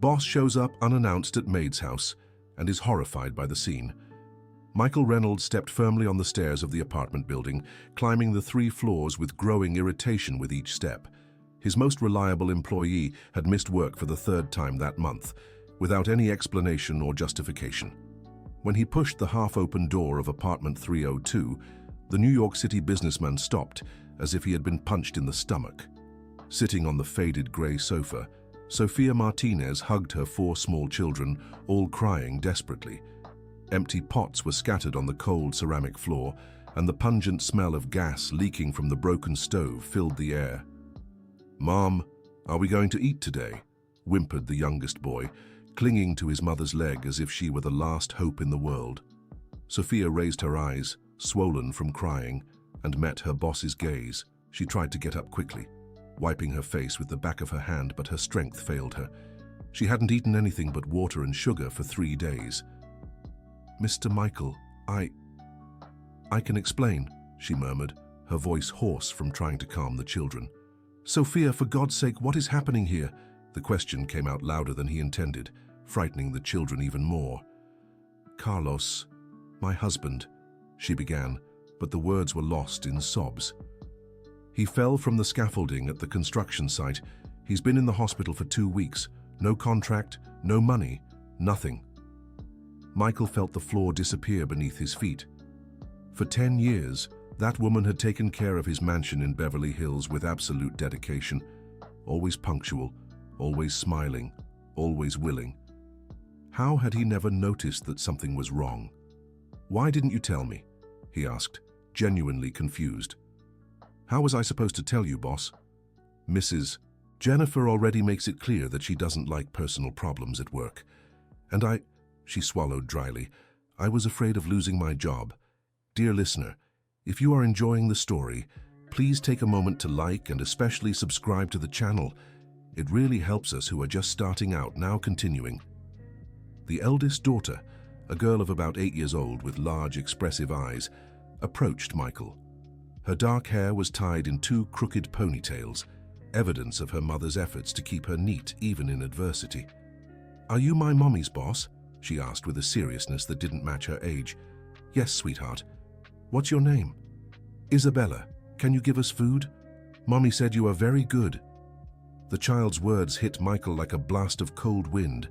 Boss shows up unannounced at maid's house and is horrified by the scene. Michael Reynolds stepped firmly on the stairs of the apartment building, climbing the 3 floors with growing irritation with each step. His most reliable employee had missed work for the 3rd time that month, without any explanation or justification. When he pushed the half-open door of apartment 302, the New York City businessman stopped, as if he had been punched in the stomach. Sitting on the faded gray sofa, Sophia Martinez hugged her 4 small children, all crying desperately. Empty pots were scattered on the cold ceramic floor, and the pungent smell of gas leaking from the broken stove filled the air. "Mom, are we going to eat today?" whimpered the youngest boy, clinging to his mother's leg as if she were the last hope in the world. Sophia raised her eyes, swollen from crying, and met her boss's gaze. She tried to get up quickly, wiping her face with the back of her hand, but her strength failed her. She hadn't eaten anything but water and sugar for 3 days. "Mr. Michael, I can explain," she murmured, her voice hoarse from trying to calm the children. "Sophia, for God's sake, what is happening here?" The question came out louder than he intended, frightening the children even more. "Carlos, my husband," she began, but the words were lost in sobs. "He fell from the scaffolding at the construction site. He's been in the hospital for 2 weeks. No contract, no money, nothing." Michael felt the floor disappear beneath his feet. For 10 years, that woman had taken care of his mansion in Beverly Hills with absolute dedication, always punctual, always smiling, always willing. How had he never noticed that something was wrong? "Why didn't you tell me?" he asked, genuinely confused. "How was I supposed to tell you, boss?" "Mrs. Jennifer already makes it clear that she doesn't like personal problems at work. And she swallowed dryly, "I was afraid of losing my job. Dear listener, if you are enjoying the story, please take a moment to like and especially subscribe to the channel. It really helps us who are just starting out. Now continuing. The eldest daughter, a girl of about 8 years old with large, expressive eyes, approached Michael. Her dark hair was tied in 2 crooked ponytails, evidence of her mother's efforts to keep her neat even in adversity. "Are you my mommy's boss?" she asked with a seriousness that didn't match her age. "Yes, sweetheart. What's your name?" "Isabella. Can you give us food? Mommy said you are very good." The child's words hit Michael like a blast of cold wind.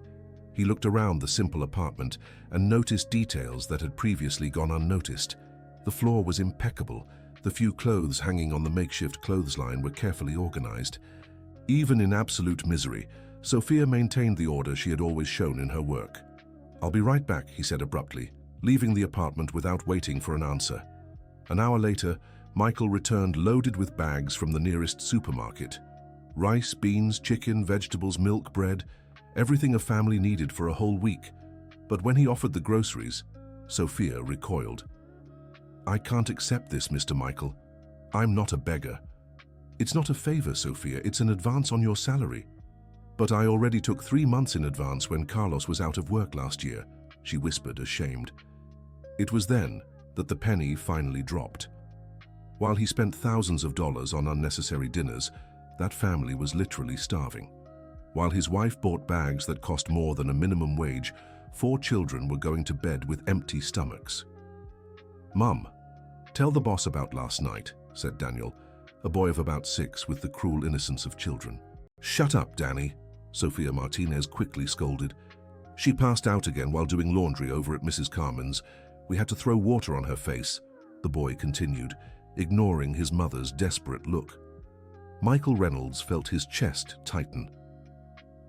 He looked around the simple apartment and noticed details that had previously gone unnoticed. The floor was impeccable. The few clothes hanging on the makeshift clothesline were carefully organized. Even in absolute misery, Sophia maintained the order she had always shown in her work. "I'll be right back," he said abruptly, leaving the apartment without waiting for an answer. An hour later, Michael returned loaded with bags from the nearest supermarket. Rice, beans, chicken, vegetables, milk, bread, everything a family needed for a whole week. But when he offered the groceries, Sophia recoiled. "I can't accept this, Mr. Michael. I'm not a beggar." "It's not a favor, Sophia, it's an advance on your salary." "But I already took 3 months in advance when Carlos was out of work last year," she whispered, ashamed. It was then that the penny finally dropped. While he spent thousands of dollars on unnecessary dinners, that family was literally starving. While his wife bought bags that cost more than a minimum wage, 4 children were going to bed with empty stomachs. "Mum, tell the boss about last night," said Daniel, a boy of about 6 with the cruel innocence of children. "Shut up, Danny," Sophia Martinez quickly scolded. "She passed out again while doing laundry over at Mrs. Carmen's. We had to throw water on her face," the boy continued, ignoring his mother's desperate look. Michael Reynolds felt his chest tighten.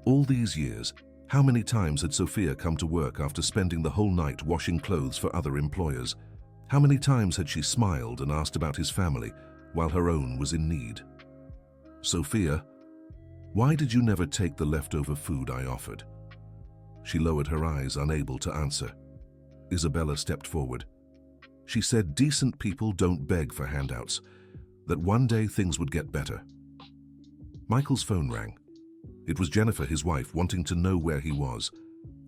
All these years, how many times had Sophia come to work after spending the whole night washing clothes for other employers? How many times had she smiled and asked about his family while her own was in need? "Sophia, why did you never take the leftover food I offered?" She lowered her eyes, unable to answer. Isabella stepped forward. She said decent people don't beg for handouts, that one day things would get better. Michael's phone rang. It was Jennifer, his wife, wanting to know where he was.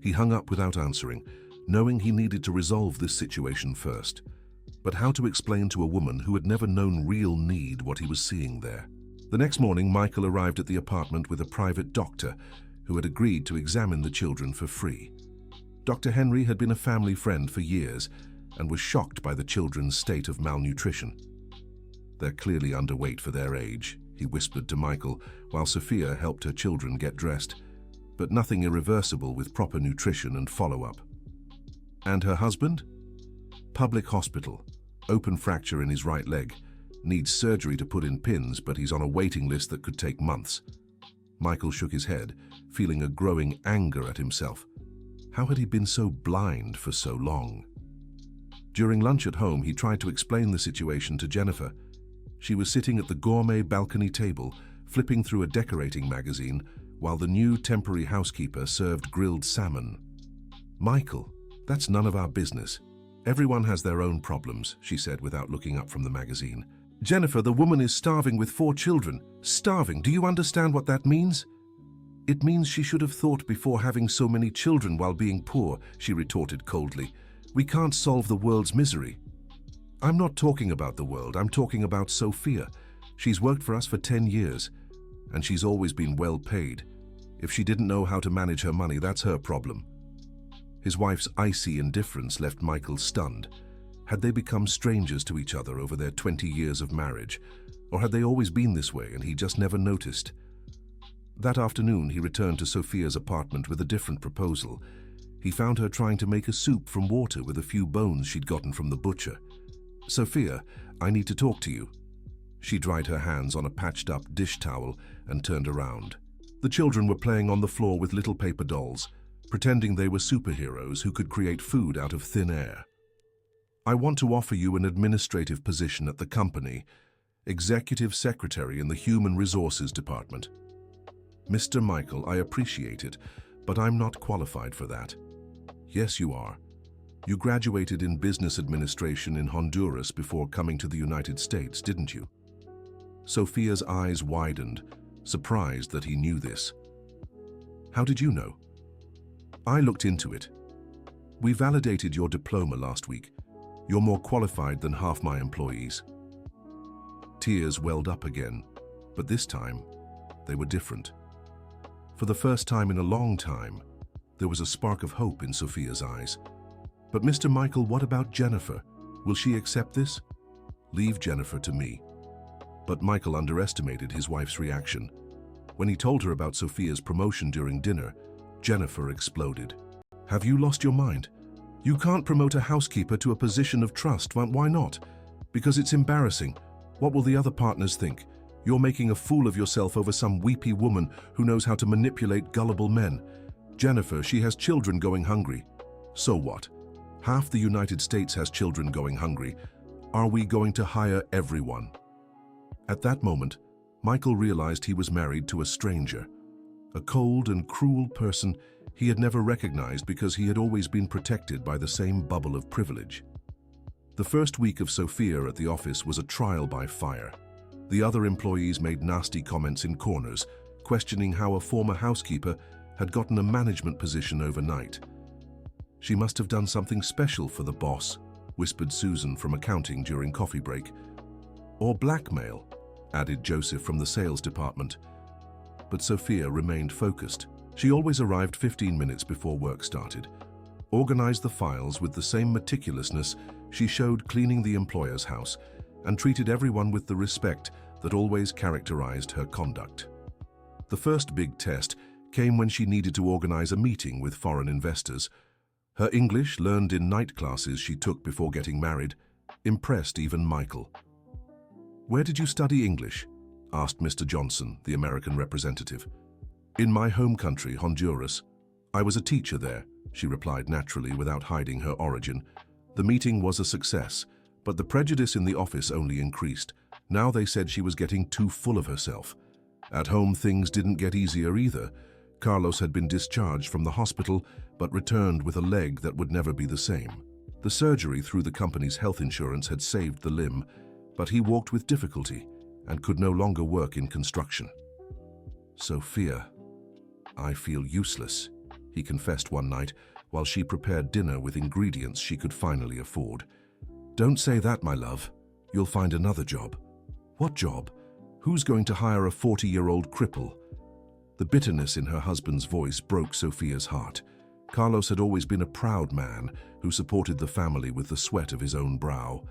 He hung up without answering, knowing he needed to resolve this situation first. But how to explain to a woman who had never known real need what he was seeing there? The next morning, Michael arrived at the apartment with a private doctor who had agreed to examine the children for free. Dr. Henry had been a family friend for years and was shocked by the children's state of malnutrition. "They're clearly underweight for their age," he whispered to Michael while Sophia helped her children get dressed, but nothing irreversible with proper nutrition and follow-up. "And her husband?" "Public hospital. Open fracture in his right leg. Needs surgery to put in pins, but he's on a waiting list that could take months." Michael shook his head, feeling a growing anger at himself. How had he been so blind for so long? During lunch at home, he tried to explain the situation to Jennifer. She was sitting at the gourmet balcony table, flipping through a decorating magazine, while the new temporary housekeeper served grilled salmon. "Michael, that's none of our business. Everyone has their own problems," she said without looking up from the magazine. "Jennifer, the woman is starving with 4 children. Starving, do you understand what that means?" "It means she should have thought before having so many children while being poor," she retorted coldly. "We can't solve the world's misery." "I'm not talking about the world, I'm talking about Sophia. She's worked for us for 10 years, and she's always been well paid. If she didn't know how to manage her money, that's her problem." His wife's icy indifference left Michael stunned. Had they become strangers to each other over their 20 years of marriage, or had they always been this way and he just never noticed? That afternoon, he returned to Sophia's apartment with a different proposal. He found her trying to make a soup from water with a few bones she'd gotten from the butcher. "Sophia, I need to talk to you." She dried her hands on a patched-up dish towel and turned around. The children were playing on the floor with little paper dolls, pretending they were superheroes who could create food out of thin air. "I want to offer you an administrative position at the company, executive secretary in the Human Resources Department." "Mr. Michael, I appreciate it, but I'm not qualified for that." "Yes, you are. You graduated in business administration in Honduras before coming to the United States, didn't you?" Sophia's eyes widened, surprised that he knew this. "How did you know?" "I looked into it. We validated your diploma last week. You're more qualified than half my employees." Tears welled up again, but this time they were different. For the first time in a long time, there was a spark of hope in Sophia's eyes. "But Mr. Michael, what about Jennifer? Will she accept this?" "Leave Jennifer to me." But Michael underestimated his wife's reaction. When he told her about Sophia's promotion during dinner, Jennifer exploded. "Have you lost your mind? You can't promote a housekeeper to a position of trust. Why not? Because it's embarrassing. What will the other partners think? You're making a fool of yourself over some weepy woman who knows how to manipulate gullible men. Jennifer, she has children going hungry. So what? Half the United States has children going hungry. Are we going to hire everyone?" At that moment, Michael realized he was married to a stranger, a cold and cruel person he had never recognized because he had always been protected by the same bubble of privilege. The first week of Sophia at the office was a trial by fire. The other employees made nasty comments in corners, questioning how a former housekeeper had gotten a management position overnight. "She must have done something special for the boss," whispered Susan from accounting during coffee break. "Or blackmail," added Joseph from the sales department. But Sophia remained focused. She always arrived 15 minutes before work started, organized the files with the same meticulousness she showed cleaning the employer's house, and treated everyone with the respect that always characterized her conduct. The first big test came when she needed to organize a meeting with foreign investors. Her English, learned in night classes she took before getting married, impressed even Michael. "Where did you study English?" asked Mr. Johnson, the American representative. "In my home country, Honduras. I was a teacher there," she replied naturally without hiding her origin. The meeting was a success, but the prejudice in the office only increased. Now they said she was getting too full of herself. At home, things didn't get easier either. Carlos had been discharged from the hospital, but returned with a leg that would never be the same. The surgery through the company's health insurance had saved the limb, but he walked with difficulty and could no longer work in construction. "Sophia, I feel useless," he confessed one night while she prepared dinner with ingredients she could finally afford. "Don't say that, my love. You'll find another job." "What job? Who's going to hire a 40-year-old cripple?" The bitterness in her husband's voice broke Sophia's heart. Carlos had always been a proud man who supported the family with the sweat of his own brow.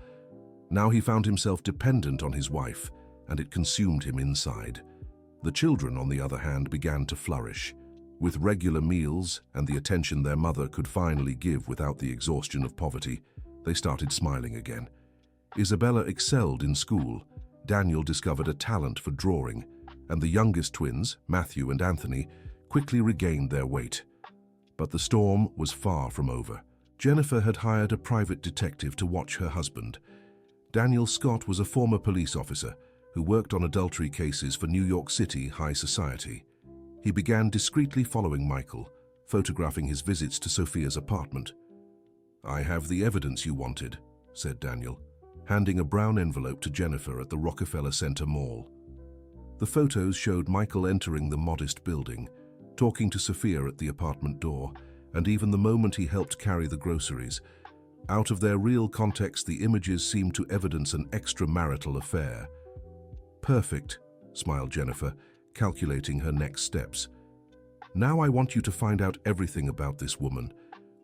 Now he found himself dependent on his wife, and it consumed him inside. The children, on the other hand, began to flourish. With regular meals and the attention their mother could finally give without the exhaustion of poverty, they started smiling again. Isabella excelled in school. Daniel discovered a talent for drawing, and the youngest twins, Matthew and Anthony, quickly regained their weight. But the storm was far from over. Jennifer had hired a private detective to watch her husband. Daniel Scott was a former police officer who worked on adultery cases for New York City high society. He began discreetly following Michael, photographing his visits to Sophia's apartment. "I have the evidence you wanted," said Daniel, handing a brown envelope to Jennifer at the Rockefeller Center Mall. The photos showed Michael entering the modest building, talking to Sophia at the apartment door, and even the moment he helped carry the groceries. Out of their real context, the images seemed to evidence an extramarital affair. "Perfect," smiled Jennifer, calculating her next steps. "Now I want you to find out everything about this woman,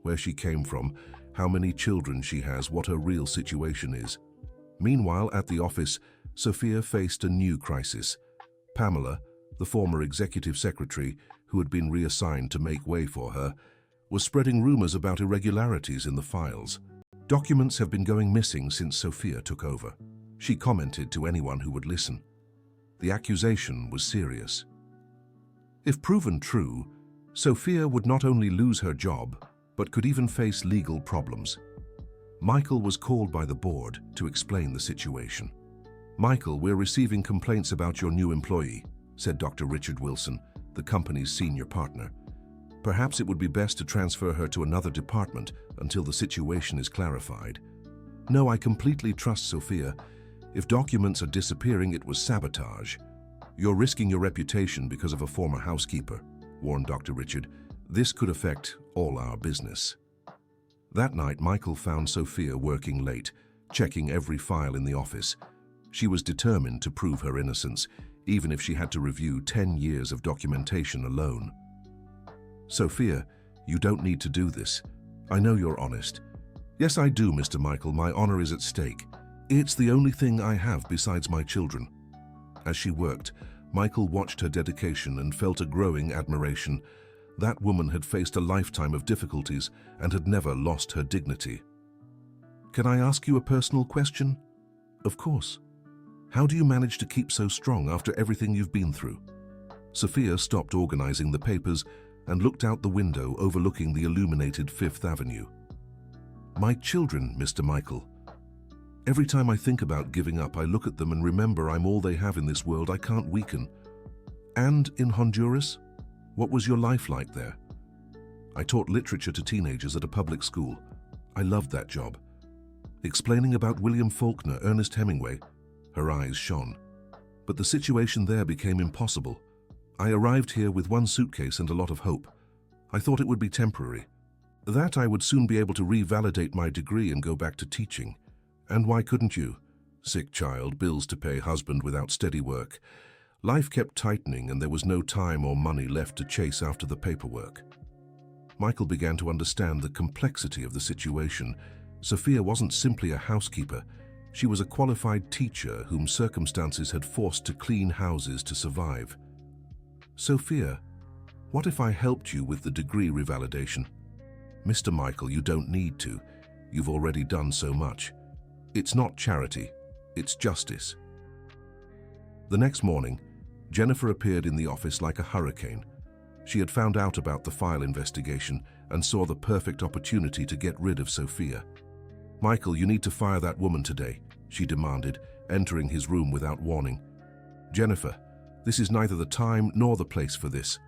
where she came from, how many children she has, what her real situation is." Meanwhile, at the office, Sophia faced a new crisis. Pamela, the former executive secretary who had been reassigned to make way for her, was spreading rumors about irregularities in the files. "Documents have been going missing since Sophia took over," she commented to anyone who would listen. The accusation was serious. If proven true, Sophia would not only lose her job, but could even face legal problems. Michael was called by the board to explain the situation. "Michael, we're receiving complaints about your new employee," said Dr. Richard Wilson, the company's senior partner. "Perhaps it would be best to transfer her to another department until the situation is clarified." "No, I completely trust Sophia. If documents are disappearing, it was sabotage." "You're risking your reputation because of a former housekeeper," warned Dr. Richard. "This could affect all our business." That night, Michael found Sophia working late, checking every file in the office. She was determined to prove her innocence, even if she had to review 10 years of documentation alone. "Sophia, you don't need to do this. I know you're honest." "Yes, I do, Mr. Michael. My honor is at stake. It's the only thing I have besides my children." As she worked, Michael watched her dedication and felt a growing admiration. That woman had faced a lifetime of difficulties and had never lost her dignity. "Can I ask you a personal question?" "Of course." "How do you manage to keep so strong after everything you've been through?" Sophia stopped organizing the papers and looked out the window overlooking the illuminated Fifth Avenue. "My children, Mr. Michael. Every time I think about giving up, I look at them and remember I'm all they have in this world. I can't weaken." "And in Honduras? What was your life like there?" "I taught literature to teenagers at a public school. I loved that job." Explaining about William Faulkner, Ernest Hemingway, her eyes shone. "But the situation there became impossible. I arrived here with one suitcase and a lot of hope. I thought it would be temporary, that I would soon be able to revalidate my degree and go back to teaching. And why couldn't you? Sick child, bills to pay, husband without steady work. Life kept tightening and there was no time or money left to chase after the paperwork." Michael began to understand the complexity of the situation. Sophia wasn't simply a housekeeper. She was a qualified teacher whom circumstances had forced to clean houses to survive. "Sophia, what if I helped you with the degree revalidation?" "Mr. Michael, you don't need to. You've already done so much. It's not charity, it's justice." The next morning, Jennifer appeared in the office like a hurricane. She had found out about the file investigation and saw the perfect opportunity to get rid of Sophia. "Michael, you need to fire that woman today," she demanded, entering his room without warning. "Jennifer, this is neither the time nor the place for this."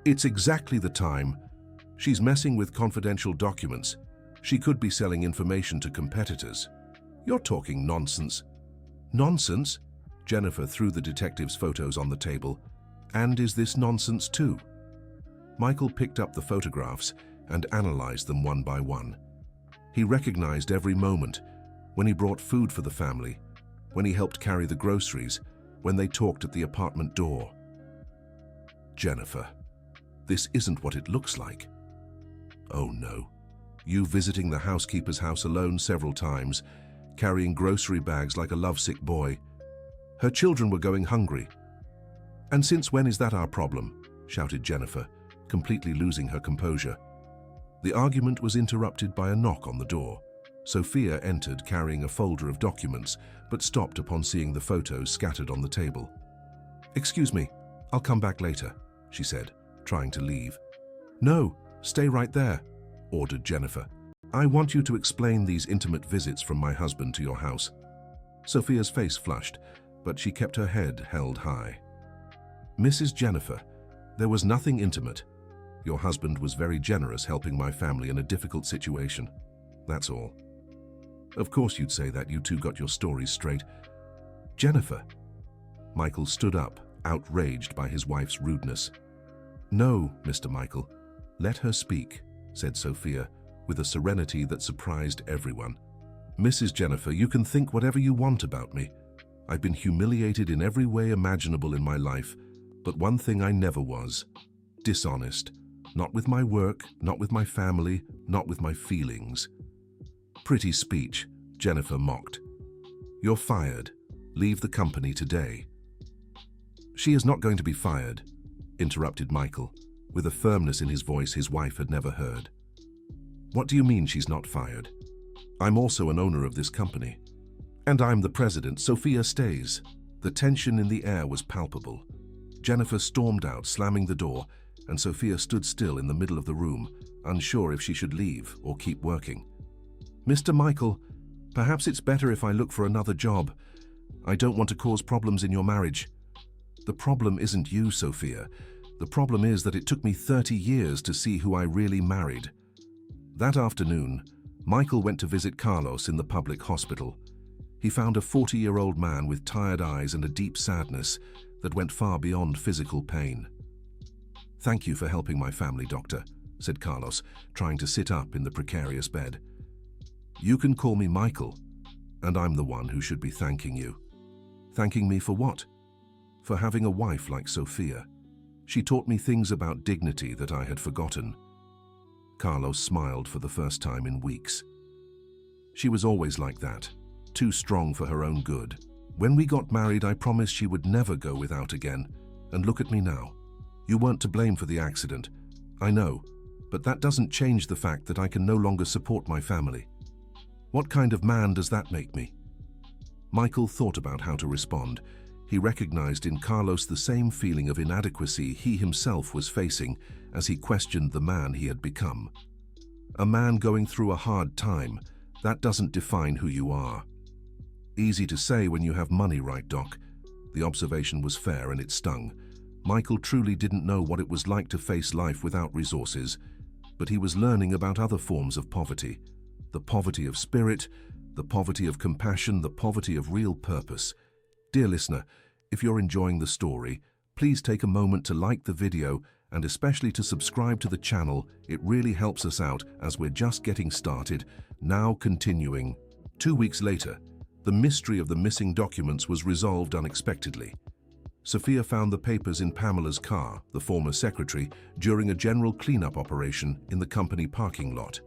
"It's exactly the time. She's messing with confidential documents. She could be selling information to competitors." "You're talking nonsense." "Nonsense?" Jennifer threw the detective's photos on the table. "And is this nonsense too?" Michael picked up the photographs and analyzed them one by one. He recognized every moment: when he brought food for the family, when he helped carry the groceries, when they talked at the apartment door. Jennifer, this isn't what it looks like. Oh no. You visiting the housekeeper's house alone several times, carrying grocery bags like a lovesick boy. Her children were going hungry. And since when is that our problem? Shouted Jennifer, completely losing her composure. The argument was interrupted by a knock on the door. Sophia entered carrying a folder of documents, but stopped upon seeing the photos scattered on the table. "Excuse me, I'll come back later," she said, trying to leave. "No, stay right there," ordered Jennifer. "I want you to explain these intimate visits from my husband to your house." Sophia's face flushed, but she kept her head held high. "Mrs. Jennifer, there was nothing intimate. Your husband was very generous helping my family in a difficult situation. That's all." "Of course you'd say that. You two got your stories straight." "Jennifer." Michael stood up, outraged by his wife's rudeness. "No, Mr. Michael, let her speak," said Sophia, with a serenity that surprised everyone. "Mrs. Jennifer, you can think whatever you want about me. I've been humiliated in every way imaginable in my life, but one thing I never was: dishonest. Not with my work, not with my family, not with my feelings." "Pretty speech," Jennifer mocked. "You're fired. Leave the company today." "She is not going to be fired," interrupted Michael, with a firmness in his voice his wife had never heard. "What do you mean she's not fired? I'm also an owner of this company. And I'm the president. Sophia stays." The tension in the air was palpable. Jennifer stormed out, slamming the door, and Sophia stood still in the middle of the room, unsure if she should leave or keep working. "Mr. Michael, perhaps it's better if I look for another job. I don't want to cause problems in your marriage." "The problem isn't you, Sophia. The problem is that it took me 30 years to see who I really married." That afternoon, Michael went to visit Carlos in the public hospital. He found a 40-year-old man with tired eyes and a deep sadness that went far beyond physical pain. "Thank you for helping my family, doctor," said Carlos, trying to sit up in the precarious bed. "You can call me Michael, and I'm the one who should be thanking you." "Thanking me for what?" "For having a wife like Sophia. She taught me things about dignity that I had forgotten." Carlos smiled for the first time in weeks. "She was always like that, too strong for her own good. When we got married, I promised she would never go without again, and look at me now. You weren't to blame for the accident, I know, but that doesn't change the fact that I can no longer support my family. What kind of man does that make me?" Michael thought about how to respond. He recognized in Carlos the same feeling of inadequacy he himself was facing as he questioned the man he had become. A man going through a hard time, that doesn't define who you are. "Easy to say when you have money, right, Doc?" The observation was fair and it stung. Michael truly didn't know what it was like to face life without resources, but he was learning about other forms of poverty. The poverty of spirit, the poverty of compassion, the poverty of real purpose. Dear listener, if you're enjoying the story, please take a moment to like the video and especially to subscribe to the channel. It really helps us out as we're just getting started. Now continuing. 2 weeks later, the mystery of the missing documents was resolved unexpectedly. Sophia found the papers in Pamela's car, the former secretary, during a general cleanup operation in the company parking lot.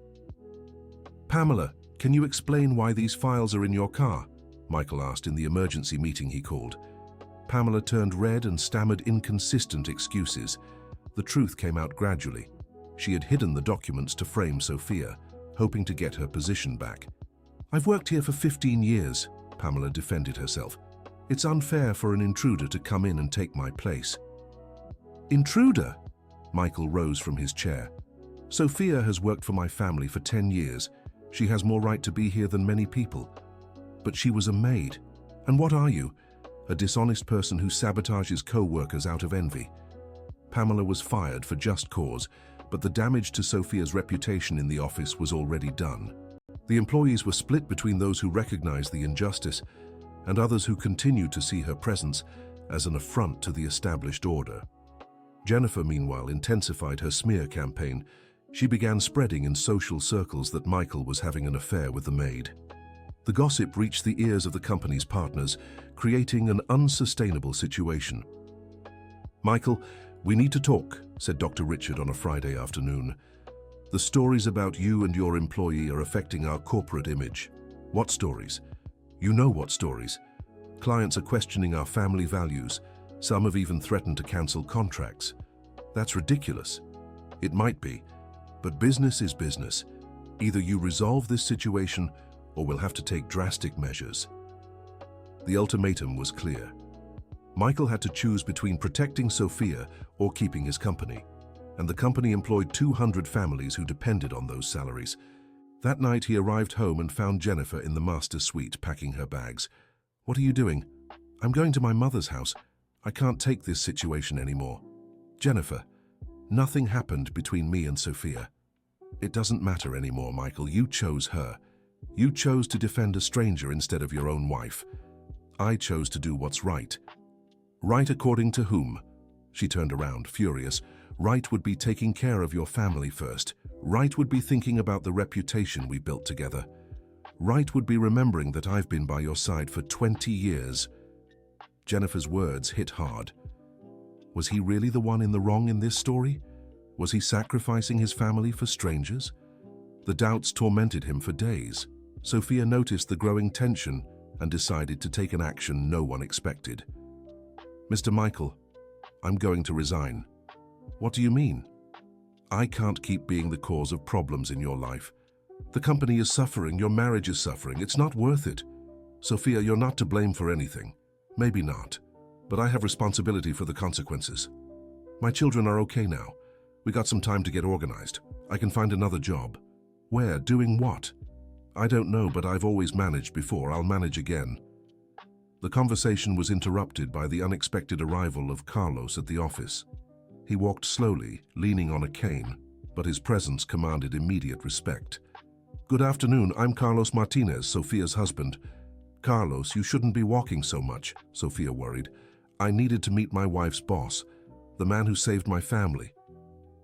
"Pamela, can you explain why these files are in your car?" Michael asked in the emergency meeting he called. Pamela turned red and stammered inconsistent excuses. The truth came out gradually. She had hidden the documents to frame Sophia, hoping to get her position back. "I've worked here for 15 years, Pamela defended herself. "It's unfair for an intruder to come in and take my place." "Intruder?" Michael rose from his chair. "Sophia has worked for my family for 10 years. She has more right to be here than many people. But she was a maid. And what are you? A dishonest person who sabotages co-workers out of envy." Pamela was fired for just cause, but the damage to Sophia's reputation in the office was already done. The employees were split between those who recognized the injustice and others who continued to see her presence as an affront to the established order. Jennifer, meanwhile, intensified her smear campaign. She began spreading in social circles that Michael was having an affair with the maid. The gossip reached the ears of the company's partners, creating an unsustainable situation. "Michael, "We need to talk," said Dr. Richard on a Friday afternoon. "The stories about you and your employee are affecting our corporate image." "What stories?" "You know what stories. Clients are questioning our family values. Some have even threatened to cancel contracts." "That's ridiculous." "It might be, but business is business. Either you resolve this situation or we'll have to take drastic measures." The ultimatum was clear. Michael had to choose between protecting Sophia or keeping his company, and the company employed 200 families who depended on those salaries. That night he arrived home and found Jennifer in the master suite packing her bags. "What are you doing?" "I'm going to my mother's house. I can't take this situation anymore." "Jennifer, nothing happened between me and Sophia." "It doesn't matter anymore, Michael. You chose her. You chose to defend a stranger instead of your own wife. I chose to do what's right." "Right according to whom?" She turned around, furious. "Right would be taking care of your family first. Right would be thinking about the reputation we built together. Right would be remembering that I've been by your side for 20 years. Jennifer's words hit hard. Was he really the one in the wrong in this story? Was he sacrificing his family for strangers? The doubts tormented him for days. Sophia noticed the growing tension and decided to take an action no one expected. "Mr. Michael, I'm going to resign." "What do you mean?" "I can't keep being the cause of problems in your life. The company is suffering, your marriage is suffering. It's not worth it. Sophia, you're not to blame for anything. Maybe not, but I have responsibility for the consequences. My children are okay now. We got some time to get organized. I can find another job." "Where? Doing what?" "I don't know, but I've always managed before. I'll manage again." The conversation was interrupted by the unexpected arrival of Carlos at the office. He walked slowly, leaning on a cane, but his presence commanded immediate respect. "Good afternoon, I'm Carlos Martinez, Sophia's husband." "Carlos, you shouldn't be walking so much," Sophia worried. "I needed to meet my wife's boss, the man who saved my family."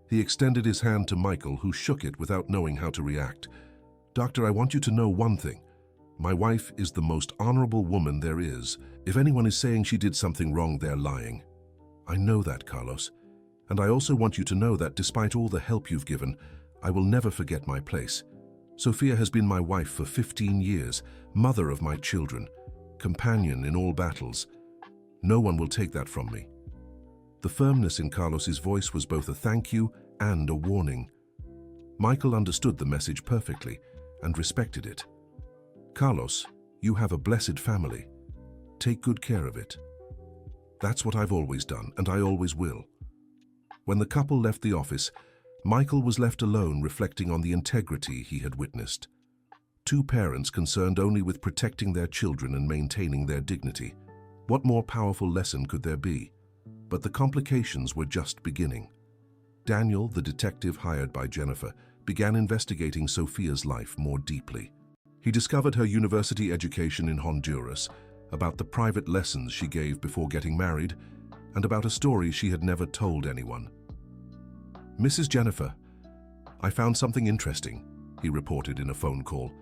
He extended his hand to Michael, who shook it without knowing how to react. "Doctor, I want you to know one thing. My wife is the most honorable woman there is. If anyone is saying she did something wrong, they're lying." "I know that, Carlos. And I also want you to know that despite all the help you've given, I will never forget my place. Sophia has been my wife for 15 years, mother of my children, companion in all battles. No one will take that from me." The firmness in Carlos's voice was both a thank you and a warning. Michael understood the message perfectly and respected it. "Carlos, you have a blessed family. Take good care of it." "That's what I've always done, and I always will." When the couple left the office, Michael was left alone reflecting on the integrity he had witnessed. Two parents concerned only with protecting their children and maintaining their dignity. What more powerful lesson could there be? But the complications were just beginning. Daniel, the detective hired by Jennifer, began investigating Sophia's life more deeply. He discovered her university education in Honduras, about the private lessons she gave before getting married, and about a story she had never told anyone. "Mrs. Jennifer, I found something interesting," he reported in a phone call.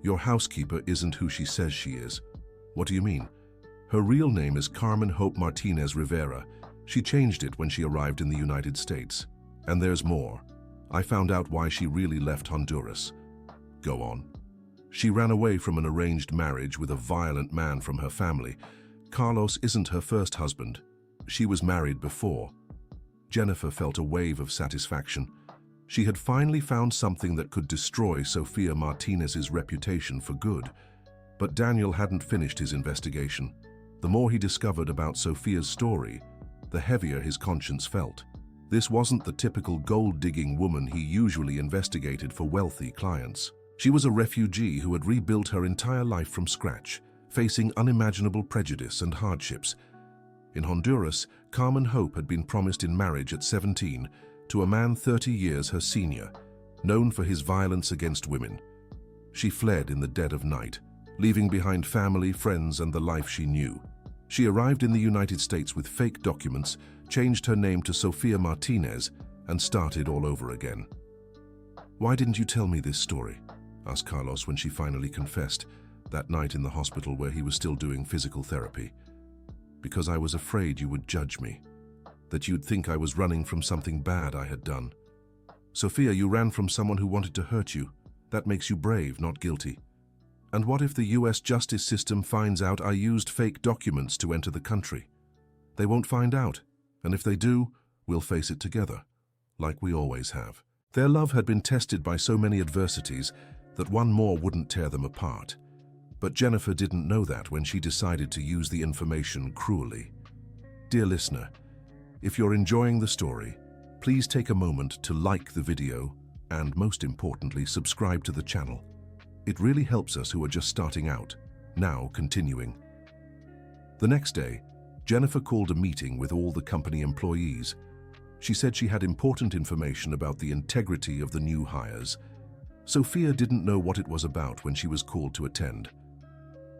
"Your housekeeper isn't who she says she is." "What do you mean?" "Her real name is Carmen Hope Martinez Rivera. She changed it when she arrived in the United States. And there's more. I found out why she really left Honduras." "Go on." "She ran away from an arranged marriage with a violent man from her family. Carlos isn't her first husband. She was married before." Jennifer felt a wave of satisfaction. She had finally found something that could destroy Sophia Martinez's reputation for good. But Daniel hadn't finished his investigation. The more he discovered about Sophia's story, the heavier his conscience felt. This wasn't the typical gold-digging woman he usually investigated for wealthy clients. She was a refugee who had rebuilt her entire life from scratch, facing unimaginable prejudice and hardships. In Honduras, Carmen Hope had been promised in marriage at 17 to a man 30 years her senior, known for his violence against women. She fled in the dead of night, leaving behind family, friends, and the life she knew. She arrived in the United States with fake documents, changed her name to Sophia Martinez, and started all over again. "Why didn't you tell me this story?" asked Carlos when she finally confessed, that night in the hospital where he was still doing physical therapy. "Because I was afraid you would judge me." that you'd think I was running from something bad I had done. Sophia, you ran from someone who wanted to hurt you. That makes you brave, not guilty. And what if the US justice system finds out I used fake documents to enter the country? They won't find out, and if they do, we'll face it together, like we always have. Their love had been tested by so many adversities that one more wouldn't tear them apart. But Jennifer didn't know that when she decided to use the information cruelly. Dear listener, if you're enjoying the story, please take a moment to like the video and, most importantly, subscribe to the channel. It really helps us who are just starting out. Now, continuing. The next day, Jennifer called a meeting with all the company employees. She said she had important information about the integrity of the new hires. Sophia didn't know what it was about when she was called to attend.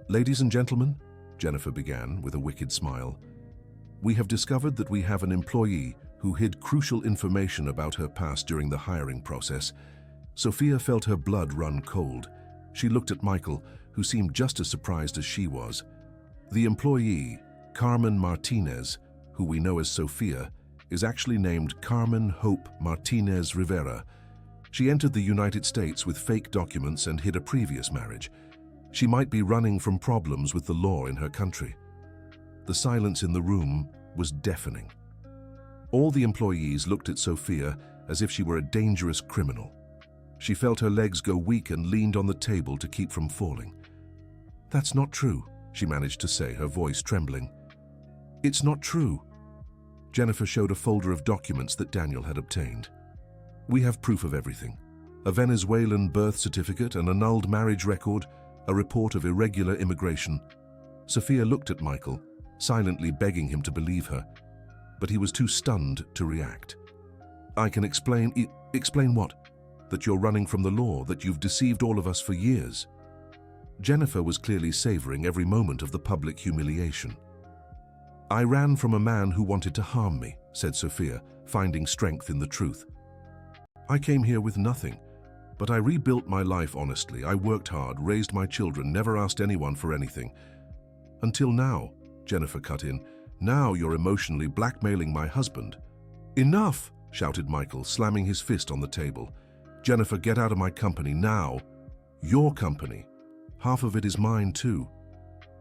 Ladies and gentlemen, Jennifer began with a wicked smile, we have discovered that we have an employee who hid crucial information about her past during the hiring process. Sophia felt her blood run cold. She looked at Michael, who seemed just as surprised as she was. The employee, Carmen Martinez, who we know as Sophia, is actually named Carmen Hope Martinez Rivera. She entered the United States with fake documents and hid a previous marriage. She might be running from problems with the law in her country. The silence in the room was deafening. All the employees looked at Sophia as if she were a dangerous criminal. She felt her legs go weak and leaned on the table to keep from falling. That's not true, she managed to say, her voice trembling. It's not true. Jennifer showed a folder of documents that Daniel had obtained. We have proof of everything. A Venezuelan birth certificate, an annulled marriage record, a report of irregular immigration. Sophia looked at Michael, silently begging him to believe her, but he was too stunned to react. I can explain. Explain what? That you're running from the law, that you've deceived all of us for years. Jennifer was clearly savoring every moment of the public humiliation. I ran from a man who wanted to harm me, said Sophia, finding strength in the truth. I came here with nothing, but I rebuilt my life honestly. I worked hard, raised my children, never asked anyone for anything. Until now, Jennifer cut in. Now you're emotionally blackmailing my husband. Enough, shouted Michael, slamming his fist on the table. Jennifer, get out of my company now. Your company. Half of it is mine too.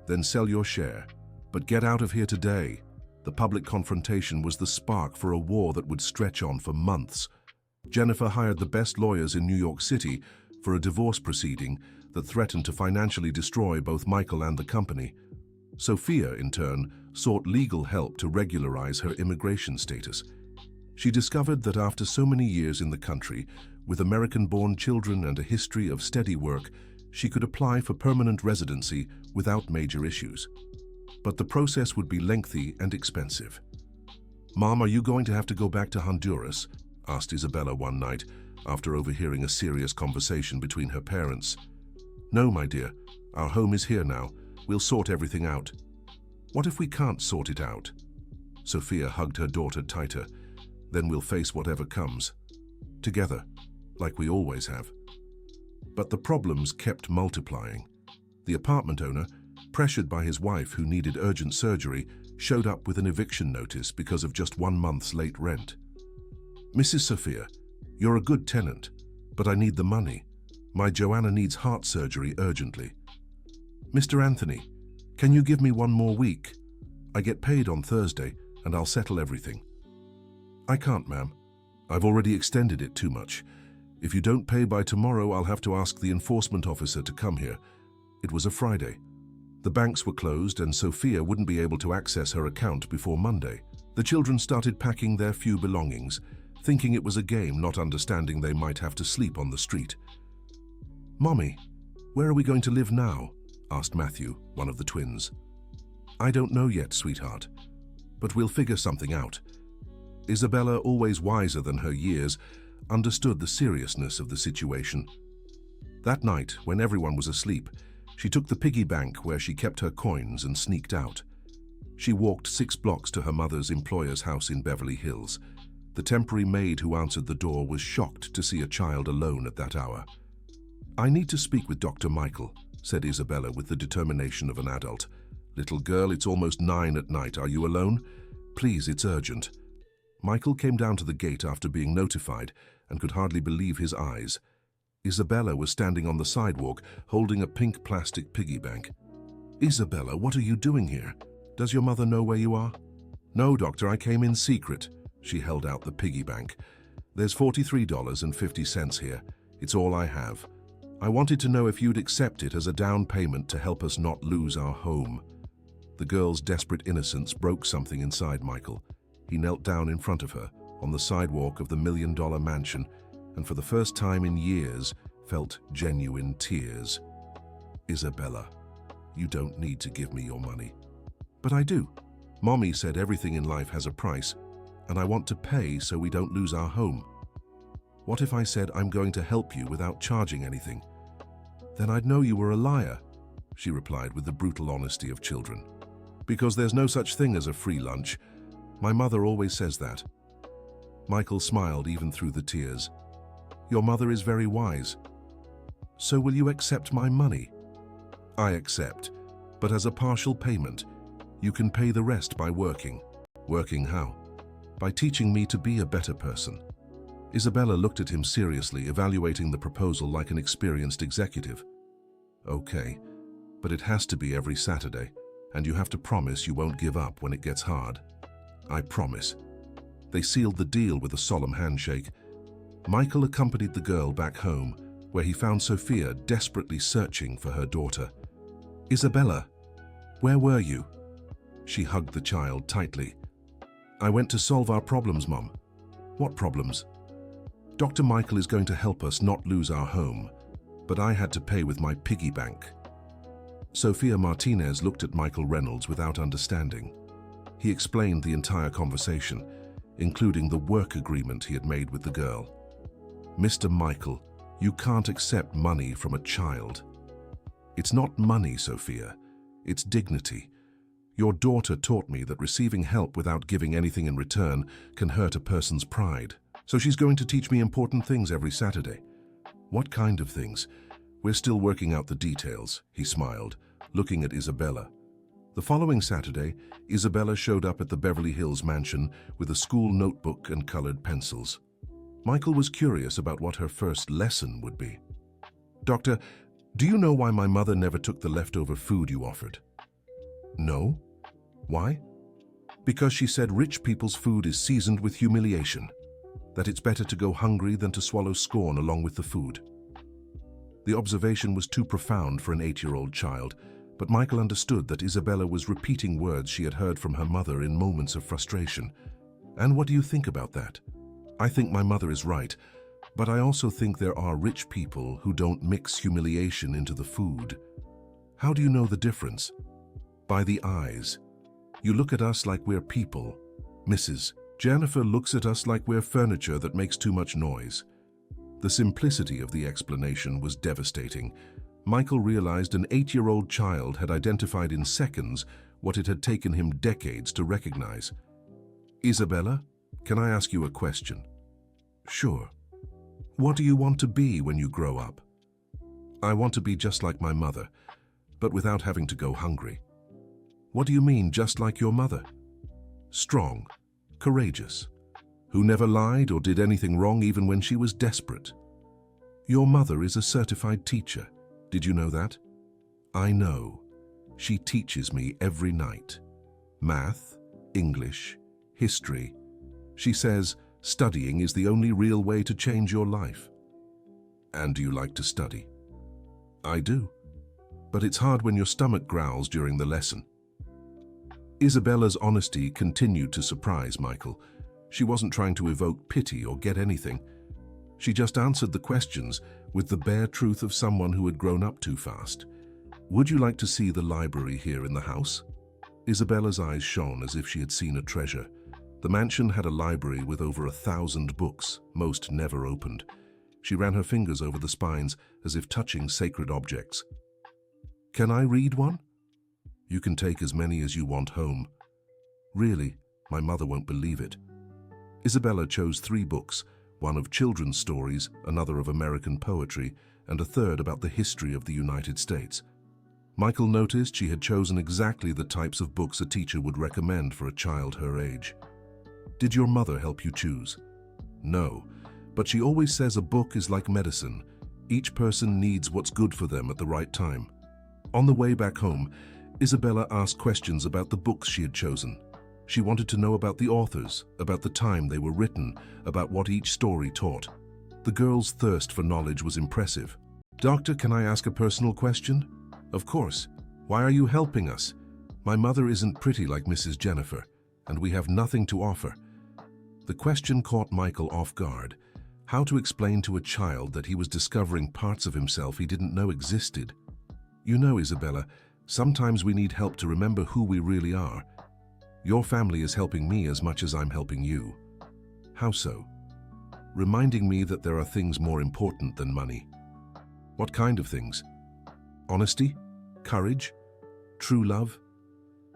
Then sell your share. But get out of here today. The public confrontation was the spark for a war that would stretch on for months. Jennifer hired the best lawyers in New York City for a divorce proceeding that threatened to financially destroy both Michael and the company. Sophia, in turn, sought legal help to regularize her immigration status. She discovered that after so many years in the country, with American-born children and a history of steady work, she could apply for permanent residency without major issues. But the process would be lengthy and expensive. Mom, are you going to have to go back to Honduras? Asked Isabella one night, after overhearing a serious conversation between her parents. No, my dear. Our home is here now. We'll sort everything out. What if we can't sort it out? Sophia hugged her daughter tighter. Then we'll face whatever comes. Together, like we always have. But the problems kept multiplying. The apartment owner, pressured by his wife who needed urgent surgery, showed up with an eviction notice because of just 1 month's late rent. Mrs. Sophia, you're a good tenant, but I need the money. My Joanna needs heart surgery urgently. Mr. Anthony, can you give me 1 more week? I get paid on Thursday and I'll settle everything. I can't, ma'am. I've already extended it too much. If you don't pay by tomorrow, I'll have to ask the enforcement officer to come here. It was a Friday. The banks were closed and Sophia wouldn't be able to access her account before Monday. The children started packing their few belongings, thinking it was a game, not understanding they might have to sleep on the street. Mommy, where are we going to live now? Asked Matthew, one of the twins. I don't know yet, sweetheart, but we'll figure something out. Isabella, always wiser than her years, understood the seriousness of the situation. That night, when everyone was asleep, she took the piggy bank where she kept her coins and sneaked out. She walked 6 blocks to her mother's employer's house in Beverly Hills. The temporary maid who answered the door was shocked to see a child alone at that hour. I need to speak with Dr. Michael, said Isabella with the determination of an adult. Little girl, it's almost 9 at night. Are you alone? Please, it's urgent. Michael came down to the gate after being notified and could hardly believe his eyes. Isabella was standing on the sidewalk, holding a pink plastic piggy bank. "Isabella, what are you doing here? Does your mother know where you are?" "No, doctor, I came in secret." She held out the piggy bank. "There's $43.50 here. It's all I have. I wanted to know if you'd accept it as a down payment to help us not lose our home." The girl's desperate innocence broke something inside Michael. He knelt down in front of her, on the sidewalk of the million-dollar mansion, and for the first time in years, felt genuine tears. "Isabella, you don't need to give me your money." "But I do. Mommy said everything in life has a price, and I want to pay so we don't lose our home." "What if I said I'm going to help you without charging anything?" "Then I'd know you were a liar," she replied with the brutal honesty of children. "Because there's no such thing as a free lunch. My mother always says that." Michael smiled even through the tears. "Your mother is very wise. So will you accept my money?" "I accept, but as a partial payment. You can pay the rest by working." "Working how?" "By teaching me to be a better person." Isabella looked at him seriously, evaluating the proposal like an experienced executive. "Okay, but it has to be every Saturday, and you have to promise you won't give up when it gets hard." "I promise." They sealed the deal with a solemn handshake. Michael accompanied the girl back home, where he found Sophia desperately searching for her daughter. "Isabella, where were you?" She hugged the child tightly. "I went to solve our problems, Mom." "What problems?" "Dr. Michael is going to help us not lose our home, but I had to pay with my piggy bank." Sophia Martinez looked at Michael Reynolds without understanding. He explained the entire conversation, including the work agreement he had made with the girl. "Mr. Michael, you can't accept money from a child." "It's not money, Sophia. It's dignity. Your daughter taught me that receiving help without giving anything in return can hurt a person's pride. So she's going to teach me important things every Saturday." "What kind of things?" "We're still working out the details," he smiled, looking at Isabella. The following Saturday, Isabella showed up at the Beverly Hills mansion with a school notebook and colored pencils. Michael was curious about what her first lesson would be. "Doctor, do you know why my mother never took the leftover food you offered?" "No. Why?" "Because she said rich people's food is seasoned with humiliation, that it's better to go hungry than to swallow scorn along with the food." The observation was too profound for an 8-year-old child, but Michael understood that Isabella was repeating words she had heard from her mother in moments of frustration. "And what do you think about that?" "I think my mother is right, but I also think there are rich people who don't mix humiliation into the food." "How do you know the difference?" "By the eyes. You look at us like we're people. Mrs. Jennifer looks at us like we're furniture that makes too much noise." The simplicity of the explanation was devastating. Michael realized an 8-year-old child had identified in seconds what it had taken him decades to recognize. "Isabella, can I ask you a question?" "Sure." "What do you want to be when you grow up?" "I want to be just like my mother, but without having to go hungry." "What do you mean, just like your mother?" "Strong, courageous, who never lied or did anything wrong even when she was desperate." "Your mother is a certified teacher. Did you know that?" "I know. She teaches me every night. Math, English, history. She says studying is the only real way to change your life." "And do you like to study?" "I do. But it's hard when your stomach growls during the lesson." Isabella's honesty continued to surprise Michael. She wasn't trying to evoke pity or get anything. She just answered the questions with the bare truth of someone who had grown up too fast. "Would you like to see the library here in the house?" Isabella's eyes shone as if she had seen a treasure. The mansion had a library with over 1,000 books, most never opened. She ran her fingers over the spines as if touching sacred objects. "Can I read one?" "You can take as many as you want home." "Really? My mother won't believe it." Isabella chose 3 books, one of children's stories, another of American poetry, and a third about the history of the United States. Michael noticed she had chosen exactly the types of books a teacher would recommend for a child her age. Did your mother help you choose? No, but she always says a book is like medicine. Each person needs what's good for them at the right time. On the way back home, Isabella asked questions about the books she had chosen. She wanted to know about the authors, about the time they were written, about what each story taught. The girl's thirst for knowledge was impressive. "Doctor, can I ask a personal question?" "Of course. Why are you helping us?" "My mother isn't pretty like Mrs. Jennifer, and we have nothing to offer." The question caught Michael off guard. How to explain to a child that he was discovering parts of himself he didn't know existed? "You know, Isabella, sometimes we need help to remember who we really are. Your family is helping me as much as I'm helping you." "How so?" "Reminding me that there are things more important than money." "What kind of things?" "Honesty, courage, true love,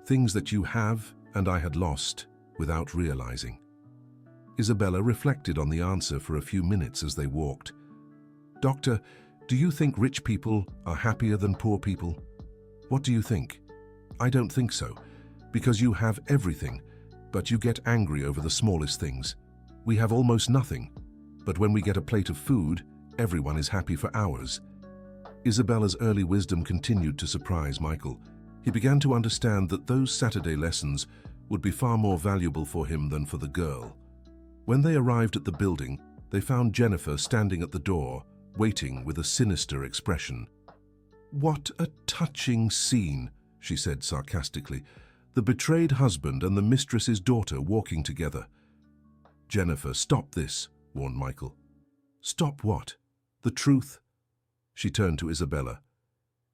things that you have and I had lost without realizing." Isabella reflected on the answer for a few minutes as they walked. "Doctor, do you think rich people are happier than poor people?" "What do you think?" "I don't think so, because you have everything, but you get angry over the smallest things. We have almost nothing, but when we get a plate of food, everyone is happy for hours." Isabella's early wisdom continued to surprise Michael. He began to understand that those Saturday lessons would be far more valuable for him than for the girl. When they arrived at the building, they found Jennifer standing at the door, waiting with a sinister expression. "What a touching scene," she said sarcastically. "The betrayed husband and the mistress's daughter walking together." "Jennifer, stop this," warned Michael. "Stop what?" "The truth." She turned to Isabella.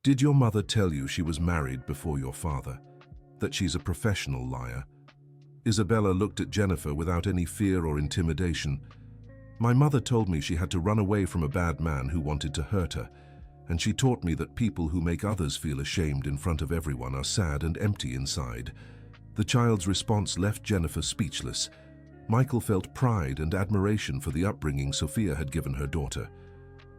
"Did your mother tell you she was married before your father? That she's a professional liar?" Isabella looked at Jennifer without any fear or intimidation. "My mother told me she had to run away from a bad man who wanted to hurt her, and she taught me that people who make others feel ashamed in front of everyone are sad and empty inside." The child's response left Jennifer speechless. Michael felt pride and admiration for the upbringing Sophia had given her daughter.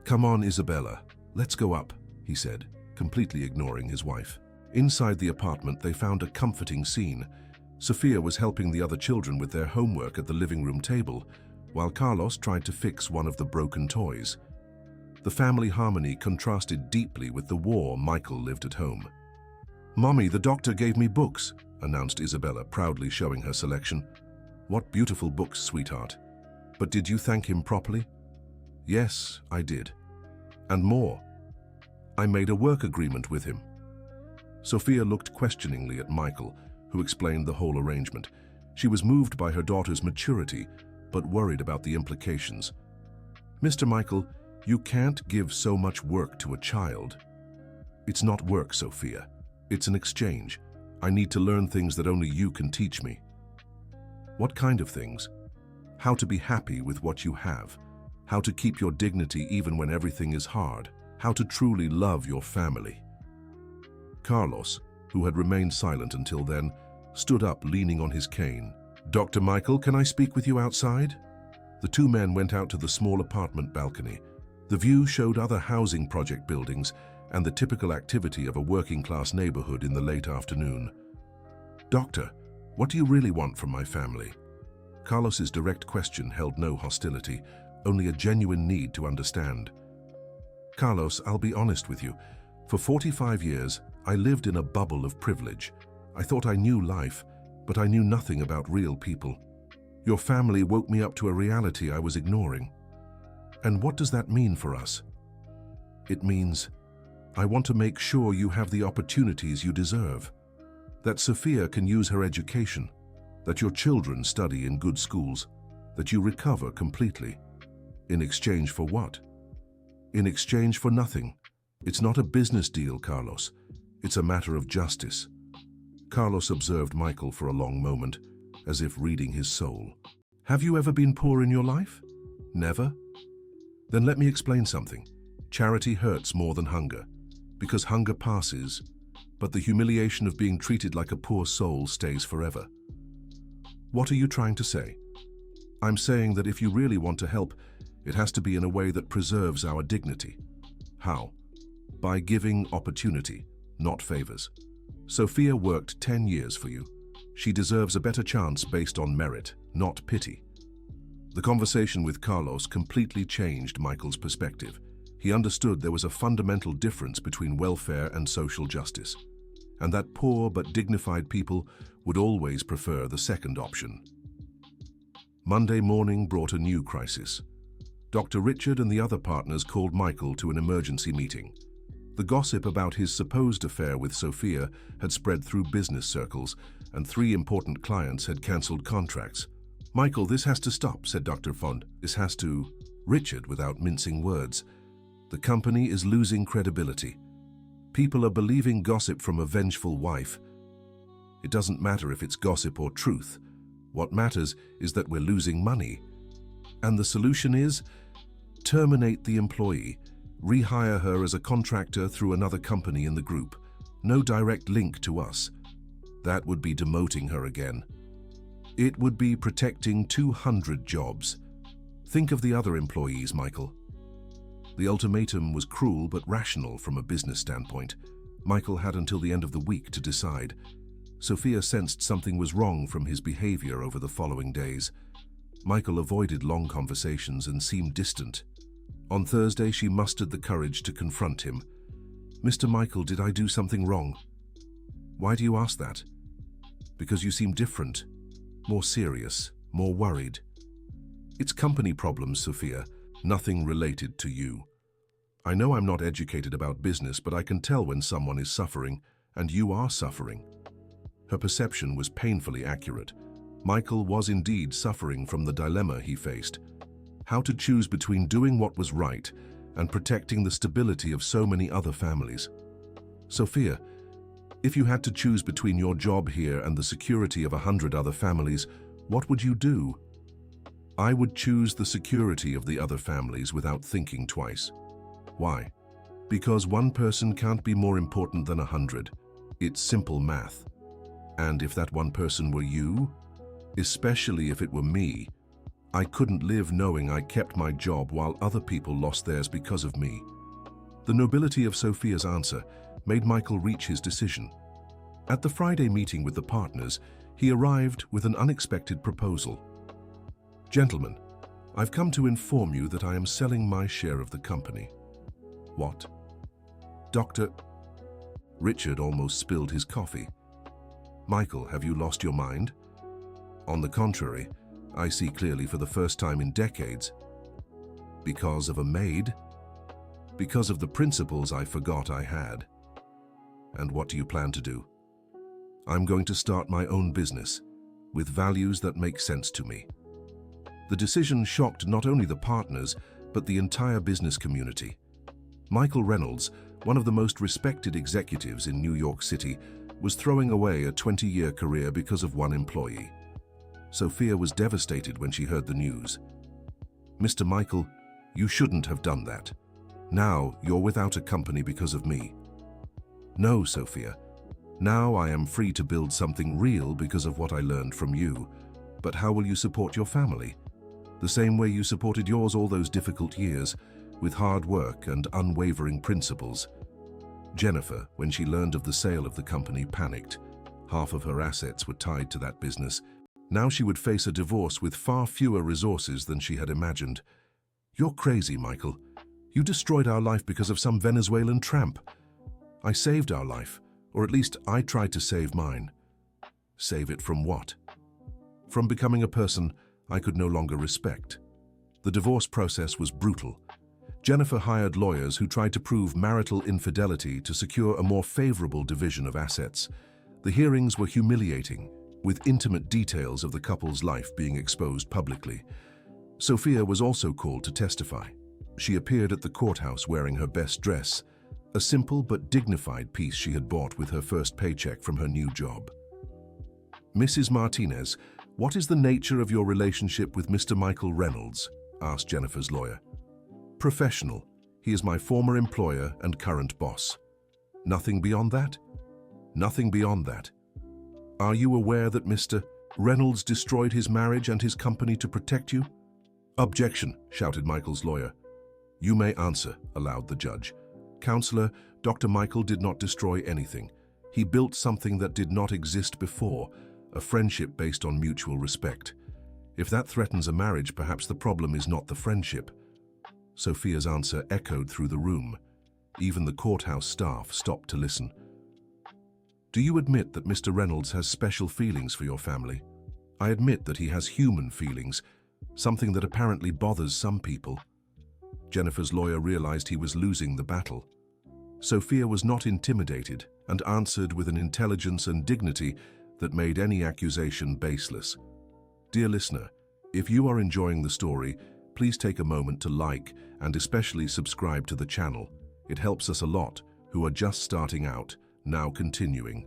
"Come on, Isabella, let's go up," he said, completely ignoring his wife. Inside the apartment, they found a comforting scene. Sophia was helping the other children with their homework at the living room table, while Carlos tried to fix one of the broken toys. The family harmony contrasted deeply with the war Michael lived at home. "Mommy, the doctor gave me books," announced Isabella, proudly showing her selection. "What beautiful books, sweetheart. But did you thank him properly?" "Yes, I did. And more. I made a work agreement with him." Sophia looked questioningly at Michael, who explained the whole arrangement. She was moved by her daughter's maturity, but worried about the implications. "Mr. Michael, you can't give so much work to a child." "It's not work, Sophia. It's an exchange. I need to learn things that only you can teach me." "What kind of things?" "How to be happy with what you have. How to keep your dignity even when everything is hard. How to truly love your family." Carlos, who had remained silent until then, stood up leaning on his cane. "Dr. Michael, can I speak with you outside?" The two men went out to the small apartment balcony. The view showed other housing project buildings and the typical activity of a working-class neighborhood in the late afternoon. "Doctor, what do you really want from my family?" Carlos's direct question held no hostility, only a genuine need to understand. "Carlos, I'll be honest with you. For 45 years, I lived in a bubble of privilege. I thought I knew life, but I knew nothing about real people. Your family woke me up to a reality I was ignoring. And what does that mean for us?" "It means I want to make sure you have the opportunities you deserve, that Sophia can use her education, that your children study in good schools, that you recover completely." "In exchange for what?" "In exchange for nothing. It's not a business deal, Carlos. It's a matter of justice." Carlos observed Michael for a long moment, as if reading his soul. "Have you ever been poor in your life?" "Never." "Then let me explain something. Charity hurts more than hunger, because hunger passes, but the humiliation of being treated like a poor soul stays forever." "What are you trying to say?" "I'm saying that if you really want to help, it has to be in a way that preserves our dignity." "How?" "By giving opportunity, not favors. Sophia worked 10 years for you. She deserves a better chance based on merit, not pity. The conversation with Carlos completely changed Michael's perspective. He understood there was a fundamental difference between welfare and social justice, and that poor but dignified people would always prefer the second option. Monday morning brought a new crisis. Dr. Richard and the other partners called Michael to an emergency meeting. The gossip about his supposed affair with Sophia had spread through business circles, and 3 important clients had cancelled contracts. "Michael, this has to stop," said Dr. Fond. "This has to..." Richard, without mincing words. "The company is losing credibility. People are believing gossip from a vengeful wife. It doesn't matter if it's gossip or truth. What matters is that we're losing money. And the solution is terminate the employee, rehire her as a contractor through another company in the group. No direct link to us. That would be demoting her again. It would be protecting 200 jobs. Think of the other employees, Michael." The ultimatum was cruel but rational from a business standpoint. Michael had until the end of the week to decide. Sophia sensed something was wrong from his behavior over the following days. Michael avoided long conversations and seemed distant. On Thursday, she mustered the courage to confront him. "Mr. Michael, did I do something wrong?" "Why do you ask that?" "Because you seem different, more serious, more worried." "It's company problems, Sophia, nothing related to you. I know I'm not educated about business, but I can tell when someone is suffering, and you are suffering." Her perception was painfully accurate. Michael was indeed suffering from the dilemma he faced. How to choose between doing what was right and protecting the stability of so many other families. "Sophia, if you had to choose between your job here and the security of 100 other families, what would you do?" "I would choose the security of the other families without thinking twice." "Why?" "Because one person can't be more important than 100. It's simple math. And if that one person were you, especially if it were me, I couldn't live knowing I kept my job while other people lost theirs because of me." The nobility of Sophia's answer made Michael reach his decision. At the Friday meeting with the partners, he arrived with an unexpected proposal. "Gentlemen, I've come to inform you that I am selling my share of the company." "What?" "Dr." Richard almost spilled his coffee. "Michael, have you lost your mind?" "On the contrary, I see clearly for the first time in decades." "Because of a maid?" "Because of the principles I forgot I had." "And what do you plan to do?" "I'm going to start my own business, with values that make sense to me." The decision shocked not only the partners, but the entire business community. Michael Reynolds, one of the most respected executives in New York City, was throwing away a 20-year career because of one employee. Sophia was devastated when she heard the news. "Mr. Michael, you shouldn't have done that. Now you're without a company because of me." "No, Sophia. Now I am free to build something real because of what I learned from you. But how will you support your family? The same way you supported yours all those difficult years, with hard work and unwavering principles." Jennifer, when she learned of the sale of the company, panicked. Half of her assets were tied to that business. Now she would face a divorce with far fewer resources than she had imagined. "You're crazy, Michael. You destroyed our life because of some Venezuelan tramp." "I saved our life, or at least I tried to save mine." "Save it from what?" "From becoming a person I could no longer respect." The divorce process was brutal. Jennifer hired lawyers who tried to prove marital infidelity to secure a more favorable division of assets. The hearings were humiliating, with intimate details of the couple's life being exposed publicly. Sophia was also called to testify. She appeared at the courthouse wearing her best dress, a simple but dignified piece she had bought with her first paycheck from her new job. "Mrs. Martinez, what is the nature of your relationship with Mr. Michael Reynolds?" asked Jennifer's lawyer. "Professional. He is my former employer and current boss." "Nothing beyond that?" "Nothing beyond that." "Are you aware that Mr. Reynolds destroyed his marriage and his company to protect you?" "Objection," shouted Michael's lawyer. "You may answer," allowed the judge. "Counselor, Dr. Michael did not destroy anything. He built something that did not exist before, a friendship based on mutual respect. If that threatens a marriage, perhaps the problem is not the friendship. Sophia's answer echoed through the room. Even the courthouse staff stopped to listen. Do you admit that Mr. Reynolds has special feelings for your family? I admit that he has human feelings, something that apparently bothers some people. Jennifer's lawyer realized he was losing the battle. Sophia was not intimidated and answered with an intelligence and dignity that made any accusation baseless. Dear listener, if you are enjoying the story, please take a moment to like and especially subscribe to the channel. It helps us a lot, who are just starting out, now continuing.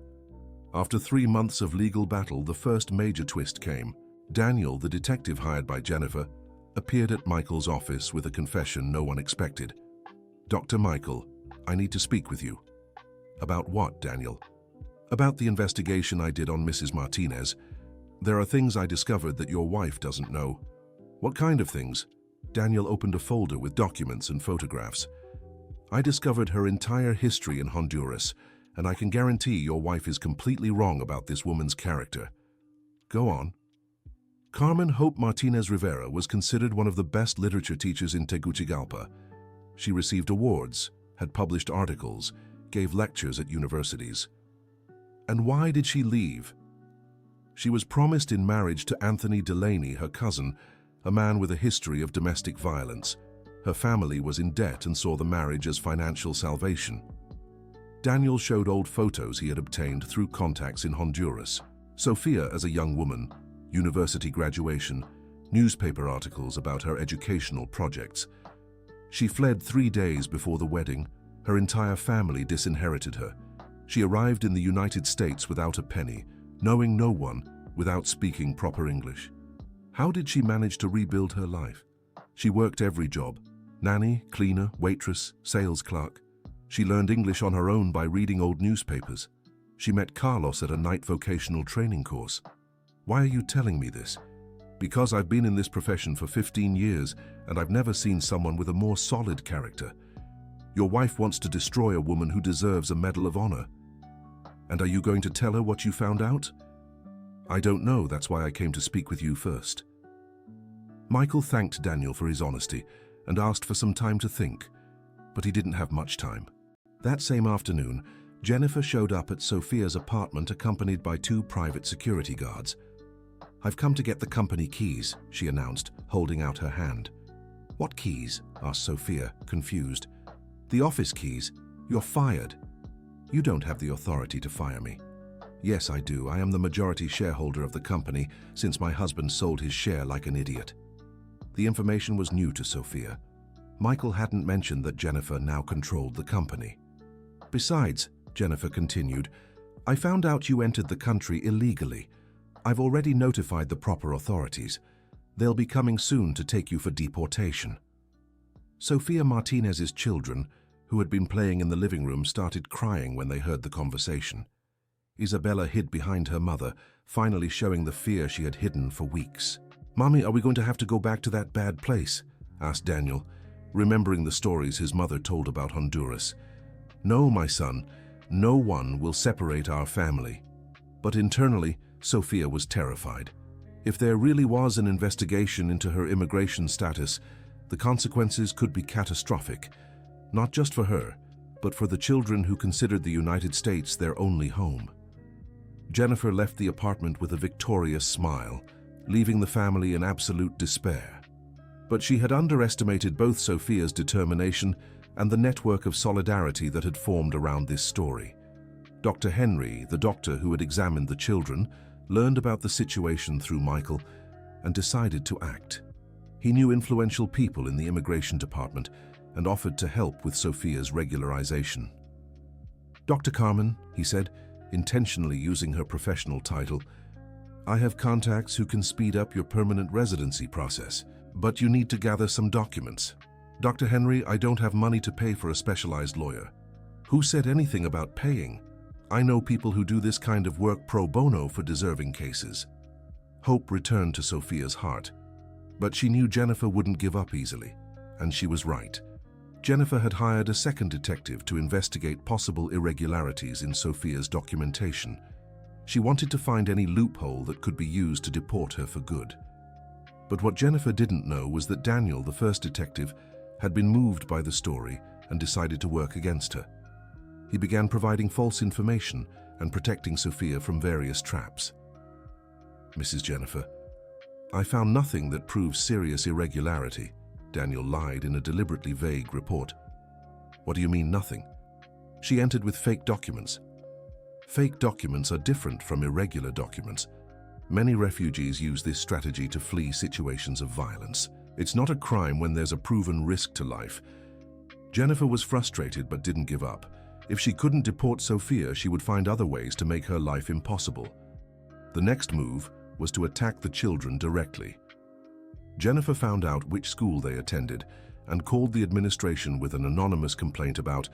After 3 months of legal battle, the first major twist came. Daniel, the detective hired by Jennifer, appeared at Michael's office with a confession no one expected. Dr. Michael, I need to speak with you. About what, Daniel? About the investigation I did on Mrs. Martinez. There are things I discovered that your wife doesn't know. What kind of things? Daniel opened a folder with documents and photographs. I discovered her entire history in Honduras, and I can guarantee your wife is completely wrong about this woman's character. Go on. Carmen Hope Martinez Rivera was considered one of the best literature teachers in Tegucigalpa. She received awards, had published articles, gave lectures at universities. And why did she leave? She was promised in marriage to Anthony Delaney, her cousin, a man with a history of domestic violence. Her family was in debt and saw the marriage as financial salvation. Daniel showed old photos he had obtained through contacts in Honduras. Sophia, as a young woman, university graduation, newspaper articles about her educational projects. She fled 3 days before the wedding. Her entire family disinherited her. She arrived in the United States without a penny, knowing no one, without speaking proper English. How did she manage to rebuild her life? She worked every job: nanny, cleaner, waitress, sales clerk. She learned English on her own by reading old newspapers. She met Carlos at a night vocational training course. Why are you telling me this? Because I've been in this profession for 15 years and I've never seen someone with a more solid character. Your wife wants to destroy a woman who deserves a Medal of Honor. And are you going to tell her what you found out? I don't know, that's why I came to speak with you first. Michael thanked Daniel for his honesty and asked for some time to think, but he didn't have much time. That same afternoon, Jennifer showed up at Sophia's apartment accompanied by 2 private security guards. I've come to get the company keys, she announced, holding out her hand. What keys? Asked Sophia, confused. The office keys. You're fired. You don't have the authority to fire me. Yes, I do. I am the majority shareholder of the company since my husband sold his share like an idiot. The information was new to Sophia. Michael hadn't mentioned that Jennifer now controlled the company. Besides, Jennifer continued, I found out you entered the country illegally. I've already notified the proper authorities. They'll be coming soon to take you for deportation. Sophia Martinez's children, who had been playing in the living room, started crying when they heard the conversation. Isabella hid behind her mother, finally showing the fear she had hidden for weeks. Mommy, are we going to have to go back to that bad place? Asked Daniel, remembering the stories his mother told about Honduras. No, my son, no one will separate our family. But internally, Sophia was terrified. If there really was an investigation into her immigration status, the consequences could be catastrophic, not just for her, but for the children who considered the United States their only home. Jennifer left the apartment with a victorious smile, leaving the family in absolute despair. But she had underestimated both Sophia's determination and the network of solidarity that had formed around this story. Dr. Henry, the doctor who had examined the children, learned about the situation through Michael and decided to act. He knew influential people in the immigration department and offered to help with Sophia's regularization. Dr. Carmen, he said, intentionally using her professional title, I have contacts who can speed up your permanent residency process, but you need to gather some documents. Dr. Henry, I don't have money to pay for a specialized lawyer. Who said anything about paying? I know people who do this kind of work pro bono for deserving cases. Hope returned to Sophia's heart, but she knew Jennifer wouldn't give up easily, and she was right. Jennifer had hired a second detective to investigate possible irregularities in Sophia's documentation. She wanted to find any loophole that could be used to deport her for good. But what Jennifer didn't know was that Daniel, the first detective, had been moved by the story and decided to work against her. He began providing false information and protecting Sophia from various traps. Mrs. Jennifer, I found nothing that proves serious irregularity, Daniel lied in a deliberately vague report. What do you mean, nothing? She entered with fake documents. Fake documents are different from irregular documents. Many refugees use this strategy to flee situations of violence. It's not a crime when there's a proven risk to life. Jennifer was frustrated but didn't give up. If she couldn't deport Sophia, she would find other ways to make her life impossible. The next move was to attack the children directly. Jennifer found out which school they attended and called the administration with an anonymous complaint about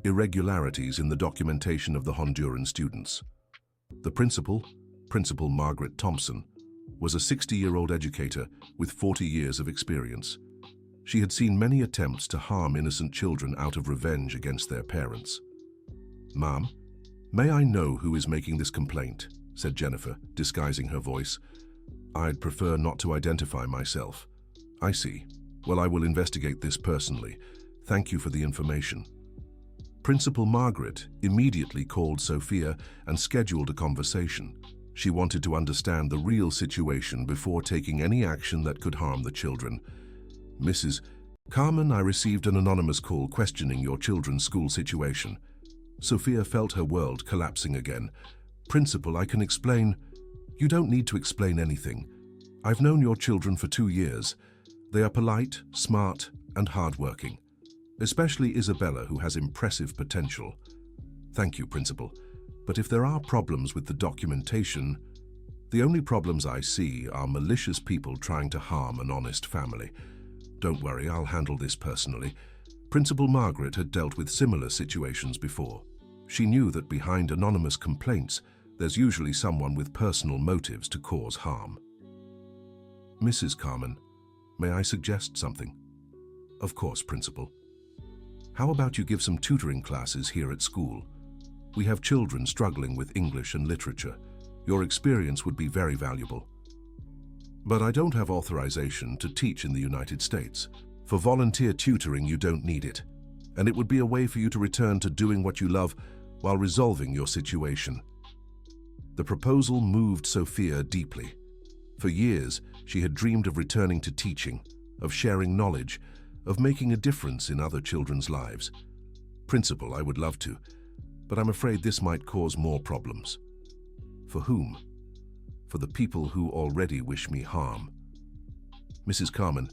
irregularities in the documentation of the Honduran students. The principal, Principal Margaret Thompson, was a 60-year-old educator with 40 years of experience. She had seen many attempts to harm innocent children out of revenge against their parents. "Ma'am, may I know who is making this complaint?" said Jennifer, disguising her voice. "I'd prefer not to identify myself." "I see. Well, I will investigate this personally. Thank you for the information." Principal Margaret immediately called Sophia and scheduled a conversation. She wanted to understand the real situation before taking any action that could harm the children. "Mrs. Carmen, I received an anonymous call questioning your children's school situation." Sophia felt her world collapsing again. "Principal, I can explain." "You don't need to explain anything. I've known your children for 2 years. They are polite, smart, and hardworking. Especially Isabella, who has impressive potential." "Thank you, Principal. But if there are problems with the documentation, the only problems I see are malicious people trying to harm an honest family. Don't worry, I'll handle this personally." Principal Margaret had dealt with similar situations before. She knew that behind anonymous complaints, there's usually someone with personal motives to cause harm. "Mrs. Carmen, may I suggest something?" "Of course, Principal. How about you give some tutoring classes here at school? We have children struggling with English and literature. Your experience would be very valuable." "But I don't have authorization to teach in the United States. For volunteer tutoring, you don't need it. And it would be a way for you to return to doing what you love while resolving your situation." The proposal moved Sophia deeply. For years, she had dreamed of returning to teaching, of sharing knowledge, of making a difference in other children's lives. "Principal, I would love to, but I'm afraid this might cause more problems." "For whom?" "For the people who already wish me harm." "Mrs. Carmen,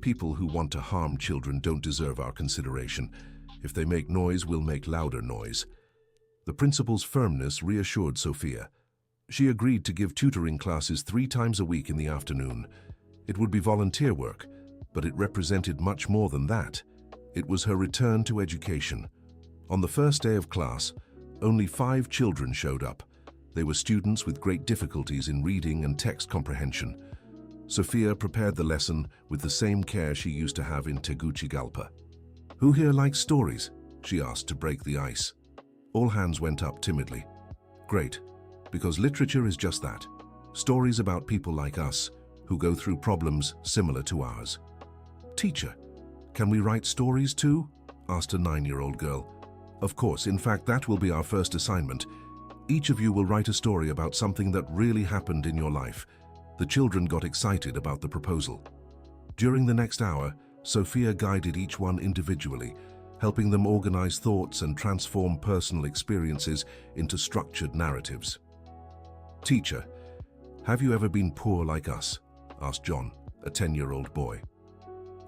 people who want to harm children don't deserve our consideration. If they make noise, we'll make louder noise." The principal's firmness reassured Sophia. She agreed to give tutoring classes 3 times a week in the afternoon. It would be volunteer work, but it represented much more than that. It was her return to education. On the first day of class, only 5 children showed up. They were students with great difficulties in reading and text comprehension. Sophia prepared the lesson with the same care she used to have in Tegucigalpa. "Who here likes stories?" she asked to break the ice. All hands went up timidly. "Great, because literature is just that. Stories about people like us who go through problems similar to ours." "Teacher, can we write stories too?" asked a 9-year-old girl. "Of course, in fact, that will be our first assignment. Each of you will write a story about something that really happened in your life." The children got excited about the proposal. During the next hour, Sophia guided each one individually, helping them organize thoughts and transform personal experiences into structured narratives. "Teacher, have you ever been poor like us?" asked John, a 10-year-old boy.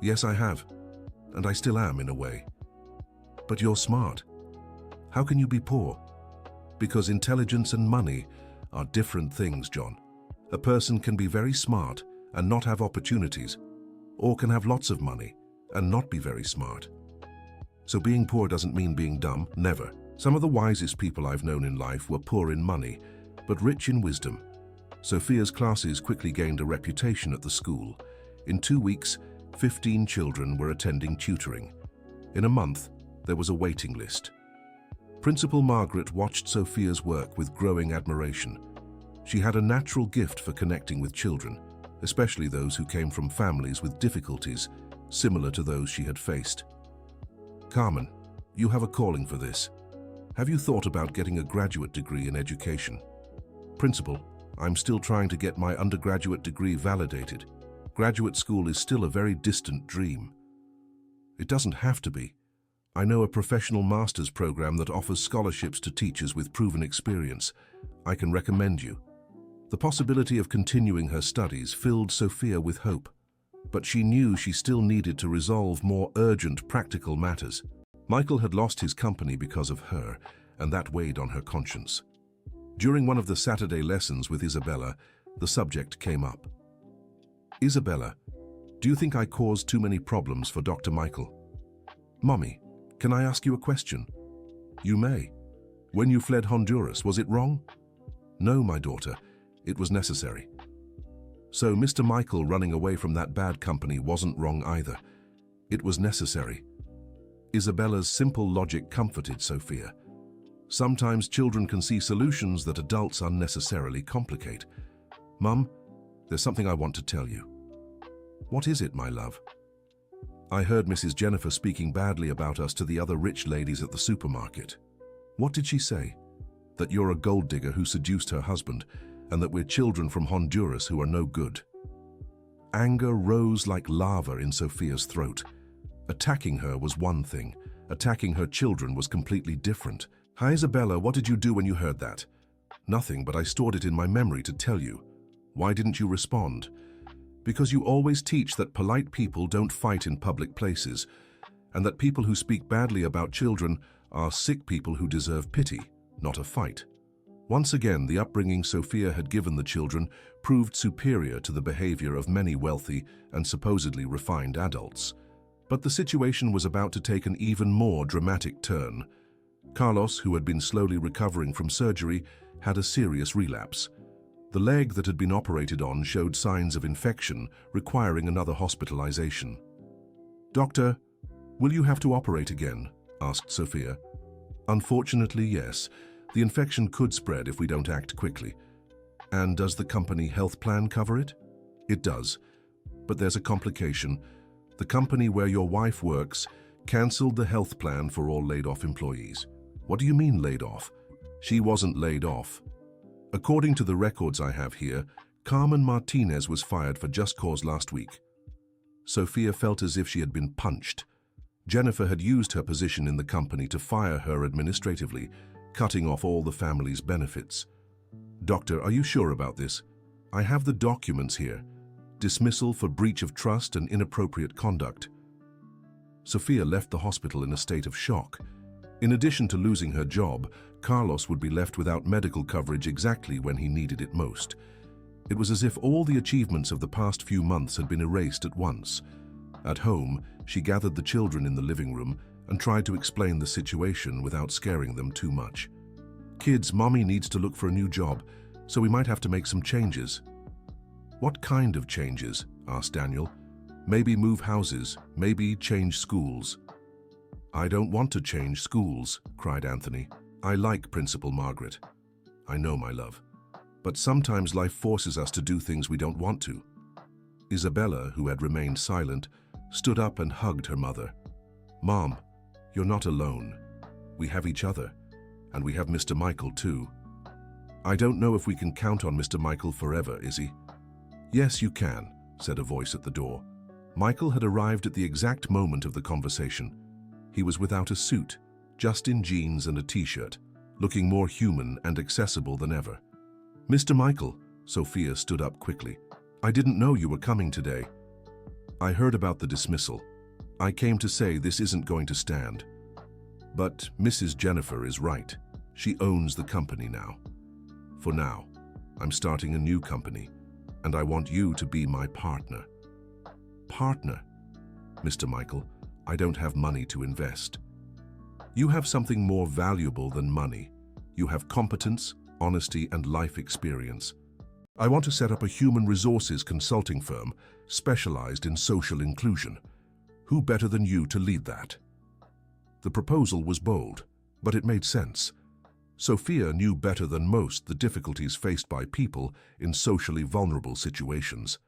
"Yes, I have, and I still am in a way." "But you're smart. How can you be poor?" "Because intelligence and money are different things, John. A person can be very smart and not have opportunities, or can have lots of money and not be very smart. So being poor doesn't mean being dumb, never. Some of the wisest people I've known in life were poor in money, but rich in wisdom." Sophia's classes quickly gained a reputation at the school. In 2 weeks, 15 children were attending tutoring. In a month, there was a waiting list. Principal Margaret watched Sophia's work with growing admiration. She had a natural gift for connecting with children, especially those who came from families with difficulties similar to those she had faced. "Carmen, you have a calling for this. Have you thought about getting a graduate degree in education?" "Principal, I'm still trying to get my undergraduate degree validated. Graduate school is still a very distant dream." "It doesn't have to be. I know a professional master's program that offers scholarships to teachers with proven experience. I can recommend you." The possibility of continuing her studies filled Sophia with hope, but she knew she still needed to resolve more urgent practical matters. Michael had lost his company because of her, and that weighed on her conscience. During one of the Saturday lessons with Isabella, the subject came up. "Isabella, do you think I caused too many problems for Dr. Michael?" "Mommy, can I ask you a question?" "You may. When you fled Honduras, was it wrong?" "No, my daughter. It was necessary." "So Mr. Michael running away from that bad company wasn't wrong either. It was necessary." Isabella's simple logic comforted Sophia. Sometimes children can see solutions that adults unnecessarily complicate. "Mum, there's something I want to tell you." "What is it, my love?" "I heard Mrs. Jennifer speaking badly about us to the other rich ladies at the supermarket." "What did she say?" "That you're a gold digger who seduced her husband, and that we're children from Honduras who are no good." Anger rose like lava in Sophia's throat. Attacking her was one thing. Attacking her children was completely different. "Hi, Isabella, what did you do when you heard that?" "Nothing, but I stored it in my memory to tell you." "Why didn't you respond?" "Because you always teach that polite people don't fight in public places, and that people who speak badly about children are sick people who deserve pity, not a fight." Once again, the upbringing Sophia had given the children proved superior to the behavior of many wealthy and supposedly refined adults. But the situation was about to take an even more dramatic turn. Carlos, who had been slowly recovering from surgery, had a serious relapse. The leg that had been operated on showed signs of infection, requiring another hospitalization. "Doctor, will you have to operate again?" asked Sophia. "Unfortunately, yes. The infection could spread if we don't act quickly." "And does the company health plan cover it?" "It does. But there's a complication. The company where your wife works cancelled the health plan for all laid-off employees." "What do you mean laid off?" "She wasn't laid off. According to the records I have here, Carmen Martinez was fired for just cause last week." Sophia felt as if she had been punched. Jennifer had used her position in the company to fire her administratively, cutting off all the family's benefits. "Doctor, are you sure about this?" "I have the documents here. Dismissal for breach of trust and inappropriate conduct." Sophia left the hospital in a state of shock. In addition to losing her job, Carlos would be left without medical coverage exactly when he needed it most. It was as if all the achievements of the past few months had been erased at once. At home, she gathered the children in the living room and tried to explain the situation without scaring them too much. "Kids, Mommy needs to look for a new job, so we might have to make some changes." "What kind of changes?" asked Daniel. "Maybe move houses, maybe change schools." "I don't want to change schools," cried Anthony. "I like Principal Margaret." "I know, my love. But sometimes life forces us to do things we don't want to." Isabella, who had remained silent, stood up and hugged her mother. "Mom, you're not alone. We have each other, and we have Mr. Michael too." "I don't know if we can count on Mr. Michael forever, is he?" "Yes, you can," said a voice at the door. Michael had arrived at the exact moment of the conversation. He was without a suit, just in jeans and a t-shirt, looking more human and accessible than ever. "Mr. Michael," Sophia stood up quickly. "I didn't know you were coming today." "I heard about the dismissal. I came to say this isn't going to stand." "But Mrs. Jennifer is right. She owns the company now. For now, I'm starting a new company, and I want you to be my partner." "Partner?" "Mr. Michael, I don't have money to invest." "You have something more valuable than money. You have competence, honesty, and life experience. I want to set up a human resources consulting firm specialized in social inclusion. Who better than you to lead that?" The proposal was bold, But it made sense. Sophia knew better than most the difficulties faced by people in socially vulnerable situations.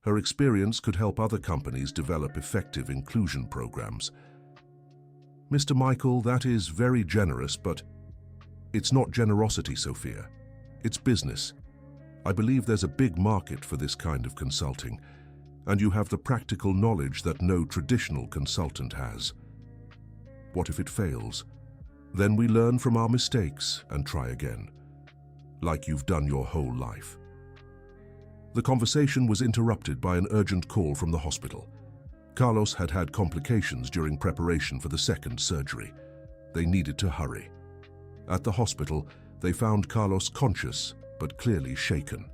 Her experience could help other companies develop effective inclusion programs. Mr. Michael, that is very generous, but it's not generosity, Sophia. It's business. I believe there's a big market for this kind of consulting, and you have the practical knowledge that no traditional consultant has. What if it fails? Then we learn from our mistakes and try again, like you've done your whole life. The conversation was interrupted by an urgent call from the hospital. Carlos had had complications during preparation for the second surgery. They needed to hurry. At the hospital, they found Carlos conscious, but clearly shaken.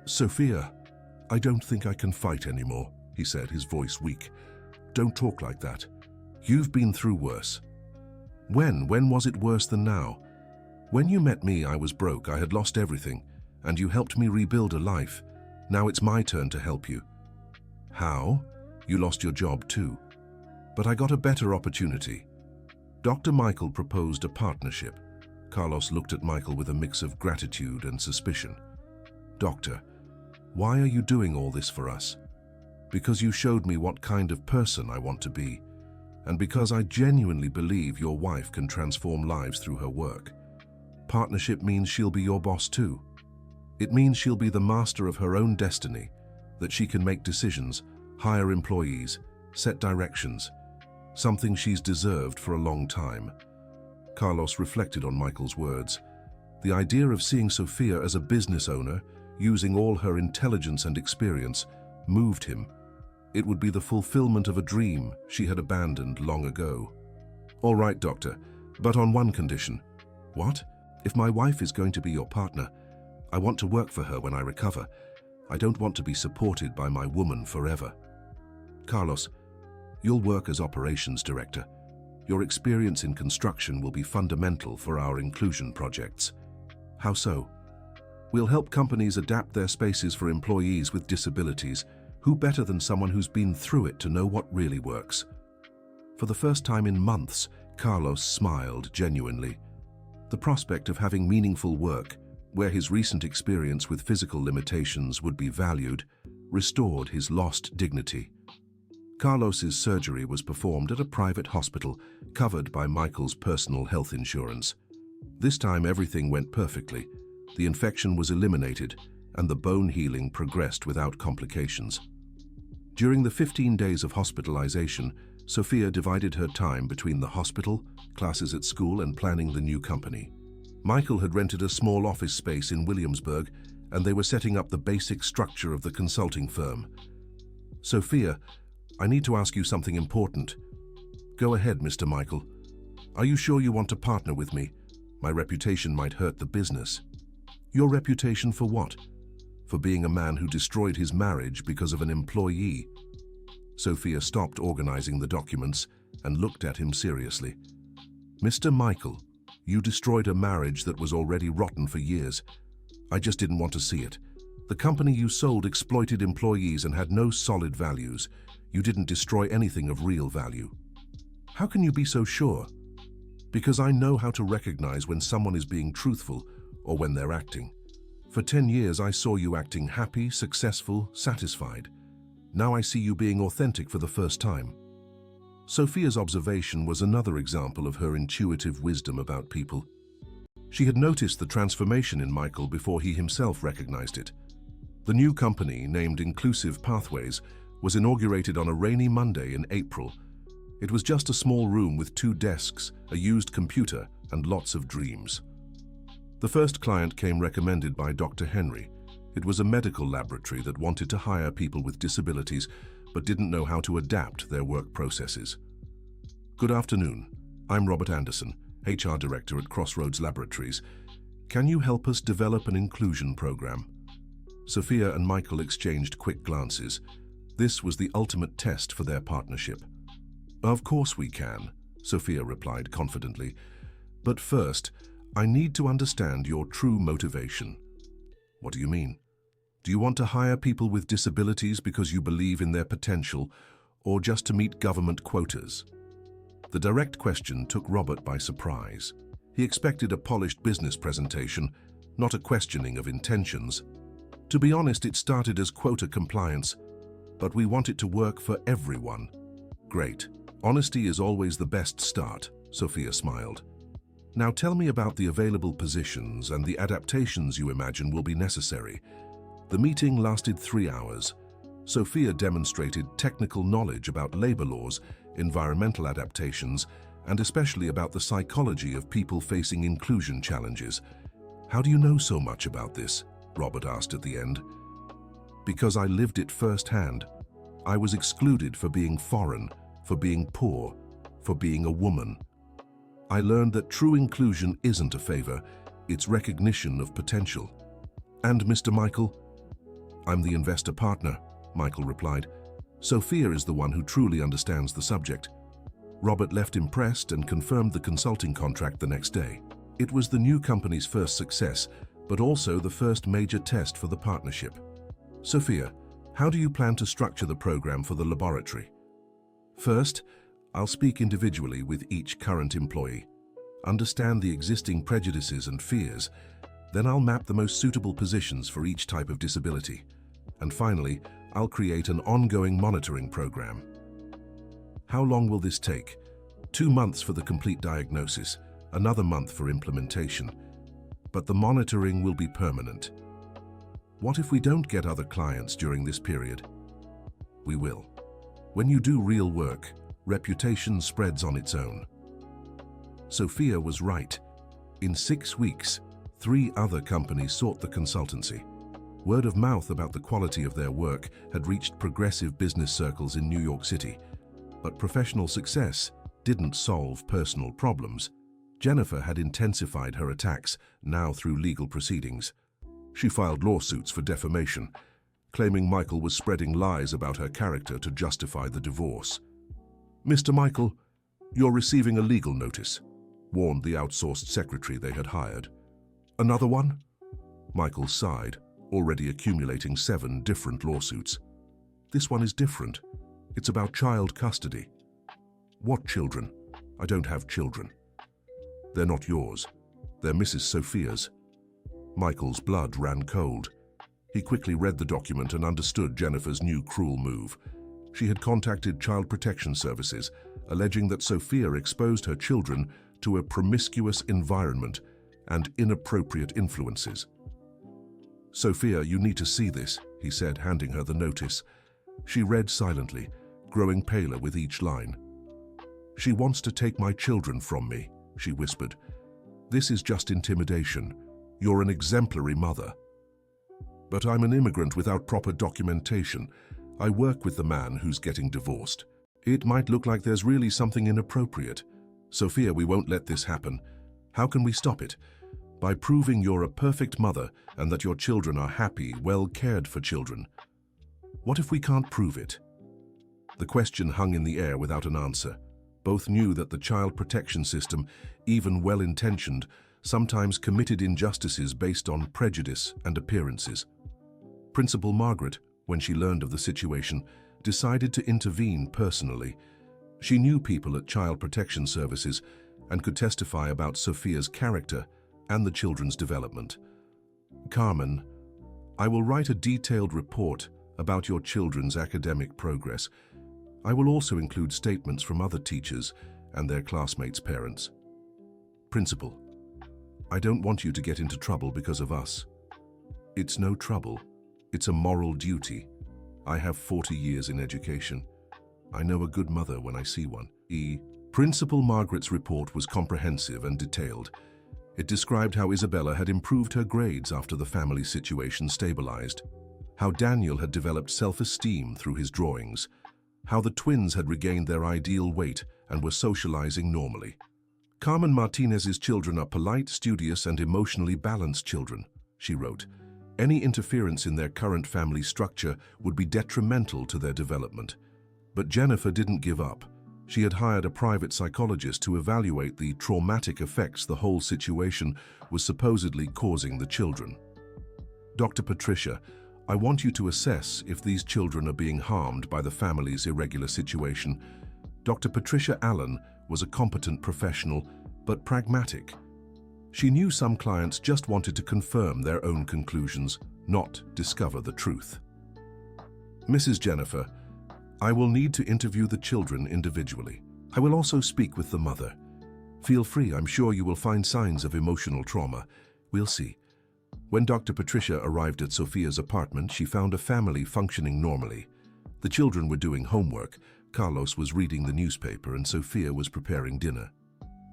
"Sophia, I don't think I can fight anymore," he said, his voice weak. "Don't talk like that. You've been through worse." When was it worse than now? When you met me, I was broke, I had lost everything, and you helped me rebuild a life. Now it's my turn to help you. How? You lost your job too. But I got a better opportunity. Dr. Michael proposed a partnership. Carlos looked at Michael with a mix of gratitude and suspicion. "Doctor, why are you doing all this for us?" "Because you showed me what kind of person I want to be, and because I genuinely believe your wife can transform lives through her work. Partnership means she'll be your boss too. It means she'll be the master of her own destiny, that she can make decisions, hire employees, set directions, something she's deserved for a long time." Carlos reflected on Michael's words. The idea of seeing Sophia as a business owner, using all her intelligence and experience, moved him. It would be the fulfillment of a dream she had abandoned long ago. "All right, doctor, but on one condition." "What?" "If my wife is going to be your partner, I want to work for her when I recover. I don't want to be supported by my woman forever." "Carlos, you'll work as operations director. Your experience in construction will be fundamental for our inclusion projects." "How so?" "We'll help companies adapt their spaces for employees with disabilities. Who better than someone who's been through it to know what really works?" For the first time in months, Carlos smiled genuinely. The prospect of having meaningful work, where his recent experience with physical limitations would be valued, restored his lost dignity. Carlos's surgery was performed at a private hospital covered by Michael's personal health insurance. This time everything went perfectly. The infection was eliminated, and the bone healing progressed without complications. During the 15 days of hospitalization, Sophia divided her time between the hospital, classes at school, and planning the new company. Michael had rented a small office space in Williamsburg, and they were setting up the basic structure of the consulting firm. "Sophia, I need to ask you something important." "Go ahead, Mr. Michael. Are you sure you want to partner with me? My reputation might hurt the business." "Your reputation for what?" "For being a man who destroyed his marriage because of an employee." Sophia stopped organizing the documents and looked at him seriously. "Mr. Michael, you destroyed a marriage that was already rotten for years. I just didn't want to see it. The company you sold exploited employees and had no solid values. You didn't destroy anything of real value." "How can you be so sure?" "Because I know how to recognize when someone is being truthful or when they're acting. For 10 years, I saw you acting happy, successful, satisfied. Now I see you being authentic for the first time." Sophia's observation was another example of her intuitive wisdom about people. She had noticed the transformation in Michael before he himself recognized it. The new company, named Inclusive Pathways, was inaugurated on a rainy Monday in April. It was just a small room with 2 desks, a used computer, and lots of dreams. The first client came recommended by Dr. Henry. It was a medical laboratory that wanted to hire people with disabilities but didn't know how to adapt their work processes. "Good afternoon. I'm Robert Anderson, HR Director at Crossroads Laboratories. Can you help us develop an inclusion program?" Sophia and Michael exchanged quick glances. This was the ultimate test for their partnership. "Of course we can," Sophia replied confidently. "But first, I need to understand your true motivation." "What do you mean? Do you want to hire people with disabilities because you believe in their potential, or just to meet government quotas?" The direct question took Robert by surprise. He expected a polished business presentation, not a questioning of intentions. To be honest, it started as quota compliance, but we want it to work for everyone. Great. Honesty is always the best start, Sophia smiled. Now tell me about the available positions and the adaptations you imagine will be necessary. The meeting lasted 3 hours. Sophia demonstrated technical knowledge about labor laws, environmental adaptations, and especially about the psychology of people facing inclusion challenges. How do you know so much about this? Robert asked at the end. Because I lived it firsthand. I was excluded for being foreign, for being poor, for being a woman. I learned that true inclusion isn't a favor, it's recognition of potential. And Mr. Michael? I'm the investor partner, Michael replied. Sophia is the one who truly understands the subject. Robert left impressed and confirmed the consulting contract the next day. It was the new company's first success, but also the first major test for the partnership. Sophia, how do you plan to structure the program for the laboratory? First, I'll speak individually with each current employee, understand the existing prejudices and fears, then I'll map the most suitable positions for each type of disability. And finally, I'll create an ongoing monitoring program. How long will this take? 2 months for the complete diagnosis, another month for implementation. But the monitoring will be permanent. What if we don't get other clients during this period? We will. When you do real work, reputation spreads on its own. Sophia was right. In 6 weeks, 3 other companies sought the consultancy. Word of mouth about the quality of their work had reached progressive business circles in New York City. But professional success didn't solve personal problems. Jennifer had intensified her attacks, now through legal proceedings. She filed lawsuits for defamation, claiming Michael was spreading lies about her character to justify the divorce. Mr. Michael, you're receiving a legal notice, warned the outsourced secretary they had hired. Another one? Michael sighed, already accumulating 7 different lawsuits. This one is different. It's about child custody. What children? I don't have children. They're not yours. They're Mrs. Sophia's. Michael's blood ran cold. He quickly read the document and understood Jennifer's new cruel move. She had contacted Child Protection Services, alleging that Sophia exposed her children to a promiscuous environment and inappropriate influences. Sophia, you need to see this, he said, handing her the notice. She read silently, growing paler with each line. She wants to take my children from me, she whispered. This is just intimidation. You're an exemplary mother. But I'm an immigrant without proper documentation. I work with the man who's getting divorced. It might look like there's really something inappropriate. Sophia, we won't let this happen. How can we stop it? By proving you're a perfect mother and that your children are happy, well cared for children. What if we can't prove it? The question hung in the air without an answer. Both knew that the child protection system, even well-intentioned, sometimes committed injustices based on prejudice and appearances. Principal Margaret, when she learned of the situation, decided to intervene personally. She knew people at Child Protection Services and could testify about Sophia's character and the children's development. Carmen, I will write a detailed report about your children's academic progress. I will also include statements from other teachers and their classmates' parents. Principal, I don't want you to get into trouble because of us. It's no trouble. It's a moral duty. I have 40 years in education. I know a good mother when I see one. Principal Margaret's report was comprehensive and detailed. It described how Isabella had improved her grades after the family situation stabilized, how Daniel had developed self-esteem through his drawings, how the twins had regained their ideal weight and were socializing normally. Carmen Martinez's children are polite, studious, and emotionally balanced children, she wrote. Any interference in their current family structure would be detrimental to their development. But Jennifer didn't give up. She had hired a private psychologist to evaluate the traumatic effects the whole situation was supposedly causing the children. Dr. Patricia, I want you to assess if these children are being harmed by the family's irregular situation. Dr. Patricia Allen was a competent professional, but pragmatic. She knew some clients just wanted to confirm their own conclusions, not discover the truth. Mrs. Jennifer, I will need to interview the children individually. I will also speak with the mother. Feel free, I'm sure you will find signs of emotional trauma. We'll see. When Dr. Patricia arrived at Sophia's apartment, she found a family functioning normally. The children were doing homework, Carlos was reading the newspaper, and Sophia was preparing dinner.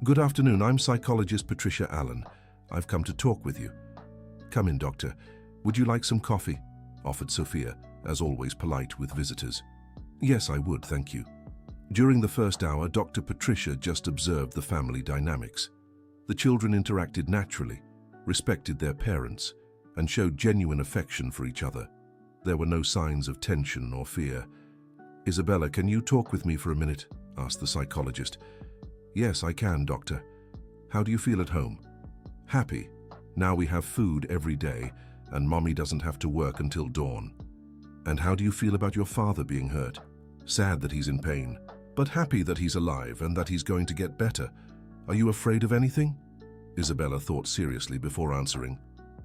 Good afternoon, I'm psychologist Patricia Allen. I've come to talk with you. Come in, doctor. Would you like some coffee? Offered Sophia, as always polite with visitors. Yes, I would, thank you. During the first hour, Dr. Patricia just observed the family dynamics. The children interacted naturally, respected their parents, and showed genuine affection for each other. There were no signs of tension or fear. Isabella, can you talk with me for a minute? Asked the psychologist. Yes, I can, doctor. How do you feel at home? Happy. Now we have food every day, and mommy doesn't have to work until dawn. And how do you feel about your father being hurt? Sad that he's in pain, but happy that he's alive and that he's going to get better. Are you afraid of anything? Isabella thought seriously before answering.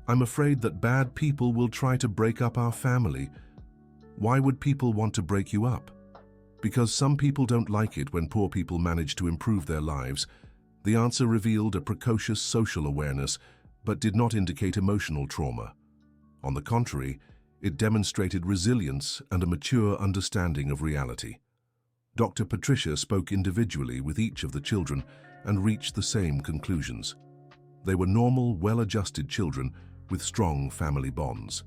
I'm afraid that bad people will try to break up our family. Why would people want to break you up? Because some people don't like it when poor people manage to improve their lives. The answer revealed a precocious social awareness, but did not indicate emotional trauma. On the contrary, it demonstrated resilience and a mature understanding of reality. Dr. Patricia spoke individually with each of the children and reached the same conclusions. They were normal, well-adjusted children with strong family bonds.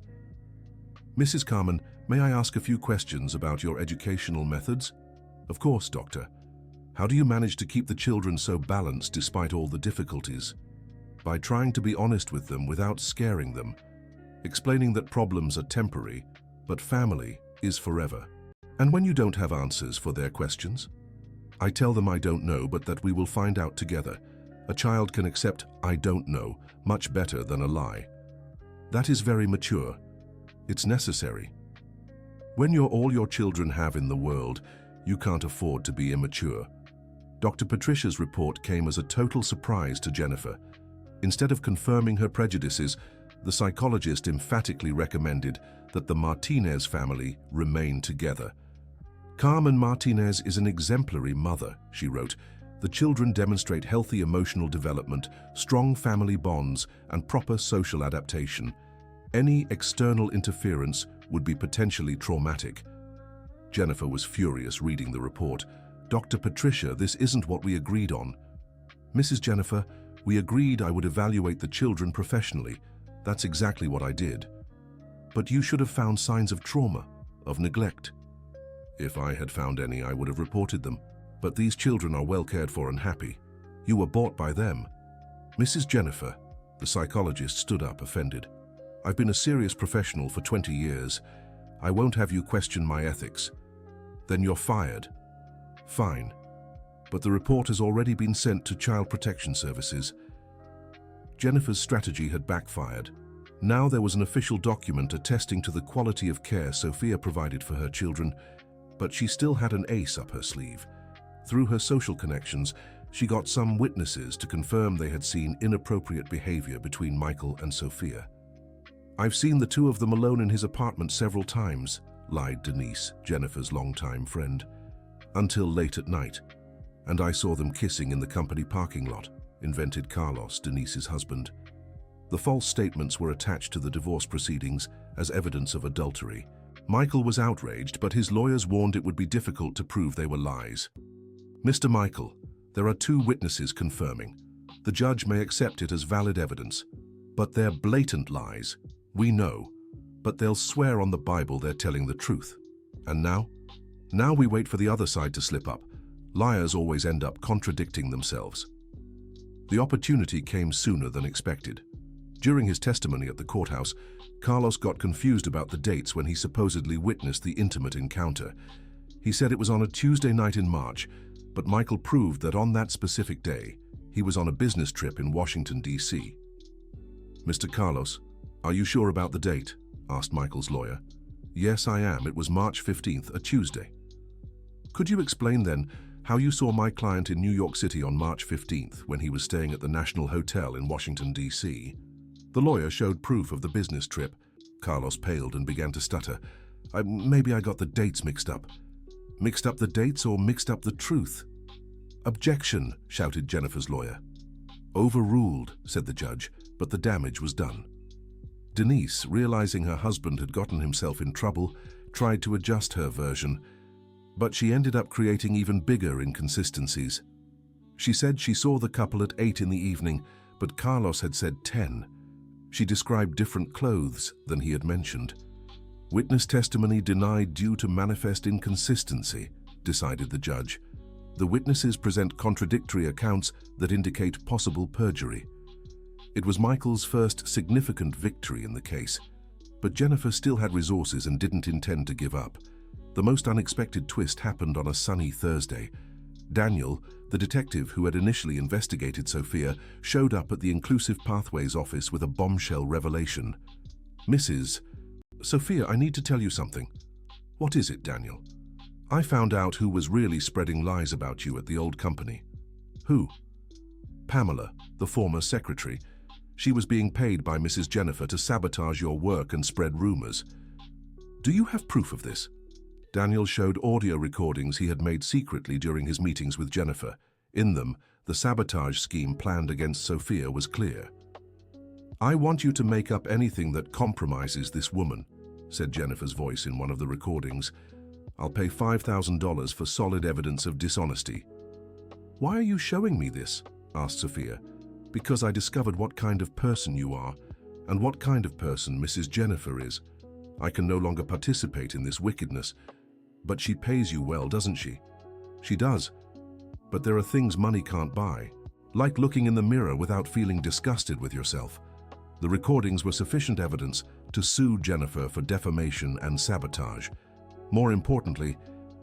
Mrs. Carmen, may I ask a few questions about your educational methods? Of course, doctor. How do you manage to keep the children so balanced despite all the difficulties? By trying to be honest with them without scaring them, explaining that problems are temporary, but family is forever. And when you don't have answers for their questions, I tell them I don't know, but that we will find out together. A child can accept I don't know much better than a lie. That is very mature. It's necessary. When you're all your children have in the world, you can't afford to be immature. Dr. Patricia's report came as a total surprise to Jennifer. Instead of confirming her prejudices, the psychologist emphatically recommended that the Martinez family remain together. Carmen Martinez is an exemplary mother, she wrote. The children demonstrate healthy emotional development, strong family bonds, and proper social adaptation. Any external interference would be potentially traumatic. Jennifer was furious reading the report. Dr. Patricia, this isn't what we agreed on. Mrs. Jennifer, we agreed I would evaluate the children professionally. That's exactly what I did. But you should have found signs of trauma, of neglect. If I had found any, I would have reported them. But these children are well cared for and happy. You were bought by them. Mrs. Jennifer, the psychologist stood up, offended. I've been a serious professional for 20 years. I won't have you question my ethics. Then you're fired. Fine. But the report has already been sent to Child Protection Services. Jennifer's strategy had backfired. Now there was an official document attesting to the quality of care Sophia provided for her children, but she still had an ace up her sleeve. Through her social connections, she got some witnesses to confirm they had seen inappropriate behavior between Michael and Sophia. I've seen the two of them alone in his apartment several times, lied Denise, Jennifer's longtime friend. Until late at night. And I saw them kissing in the company parking lot, invented Carlos, Denise's husband. The false statements were attached to the divorce proceedings as evidence of adultery. Michael was outraged, but his lawyers warned it would be difficult to prove they were lies. Mr. Michael, there are two witnesses confirming. The judge may accept it as valid evidence. But they're blatant lies. We know. But they'll swear on the Bible they're telling the truth. And now? Now we wait for the other side to slip up. Liars always end up contradicting themselves. The opportunity came sooner than expected. During his testimony at the courthouse, Carlos got confused about the dates when he supposedly witnessed the intimate encounter. He said it was on a Tuesday night in March, but Michael proved that on that specific day, he was on a business trip in Washington, D.C. Mr. Carlos, are you sure about the date? Asked Michael's lawyer. Yes, I am. It was March 15th, a Tuesday. Could you explain then How you saw my client in New York City on March 15th when he was staying at the National Hotel in Washington, D.C. The lawyer showed proof of the business trip. Carlos paled and began to stutter. Maybe I got the dates mixed up. Mixed up the dates or mixed up the truth? Objection, shouted Jennifer's lawyer. Overruled, said the judge, but the damage was done. Denise, realizing her husband had gotten himself in trouble, tried to adjust her version, but she ended up creating even bigger inconsistencies. She said she saw the couple at 8 in the evening, but Carlos had said 10. She described different clothes than he had mentioned. Witness testimony denied due to manifest inconsistency, decided the judge. The witnesses present contradictory accounts that indicate possible perjury. It was Michael's first significant victory in the case, but Jennifer still had resources and didn't intend to give up. The most unexpected twist happened on a sunny Thursday. Daniel, the detective who had initially investigated Sophia, showed up at the Inclusive Pathways office with a bombshell revelation. Mrs. Sophia, I need to tell you something. What is it, Daniel? I found out who was really spreading lies about you at the old company. Who? Pamela, the former secretary. She was being paid by Mrs. Jennifer to sabotage your work and spread rumors. Do you have proof of this? Daniel showed audio recordings he had made secretly during his meetings with Jennifer. In them, the sabotage scheme planned against Sophia was clear. I want you to make up anything that compromises this woman, said Jennifer's voice in one of the recordings. I'll pay $5,000 for solid evidence of dishonesty. Why are you showing me this? Asked Sophia. Because I discovered what kind of person you are and what kind of person Mrs. Jennifer is. I can no longer participate in this wickedness. But she pays you well, doesn't she? She does. But there are things money can't buy, like looking in the mirror without feeling disgusted with yourself. The recordings were sufficient evidence to sue Jennifer for defamation and sabotage. More importantly,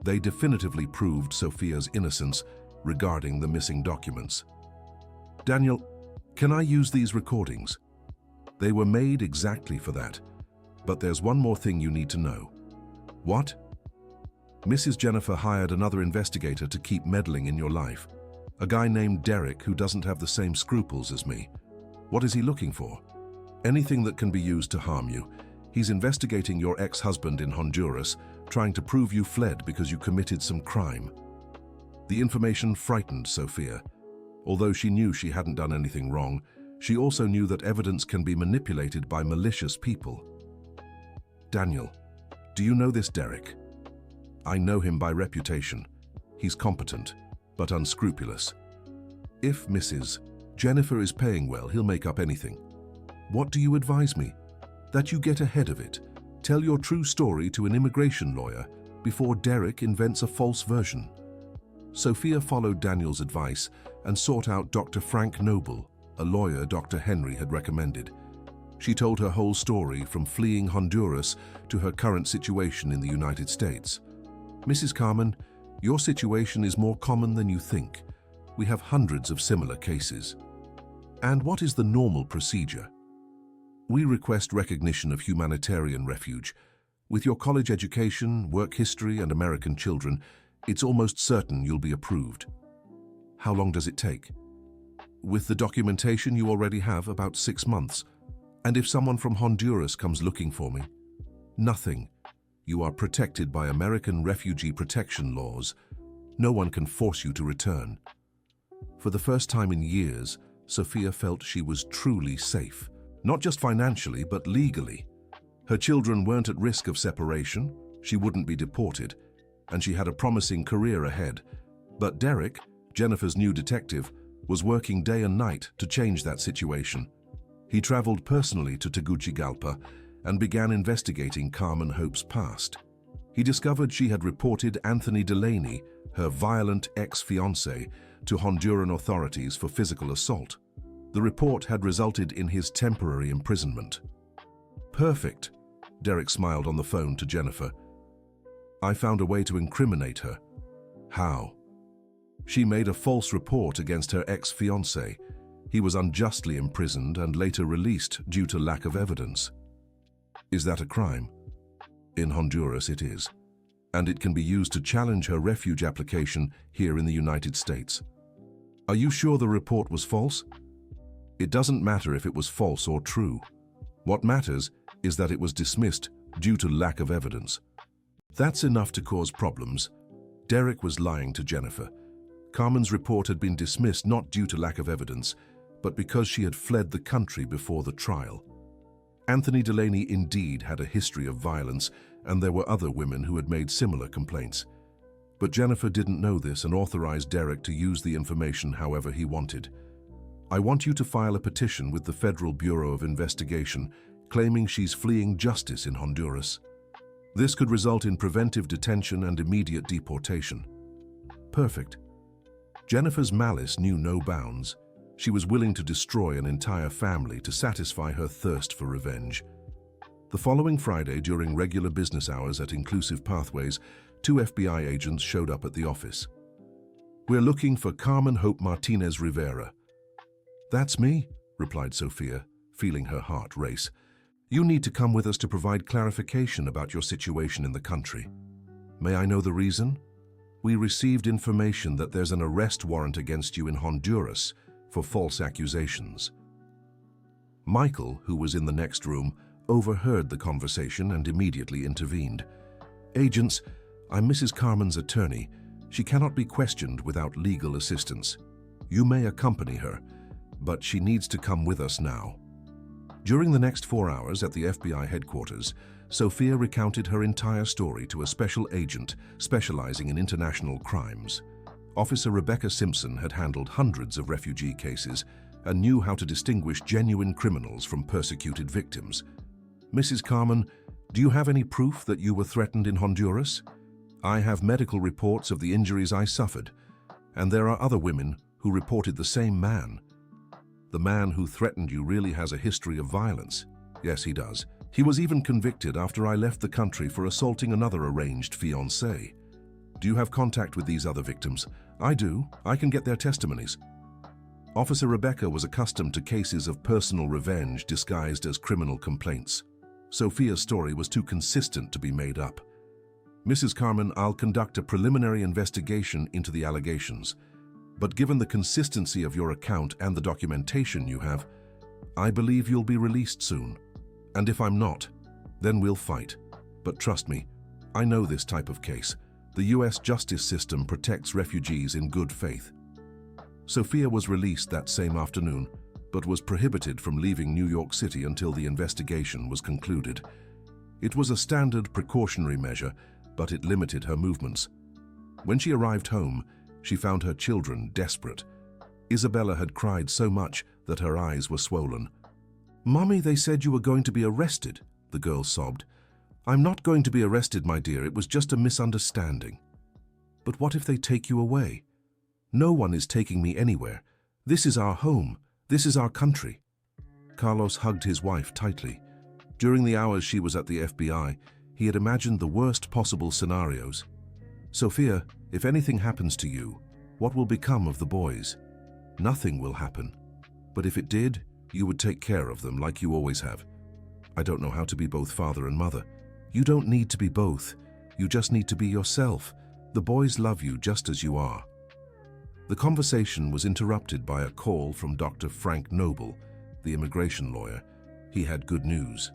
they definitively proved Sophia's innocence regarding the missing documents. Daniel, can I use these recordings? They were made exactly for that. But there's one more thing you need to know. What? Mrs. Jennifer hired another investigator to keep meddling in your life. A guy named Derek who doesn't have the same scruples as me. What is he looking for? Anything that can be used to harm you. He's investigating your ex-husband in Honduras, trying to prove you fled because you committed some crime. The information frightened Sophia. Although she knew she hadn't done anything wrong, she also knew that evidence can be manipulated by malicious people. Daniel, do you know this Derek? I know him by reputation. He's competent, but unscrupulous. If Mrs. Jennifer is paying well, he'll make up anything. What do you advise me? That you get ahead of it. Tell your true story to an immigration lawyer before Derek invents a false version. Sophia followed Daniel's advice and sought out Dr. Frank Noble, a lawyer Dr. Henry had recommended. She told her whole story from fleeing Honduras to her current situation in the United States. Mrs. Carmen, your situation is more common than you think. We have hundreds of similar cases. And what is the normal procedure? We request recognition of humanitarian refuge. With your college education, work history, and American children, it's almost certain you'll be approved. How long does it take? With the documentation you already have, about 6 months. And if someone from Honduras comes looking for me? Nothing. You are protected by American refugee protection laws. No one can force you to return. For the first time in years, Sophia felt she was truly safe. Not just financially, but legally. Her children weren't at risk of separation, she wouldn't be deported, and she had a promising career ahead. But Derek, Jennifer's new detective, was working day and night to change that situation. He traveled personally to Tegucigalpa and began investigating Carmen Hope's past. He discovered she had reported Anthony Delaney, her violent ex-fiancé, to Honduran authorities for physical assault. The report had resulted in his temporary imprisonment. Perfect, Derek smiled on the phone to Jennifer. I found a way to incriminate her. How? She made a false report against her ex-fiancé. He was unjustly imprisoned and later released due to lack of evidence. Is that a crime? In Honduras, it is. and it can be used to challenge her refuge application here in the United States. Are you sure the report was false? It doesn't matter if it was false or true. What matters is that it was dismissed due to lack of evidence. That's enough to cause problems. Derek was lying to Jennifer. Carmen's report had been dismissed not due to lack of evidence, but because she had fled the country before the trial. Anthony Delaney indeed had a history of violence, and there were other women who had made similar complaints. But Jennifer didn't know this and authorized Derek to use the information however he wanted. I want you to file a petition with the Federal Bureau of Investigation claiming she's fleeing justice in Honduras. This could result in preventive detention and immediate deportation. Perfect. Jennifer's malice knew no bounds. She was willing to destroy an entire family to satisfy her thirst for revenge. The following Friday, during regular business hours at Inclusive Pathways, 2 FBI agents showed up at the office. "We're looking for Carmen Hope Martinez Rivera." "That's me," replied Sophia, feeling her heart race. "You need to come with us to provide clarification about your situation in the country." "May I know the reason?" "We received information that there's an arrest warrant against you in Honduras for false accusations." Michael, who was in the next room, overheard the conversation and immediately intervened. "Agents, I'm Mrs. Carmen's attorney. She cannot be questioned without legal assistance. You may accompany her, but she needs to come with us now." During the next 4 hours at the FBI headquarters, Sophia recounted her entire story to a special agent specializing in international crimes. Officer Rebecca Simpson had handled hundreds of refugee cases and knew how to distinguish genuine criminals from persecuted victims. "Mrs. Carmen, do you have any proof that you were threatened in Honduras? I have medical reports of the injuries I suffered, and there are other women who reported the same man." "The man who threatened you really has a history of violence." "Yes, he does. He was even convicted after I left the country for assaulting another arranged fiancé." "Do you have contact with these other victims?" "I do. I can get their testimonies." Officer Rebecca was accustomed to cases of personal revenge disguised as criminal complaints. Sophia's story was too consistent to be made up. "Mrs. Carmen, I'll conduct a preliminary investigation into the allegations. But given the consistency of your account and the documentation you have, I believe you'll be released soon. And if I'm not, then we'll fight. But trust me, I know this type of case. The U.S. justice system protects refugees in good faith." Sophia was released that same afternoon, but was prohibited from leaving New York City until the investigation was concluded. It was a standard precautionary measure, but it limited her movements. When she arrived home, she found her children desperate. Isabella had cried so much that her eyes were swollen. "Mommy, they said you were going to be arrested," the girl sobbed. "I'm not going to be arrested, my dear. It was just a misunderstanding." "But what if they take you away?" "No one is taking me anywhere. This is our home. This is our country." Carlos hugged his wife tightly. During the hours she was at the FBI, he had imagined the worst possible scenarios. "Sophia, if anything happens to you, what will become of the boys?" "Nothing will happen. But if it did, you would take care of them like you always have." "I don't know how to be both father and mother." "You don't need to be both. You just need to be yourself. The boys love you just as you are." The conversation was interrupted by a call from Dr. Frank Noble, the immigration lawyer. He had good news.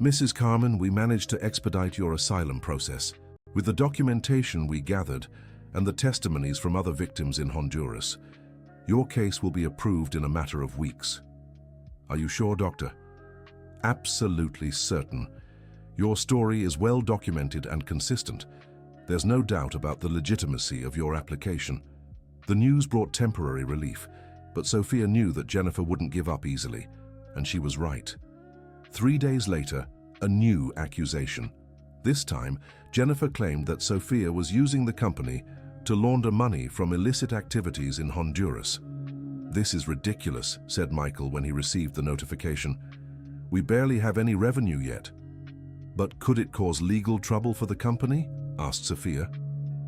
"Mrs. Carmen, we managed to expedite your asylum process. With the documentation we gathered and the testimonies from other victims in Honduras, your case will be approved in a matter of weeks." "Are you sure, doctor?" "Absolutely certain. Your story is well documented and consistent. There's no doubt about the legitimacy of your application." The news brought temporary relief, but Sophia knew that Jennifer wouldn't give up easily, and she was right. 3 days later, a new accusation. This time, Jennifer claimed that Sophia was using the company to launder money from illicit activities in Honduras. "This is ridiculous," said Michael when he received the notification. "We barely have any revenue yet." "But could it cause legal trouble for the company?" asked Sophia.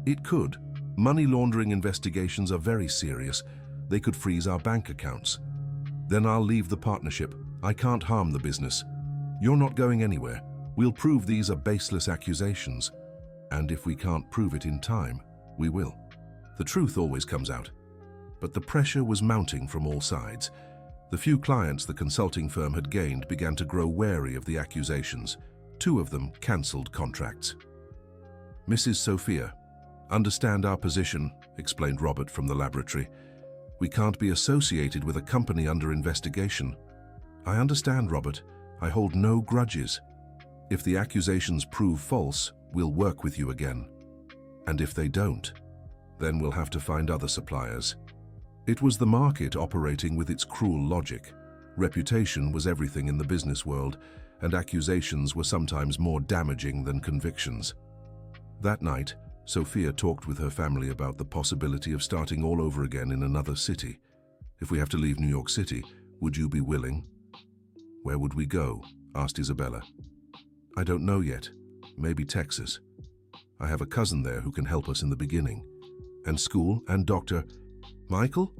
"It could. Money laundering investigations are very serious. They could freeze our bank accounts." "Then I'll leave the partnership. I can't harm the business." "You're not going anywhere. We'll prove these are baseless accusations." And if we can't prove it in time, we will. The truth always comes out. But the pressure was mounting from all sides. The few clients the consulting firm had gained began to grow wary of the accusations. 2 of them cancelled contracts. "Mrs. Sophia, understand our position," explained Robert from the laboratory. "We can't be associated with a company under investigation." "I understand, Robert. I hold no grudges. If the accusations prove false, we'll work with you again. And if they don't, then we'll have to find other suppliers." It was the market operating with its cruel logic. Reputation was everything in the business world, and accusations were sometimes more damaging than convictions. That night, Sophia talked with her family about the possibility of starting all over again in another city. "If we have to leave New York City, would you be willing?" "Where would we go?" asked Isabella. "I don't know yet. Maybe Texas. I have a cousin there who can help us in the beginning. And school and Dr. Michael?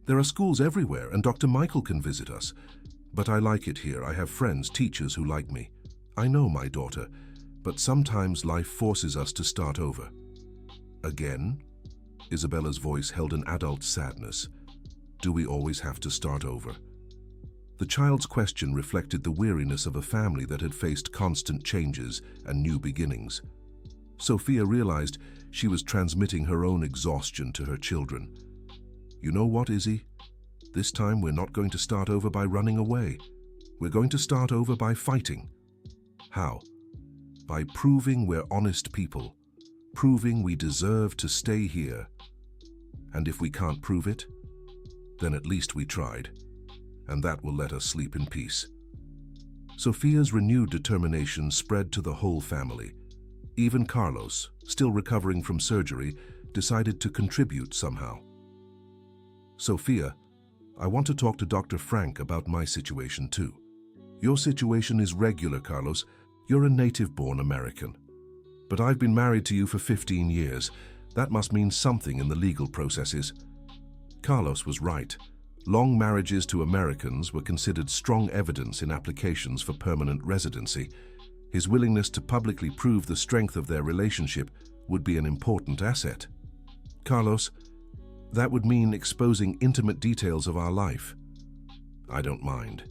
There are schools everywhere, and Dr. Michael can visit us. But I like it here. I have friends, teachers who like me. I know my daughter, but sometimes life forces us to start over." "Again?" Isabella's voice held an adult sadness. "Do we always have to start over?" The child's question reflected the weariness of a family that had faced constant changes and new beginnings. Sophia realized she was transmitting her own exhaustion to her children. "You know what, Izzy? This time we're not going to start over by running away. We're going to start over by fighting." "How?" "By proving we're honest people, proving we deserve to stay here. And if we can't prove it, then at least we tried, and that will let us sleep in peace." Sophia's renewed determination spread to the whole family. Even Carlos, still recovering from surgery, decided to contribute somehow. "Sophia, I want to talk to Dr. Frank about my situation too. Your situation is regular, Carlos. You're a native-born American. But I've been married to you for 15 years. That must mean something in the legal processes." Carlos was right. Long marriages to Americans were considered strong evidence in applications for permanent residency. His willingness to publicly prove the strength of their relationship would be an important asset. "Carlos, that would mean exposing intimate details of our life." "I don't mind.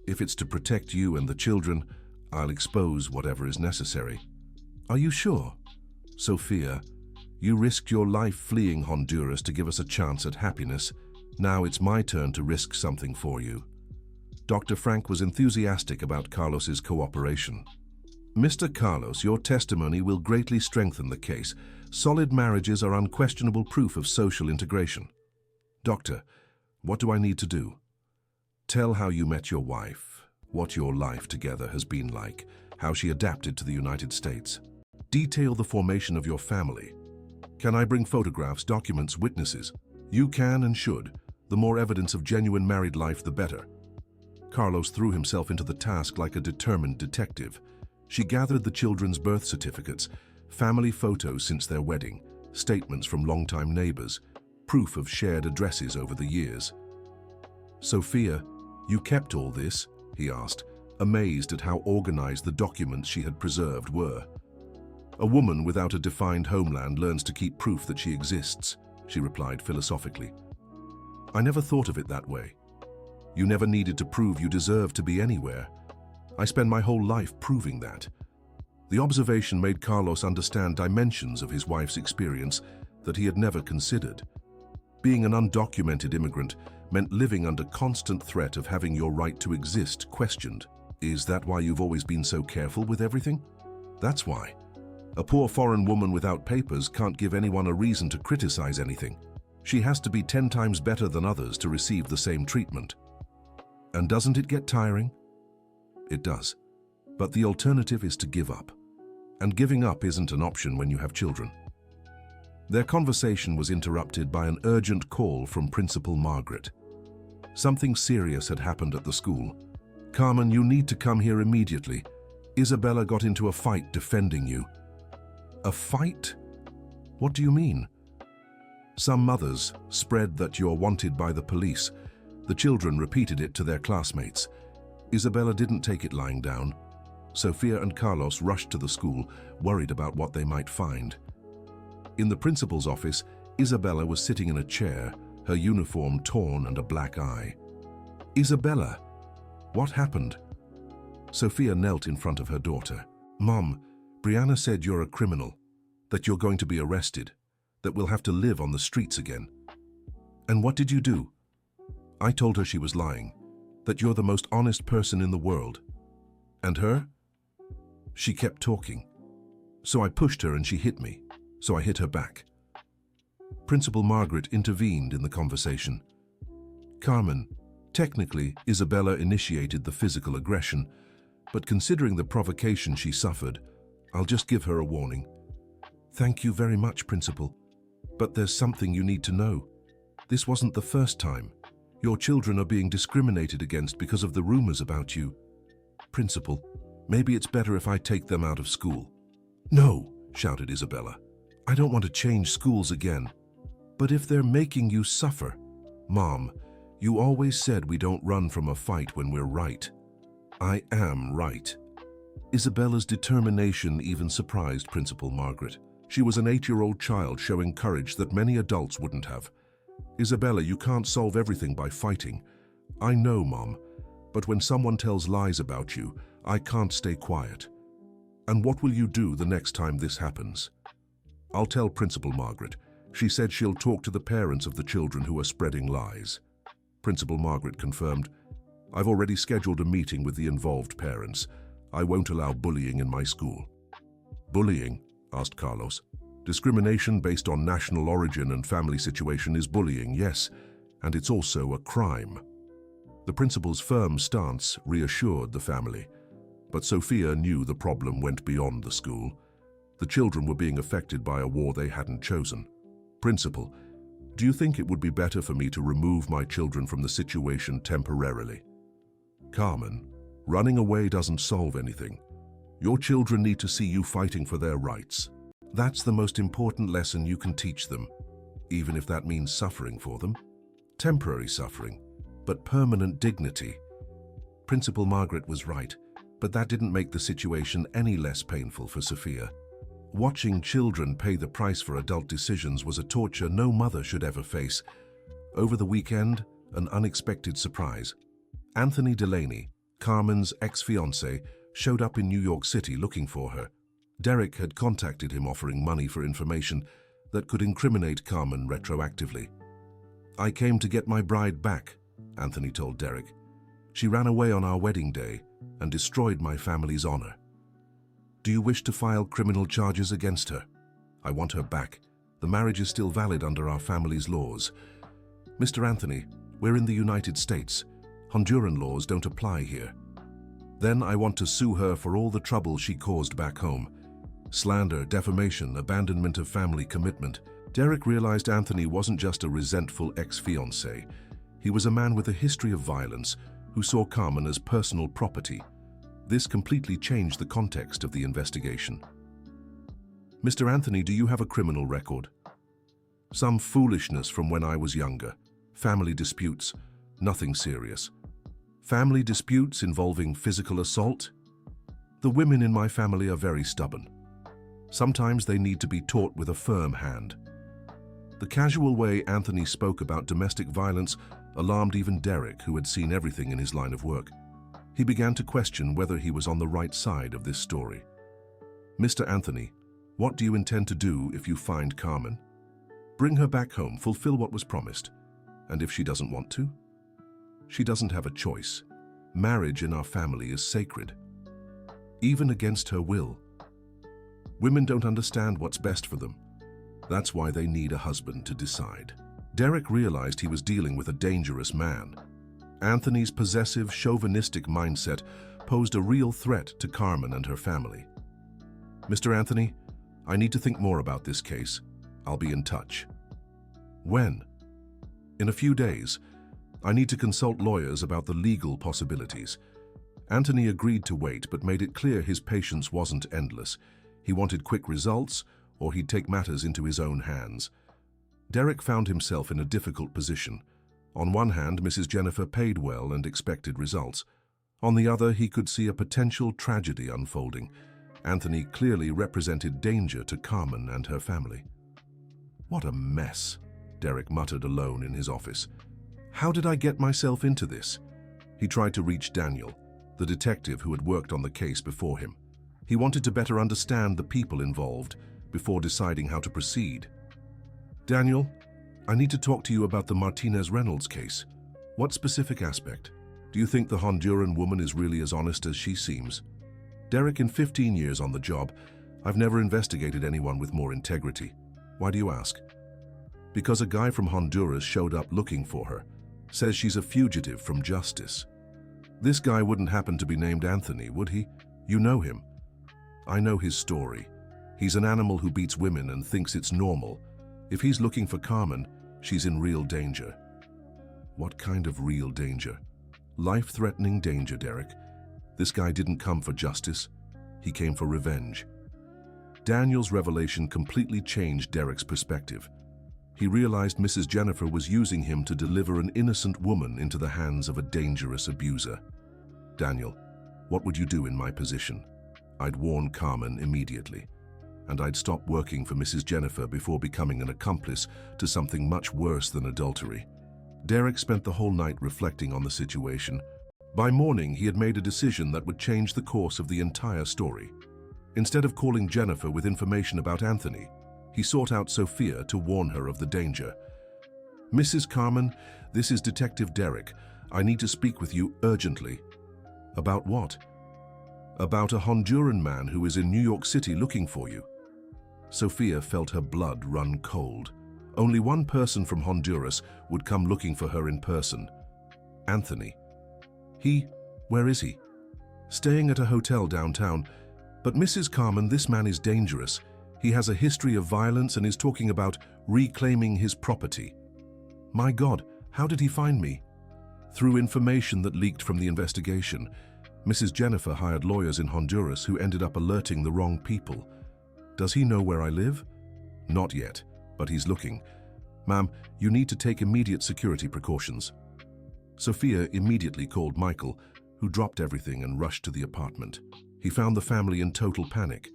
If it's to protect you and the children, I'll expose whatever is necessary." "Are you sure?" "Sophia, you risked your life fleeing Honduras to give us a chance at happiness. Now it's my turn to risk something for you." Dr. Frank was enthusiastic about Carlos's cooperation. "Mr. Carlos, your testimony will greatly strengthen the case. Solid marriages are unquestionable proof of social integration." "Doctor, what do I need to do?" "Tell how you met your wife, what your life together has been like, how she adapted to the United States. Detail the formation of your family. Can I bring photographs, documents, witnesses?" "You can and should. The more evidence of genuine married life, the better." Carlos threw himself into the task like a determined detective. She gathered the children's birth certificates, family photos since their wedding, statements from longtime neighbors, proof of shared addresses over the years. "Sophia, you kept all this?" he asked, amazed at how organized the documents she had preserved were. "A woman without a defined homeland learns to keep proof that she exists," she replied philosophically. "I never thought of it that way. You never needed to prove you deserved to be anywhere. I spend my whole life proving that." The observation made Carlos understand dimensions of his wife's experience that he had never considered. Being an undocumented immigrant meant living under constant threat of having your right to exist questioned. "Is that why you've always been so careful with everything?" "That's why. A poor foreign woman without papers can't give anyone a reason to criticize anything. She has to be 10 times better than others to receive the same treatment." "And doesn't it get tiring?" "It does. But the alternative is to give up. And giving up isn't an option when you have children." Their conversation was interrupted by an urgent call from Principal Margaret. Something serious had happened at the school. "Carmen, you need to come here immediately. Isabella got into a fight defending you." "A fight? What do you mean?" "Some mothers spread that you're wanted by the police. The children repeated it to their classmates. Isabella didn't take it lying down. Sophia and Carlos rushed to the school, worried about what they might find. In the principal's office, Isabella was sitting in a chair, her uniform torn and a black eye. "Isabella, what happened?" Sophia knelt in front of her daughter. "Mom, Brianna said you're a criminal, that you're going to be arrested, that we'll have to live on the streets again." "And what did you do?" "I told her she was lying, that you're the most honest person in the world." "And her?" "She kept talking. So I pushed her and she hit me, so I hit her back." Principal Margaret intervened in the conversation. "Carmen, technically, Isabella initiated the physical aggression, but considering the provocation she suffered, I'll just give her a warning." "Thank you very much, Principal. But there's something you need to know. This wasn't the first time. Your children are being discriminated against because of the rumors about you." "Principal, maybe it's better if I take them out of school." "No," shouted Isabella. "I don't want to change schools again." "But if they're making you suffer..." "Mom, you always said we don't run from a fight when we're right." "I am right." Isabella's determination even surprised Principal Margaret. She was an 8-year-old child showing courage that many adults wouldn't have. "Isabella, you can't solve everything by fighting." "I know, Mom, but when someone tells lies about you, I can't stay quiet." "And what will you do the next time this happens?" "I'll tell Principal Margaret. She said she'll talk to the parents of the children who are spreading lies." Principal Margaret confirmed, "I've already scheduled a meeting with the involved parents. I won't allow bullying in my school." "Bullying?" asked Carlos. "Discrimination based on national origin and family situation is bullying, yes, and it's also a crime." The principal's firm stance reassured the family, but Sophia knew the problem went beyond the school. The children were being affected by a war they hadn't chosen. "Principal, do you think it would be better for me to remove my children from the situation temporarily?" "Carmen, running away doesn't solve anything. Your children need to see you fighting for their rights. That's the most important lesson you can teach them, even if that means suffering for them. Temporary suffering, but permanent dignity." Principal Margaret was right, but that didn't make the situation any less painful for Sophia. Watching children pay the price for adult decisions was a torture no mother should ever face. Over the weekend, an unexpected surprise. Anthony Delaney, Carmen's ex-fiancé, showed up in New York City looking for her. Derek had contacted him offering money for information that could incriminate Carmen retroactively. "I came to get my bride back," Anthony told Derek. "She ran away on our wedding day and destroyed my family's honor. Do you wish to file criminal charges against her? I want her back. The marriage is still valid under our family's laws." "Mr. Anthony, we're in the United States. Honduran laws don't apply here." "Then I want to sue her for all the trouble she caused back home. Slander, defamation, abandonment of family commitment." Derek realized Anthony wasn't just a resentful ex-fiancé. He was a man with a history of violence who saw Carmen as personal property. This completely changed the context of the investigation. "Mr. Anthony, do you have a criminal record?" "Some foolishness from when I was younger. Family disputes, nothing serious." "Family disputes involving physical assault?" "The women in my family are very stubborn. Sometimes they need to be taught with a firm hand." The casual way Anthony spoke about domestic violence alarmed even Derek, who had seen everything in his line of work. He began to question whether he was on the right side of this story. "Mr. Anthony, what do you intend to do if you find Carmen?" "Bring her back home, fulfill what was promised. And if she doesn't want to?" "She doesn't have a choice. Marriage in our family is sacred. Even against her will. Women don't understand what's best for them. That's why they need a husband to decide." Derek realized he was dealing with a dangerous man. Anthony's possessive, chauvinistic mindset posed a real threat to Carmen and her family. "Mr. Anthony, I need to think more about this case. I'll be in touch." "When?" "In a few days. I need to consult lawyers about the legal possibilities." Anthony agreed to wait, but made it clear his patience wasn't endless. He wanted quick results, or he'd take matters into his own hands. Derek found himself in a difficult position. On one hand, Mrs. Jennifer paid well and expected results. On the other, he could see a potential tragedy unfolding. Anthony clearly represented danger to Carmen and her family. "What a mess," Derek muttered alone in his office. "How did I get myself into this?" He tried to reach Daniel, the detective who had worked on the case before him. He wanted to better understand the people involved before deciding how to proceed. "Daniel, I need to talk to you about the Martinez-Reynolds case. What specific aspect? Do you think the Honduran woman is really as honest as she seems?" "Derek, in 15 years on the job, I've never investigated anyone with more integrity." "Why do you ask?" "Because a guy from Honduras showed up looking for her. Says she's a fugitive from justice." "This guy wouldn't happen to be named Anthony, would he? You know him." "I know his story. He's an animal who beats women and thinks it's normal. If he's looking for Carmen, she's in real danger." "What kind of real danger?" "Life-threatening danger, Derek. This guy didn't come for justice. He came for revenge." Daniel's revelation completely changed Derek's perspective. He realized Mrs. Jennifer was using him to deliver an innocent woman into the hands of a dangerous abuser. "Daniel, what would you do in my position?" "I'd warn Carmen immediately, and I'd stop working for Mrs. Jennifer before becoming an accomplice to something much worse than adultery." Derek spent the whole night reflecting on the situation. By morning, he had made a decision that would change the course of the entire story. Instead of calling Jennifer with information about Anthony, he sought out Sophia to warn her of the danger. "Mrs. Carmen, this is Detective Derek. I need to speak with you urgently." "About what?" "About a Honduran man who is in New York City looking for you." Sophia felt her blood run cold. Only one person from Honduras would come looking for her in person. Anthony. Where is he?" "Staying at a hotel downtown. But Mrs. Carmen, this man is dangerous. He has a history of violence and is talking about reclaiming his property." "My God, how did he find me?" "Through information that leaked from the investigation. Mrs. Jennifer hired lawyers in Honduras who ended up alerting the wrong people." "Does he know where I live?" "Not yet, but he's looking. Ma'am, you need to take immediate security precautions." Sophia immediately called Michael, who dropped everything and rushed to the apartment. He found the family in total panic.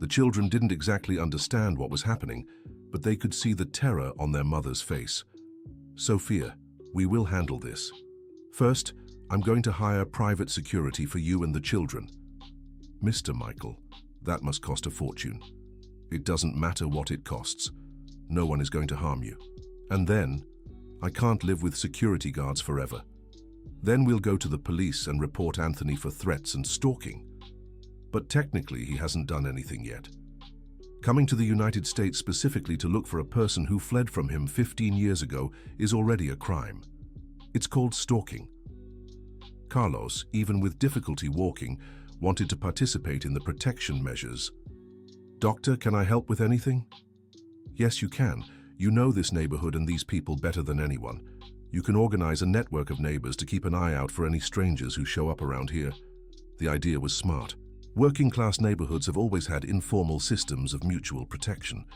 The children didn't exactly understand what was happening, but they could see the terror on their mother's face. "Sophia, we will handle this. First, I'm going to hire private security for you and the children." "Mr. Michael, that must cost a fortune." "It doesn't matter what it costs. No one is going to harm you. And then, I can't live with security guards forever. Then we'll go to the police and report Anthony for threats and stalking. But technically, he hasn't done anything yet. Coming to the United States specifically to look for a person who fled from him 15 years ago is already a crime. It's called stalking." Carlos, even with difficulty walking, wanted to participate in the protection measures. "Doctor, can I help with anything?" "Yes, you can. You know this neighborhood and these people better than anyone. You can organize a network of neighbors to keep an eye out for any strangers who show up around here." The idea was smart. Working-class neighborhoods have always had informal systems of mutual protection.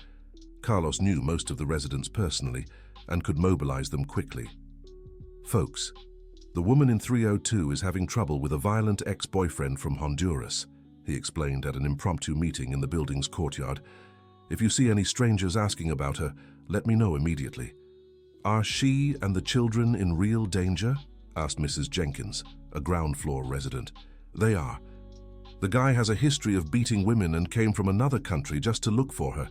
Carlos knew most of the residents personally and could mobilize them quickly. "Folks, the woman in 302 is having trouble with a violent ex-boyfriend from Honduras," he explained at an impromptu meeting in the building's courtyard. "If you see any strangers asking about her, let me know immediately." "Are she and the children in real danger?" asked Mrs. Jenkins, a ground-floor resident. "They are. The guy has a history of beating women and came from another country just to look for her."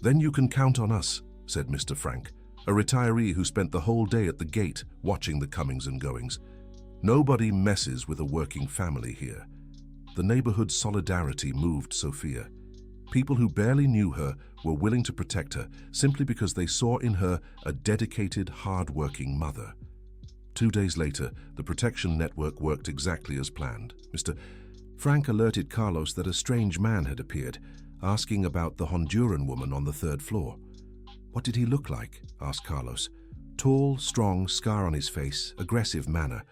"Then you can count on us," said Mr. Frank, a retiree who spent the whole day at the gate watching the comings and goings. "Nobody messes with a working family here." The neighborhood's solidarity moved Sophia. People who barely knew her were willing to protect her simply because they saw in her a dedicated, hard-working mother. 2 days later, the protection network worked exactly as planned. Mr. Frank alerted Carlos that a strange man had appeared, asking about the Honduran woman on the 3rd floor. "What did he look like?" asked Carlos. "Tall, strong, scar on his face, aggressive manner.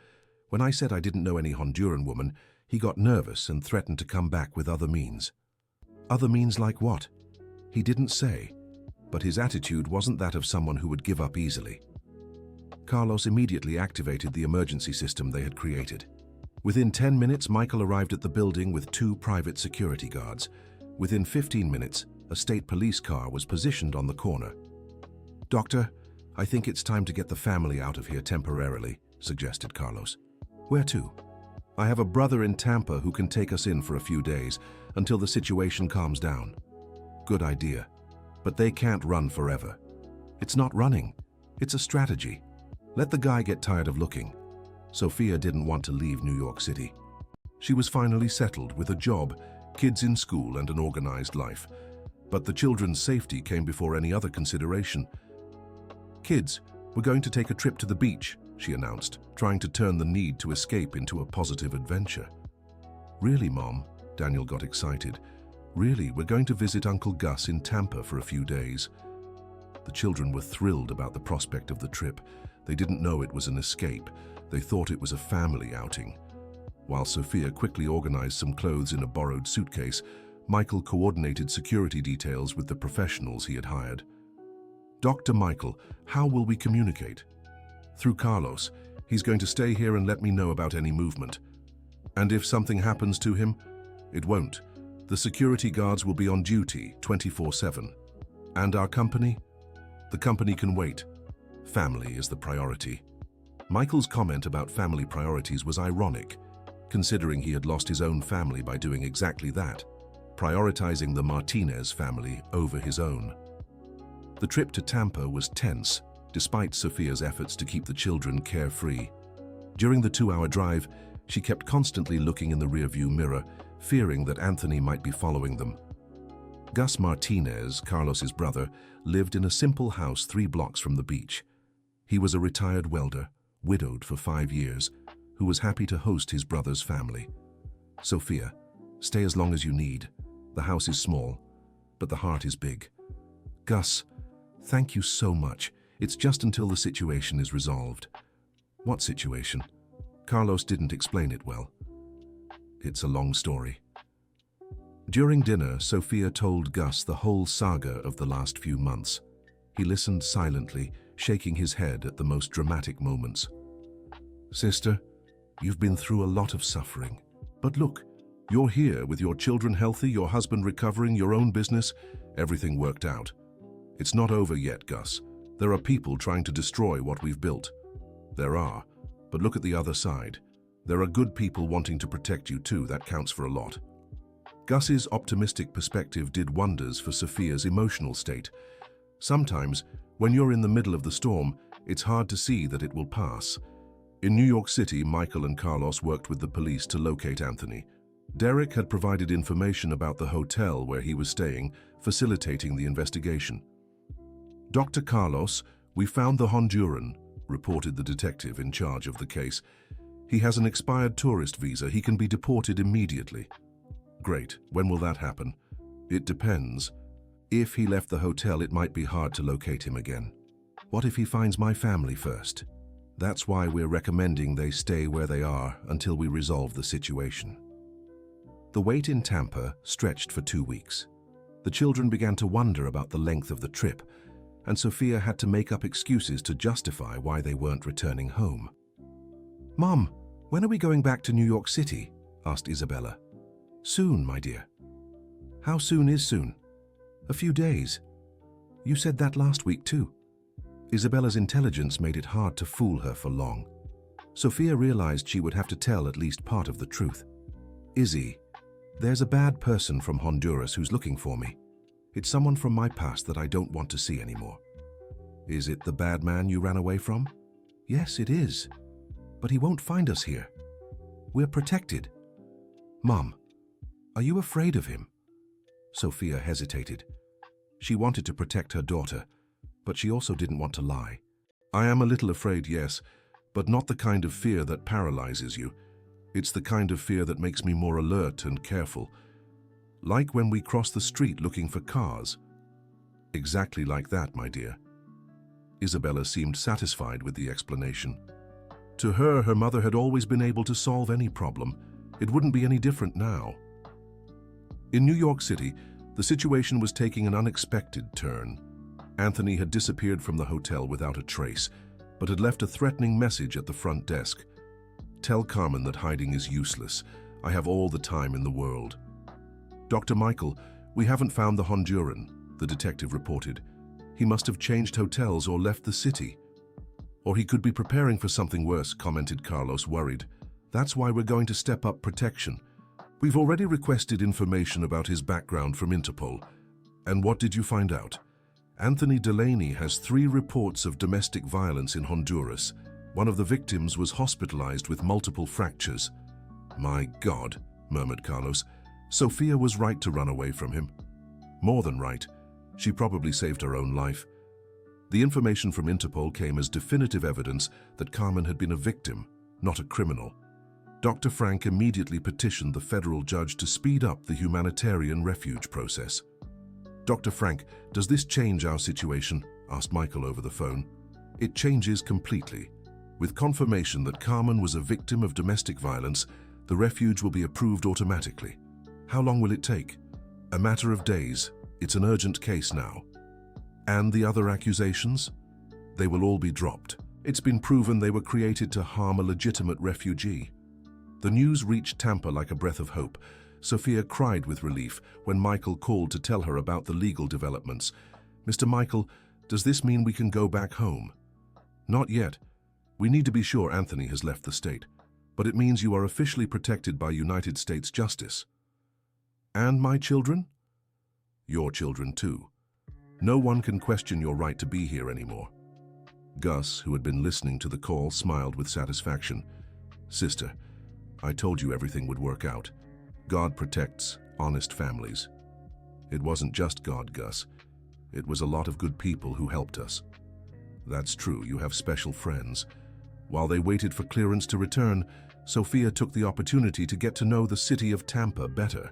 When I said I didn't know any Honduran woman, he got nervous and threatened to come back with other means." "Other means like what?" He didn't say, but his attitude wasn't that of someone who would give up easily. Carlos immediately activated the emergency system they had created. Within 10 minutes, Michael arrived at the building with 2 private security guards. Within 15 minutes, a state police car was positioned on the corner. "Doctor, I think it's time to get the family out of here temporarily," suggested Carlos. "Where to?" "I have a brother in Tampa who can take us in for a few days until the situation calms down." "Good idea. But they can't run forever." "It's not running. It's a strategy. Let the guy get tired of looking." Sophia didn't want to leave New York City. She was finally settled with a job, kids in school, and an organized life. But the children's safety came before any other consideration. "Kids, we're going to take a trip to the beach," she announced, trying to turn the need to escape into a positive adventure. "Really, Mom?" Daniel got excited. "Really, we're going to visit Uncle Gus in Tampa for a few days." The children were thrilled about the prospect of the trip. They didn't know it was an escape. They thought it was a family outing. While Sophia quickly organized some clothes in a borrowed suitcase, Michael coordinated security details with the professionals he had hired. "Dr. Michael, how will we communicate?" "Through Carlos. He's going to stay here and let me know about any movement." "And if something happens to him?" "It won't. The security guards will be on duty 24/7. "And our company?" "The company can wait. Family is the priority." Michael's comment about family priorities was ironic, considering he had lost his own family by doing exactly that, prioritizing the Martinez family over his own. The trip to Tampa was tense, despite Sophia's efforts to keep the children carefree. During the 2-hour drive, she kept constantly looking in the rearview mirror, fearing that Anthony might be following them. Gus Martinez, Carlos's brother, lived in a simple house 3 blocks from the beach. He was a retired welder, widowed for 5 years, who was happy to host his brother's family. "Sophia, stay as long as you need. The house is small, but the heart is big." "Gus, thank you so much. It's just until the situation is resolved." "What situation?" Carlos didn't explain it well. "It's a long story." During dinner, Sophia told Gus the whole saga of the last few months. He listened silently, shaking his head at the most dramatic moments. "Sister, you've been through a lot of suffering. But look, you're here with your children healthy, your husband recovering, your own business. Everything worked out. It's not over yet, Gus. There are people trying to destroy what we've built." "There are, but look at the other side. There are good people wanting to protect you too. That counts for a lot." Gus's optimistic perspective did wonders for Sophia's emotional state. Sometimes, when you're in the middle of the storm, it's hard to see that it will pass. In New York City, Michael and Carlos worked with the police to locate Anthony. Derek had provided information about the hotel where he was staying, facilitating the investigation. "Dr. Carlos, we found the Honduran," reported the detective in charge of the case. "He has an expired tourist visa. He can be deported immediately." "Great. When will that happen?" "It depends. If he left the hotel, it might be hard to locate him again." "What if he finds my family first?" "That's why we're recommending they stay where they are until we resolve the situation." The wait in Tampa stretched for 2 weeks. The children began to wonder about the length of the trip, and Sophia had to make up excuses to justify why they weren't returning home. "Mom, when are we going back to New York City?" asked Isabella. "Soon, my dear." "How soon is soon?" "A few days. You said that last week too." Isabella's intelligence made it hard to fool her for long. Sophia realized she would have to tell at least part of the truth. "Izzy, there's a bad person from Honduras who's looking for me. It's someone from my past that I don't want to see anymore." "Is it the bad man you ran away from?" "Yes, it is. But he won't find us here. We're protected." "Mom, are you afraid of him?" Sophia hesitated. She wanted to protect her daughter, but she also didn't want to lie. "I am a little afraid, yes, but not the kind of fear that paralyzes you. It's the kind of fear that makes me more alert and careful. Like when we cross the street looking for cars." "Exactly like that, my dear." Isabella seemed satisfied with the explanation. To her, her mother had always been able to solve any problem. It wouldn't be any different now. In New York City, the situation was taking an unexpected turn. Anthony had disappeared from the hotel without a trace, but had left a threatening message at the front desk. Tell Carmen that hiding is useless. I have all the time in the world. Dr. Michael, we haven't found the Honduran, the detective reported. He must have changed hotels or left the city. Or he could be preparing for something worse, commented Carlos, worried. That's why we're going to step up protection. We've already requested information about his background from Interpol. And what did you find out? Anthony Delaney has 3 reports of domestic violence in Honduras. One of the victims was hospitalized with multiple fractures. My God, murmured Carlos. Sofia was right to run away from him. More than right. She probably saved her own life. The information from Interpol came as definitive evidence that Carmen had been a victim, not a criminal. Dr. Frank immediately petitioned the federal judge to speed up the humanitarian refuge process. Dr. Frank, does this change our situation? Asked Michael over the phone. It changes completely. With confirmation that Carmen was a victim of domestic violence, the refuge will be approved automatically. How long will it take? A matter of days. It's an urgent case now. And the other accusations? They will all be dropped. It's been proven they were created to harm a legitimate refugee. The news reached Tampa like a breath of hope. Sofia cried with relief when Michael called to tell her about the legal developments. Mr. Michael, does this mean we can go back home? Not yet. We need to be sure Anthony has left the state. But it means you are officially protected by United States justice. And my children? Your children too. No one can question your right to be here anymore. Gus, who had been listening to the call, smiled with satisfaction. Sister, I told you everything would work out. God protects honest families. It wasn't just God, Gus. It was a lot of good people who helped us. That's true, you have special friends. While they waited for clearance to return, Sofia took the opportunity to get to know the city of Tampa better.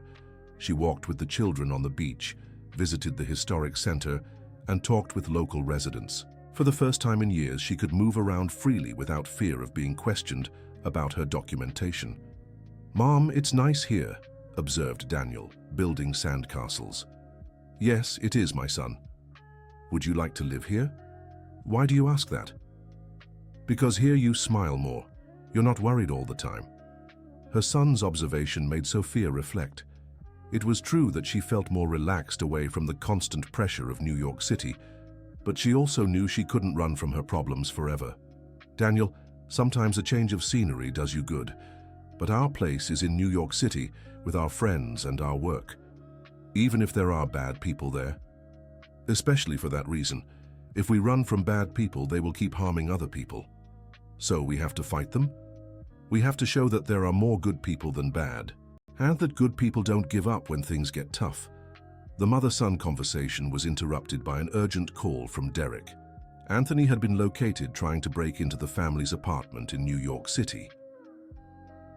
She walked with the children on the beach, visited the historic center, and talked with local residents. For the first time in years, she could move around freely without fear of being questioned about her documentation. Mom, it's nice here, observed Daniel, building sandcastles. Yes, it is, my son. Would you like to live here? Why do you ask that? Because here you smile more. You're not worried all the time. Her son's observation made Sofia reflect. It was true that she felt more relaxed away from the constant pressure of New York City, but she also knew she couldn't run from her problems forever. Daniel, sometimes a change of scenery does you good, but our place is in New York City with our friends and our work, even if there are bad people there. Especially for that reason. If we run from bad people, they will keep harming other people. So we have to fight them? We have to show that there are more good people than bad, and that good people don't give up when things get tough. The mother-son conversation was interrupted by an urgent call from Derek. Anthony had been located trying to break into the family's apartment in New York City.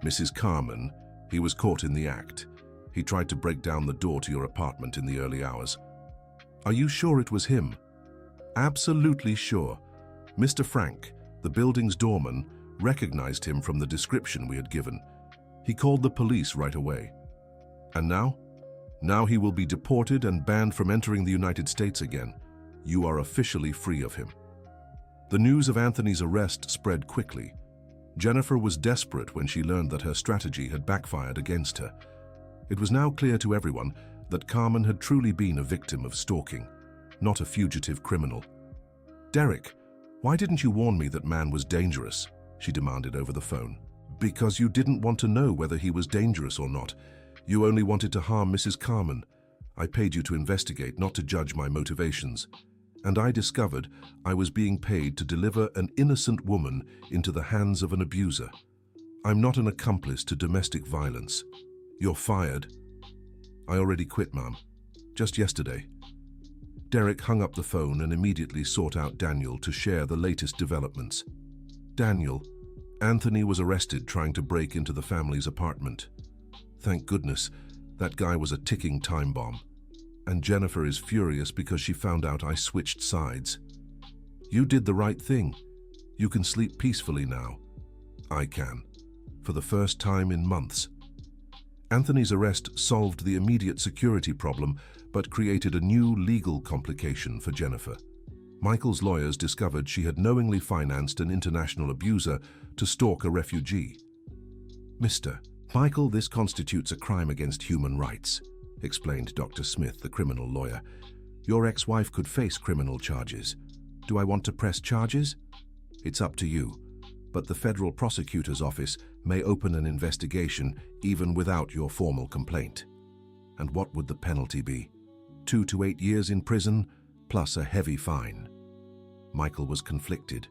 Mrs. Carmen, he was caught in the act. He tried to break down the door to your apartment in the early hours. Are you sure it was him? Absolutely sure. Mr. Frank, the building's doorman, recognized him from the description we had given. He called the police right away. And now? Now he will be deported and banned from entering the United States again. You are officially free of him. The news of Anthony's arrest spread quickly. Jennifer was desperate when she learned that her strategy had backfired against her. It was now clear to everyone that Carmen had truly been a victim of stalking, not a fugitive criminal. Derek, why didn't you warn me that man was dangerous? She demanded over the phone. Because you didn't want to know whether he was dangerous or not. You only wanted to harm Mrs. Carmen. I paid you to investigate, not to judge my motivations. And I discovered I was being paid to deliver an innocent woman into the hands of an abuser. I'm not an accomplice to domestic violence. You're fired. I already quit, Mom. Just yesterday. Derek hung up the phone and immediately sought out Daniel to share the latest developments. Daniel, Anthony was arrested trying to break into the family's apartment. Thank goodness, that guy was a ticking time bomb. And Jennifer is furious because she found out I switched sides. You did the right thing. You can sleep peacefully now. I can. For the first time in months. Anthony's arrest solved the immediate security problem, but created a new legal complication for Jennifer. Michael's lawyers discovered she had knowingly financed an international abuser to stalk a refugee. Mr. Michael, this constitutes a crime against human rights, explained Dr. Smith, the criminal lawyer. Your ex-wife could face criminal charges. Do I want to press charges? It's up to you, but the federal prosecutor's office may open an investigation even without your formal complaint. And what would the penalty be? 2 to 8 years in prison, plus a heavy fine. Michael was conflicted.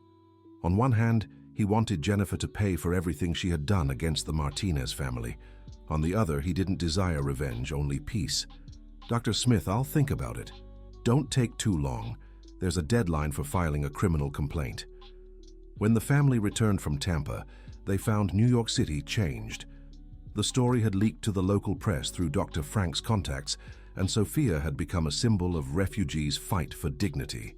On one hand, he wanted Jennifer to pay for everything she had done against the Martinez family. On the other, he didn't desire revenge, only peace. Dr. Smith, I'll think about it. Don't take too long. There's a deadline for filing a criminal complaint. When the family returned from Tampa, they found New York City changed. The story had leaked to the local press through Dr. Frank's contacts, and Sophia had become a symbol of refugees' fight for dignity.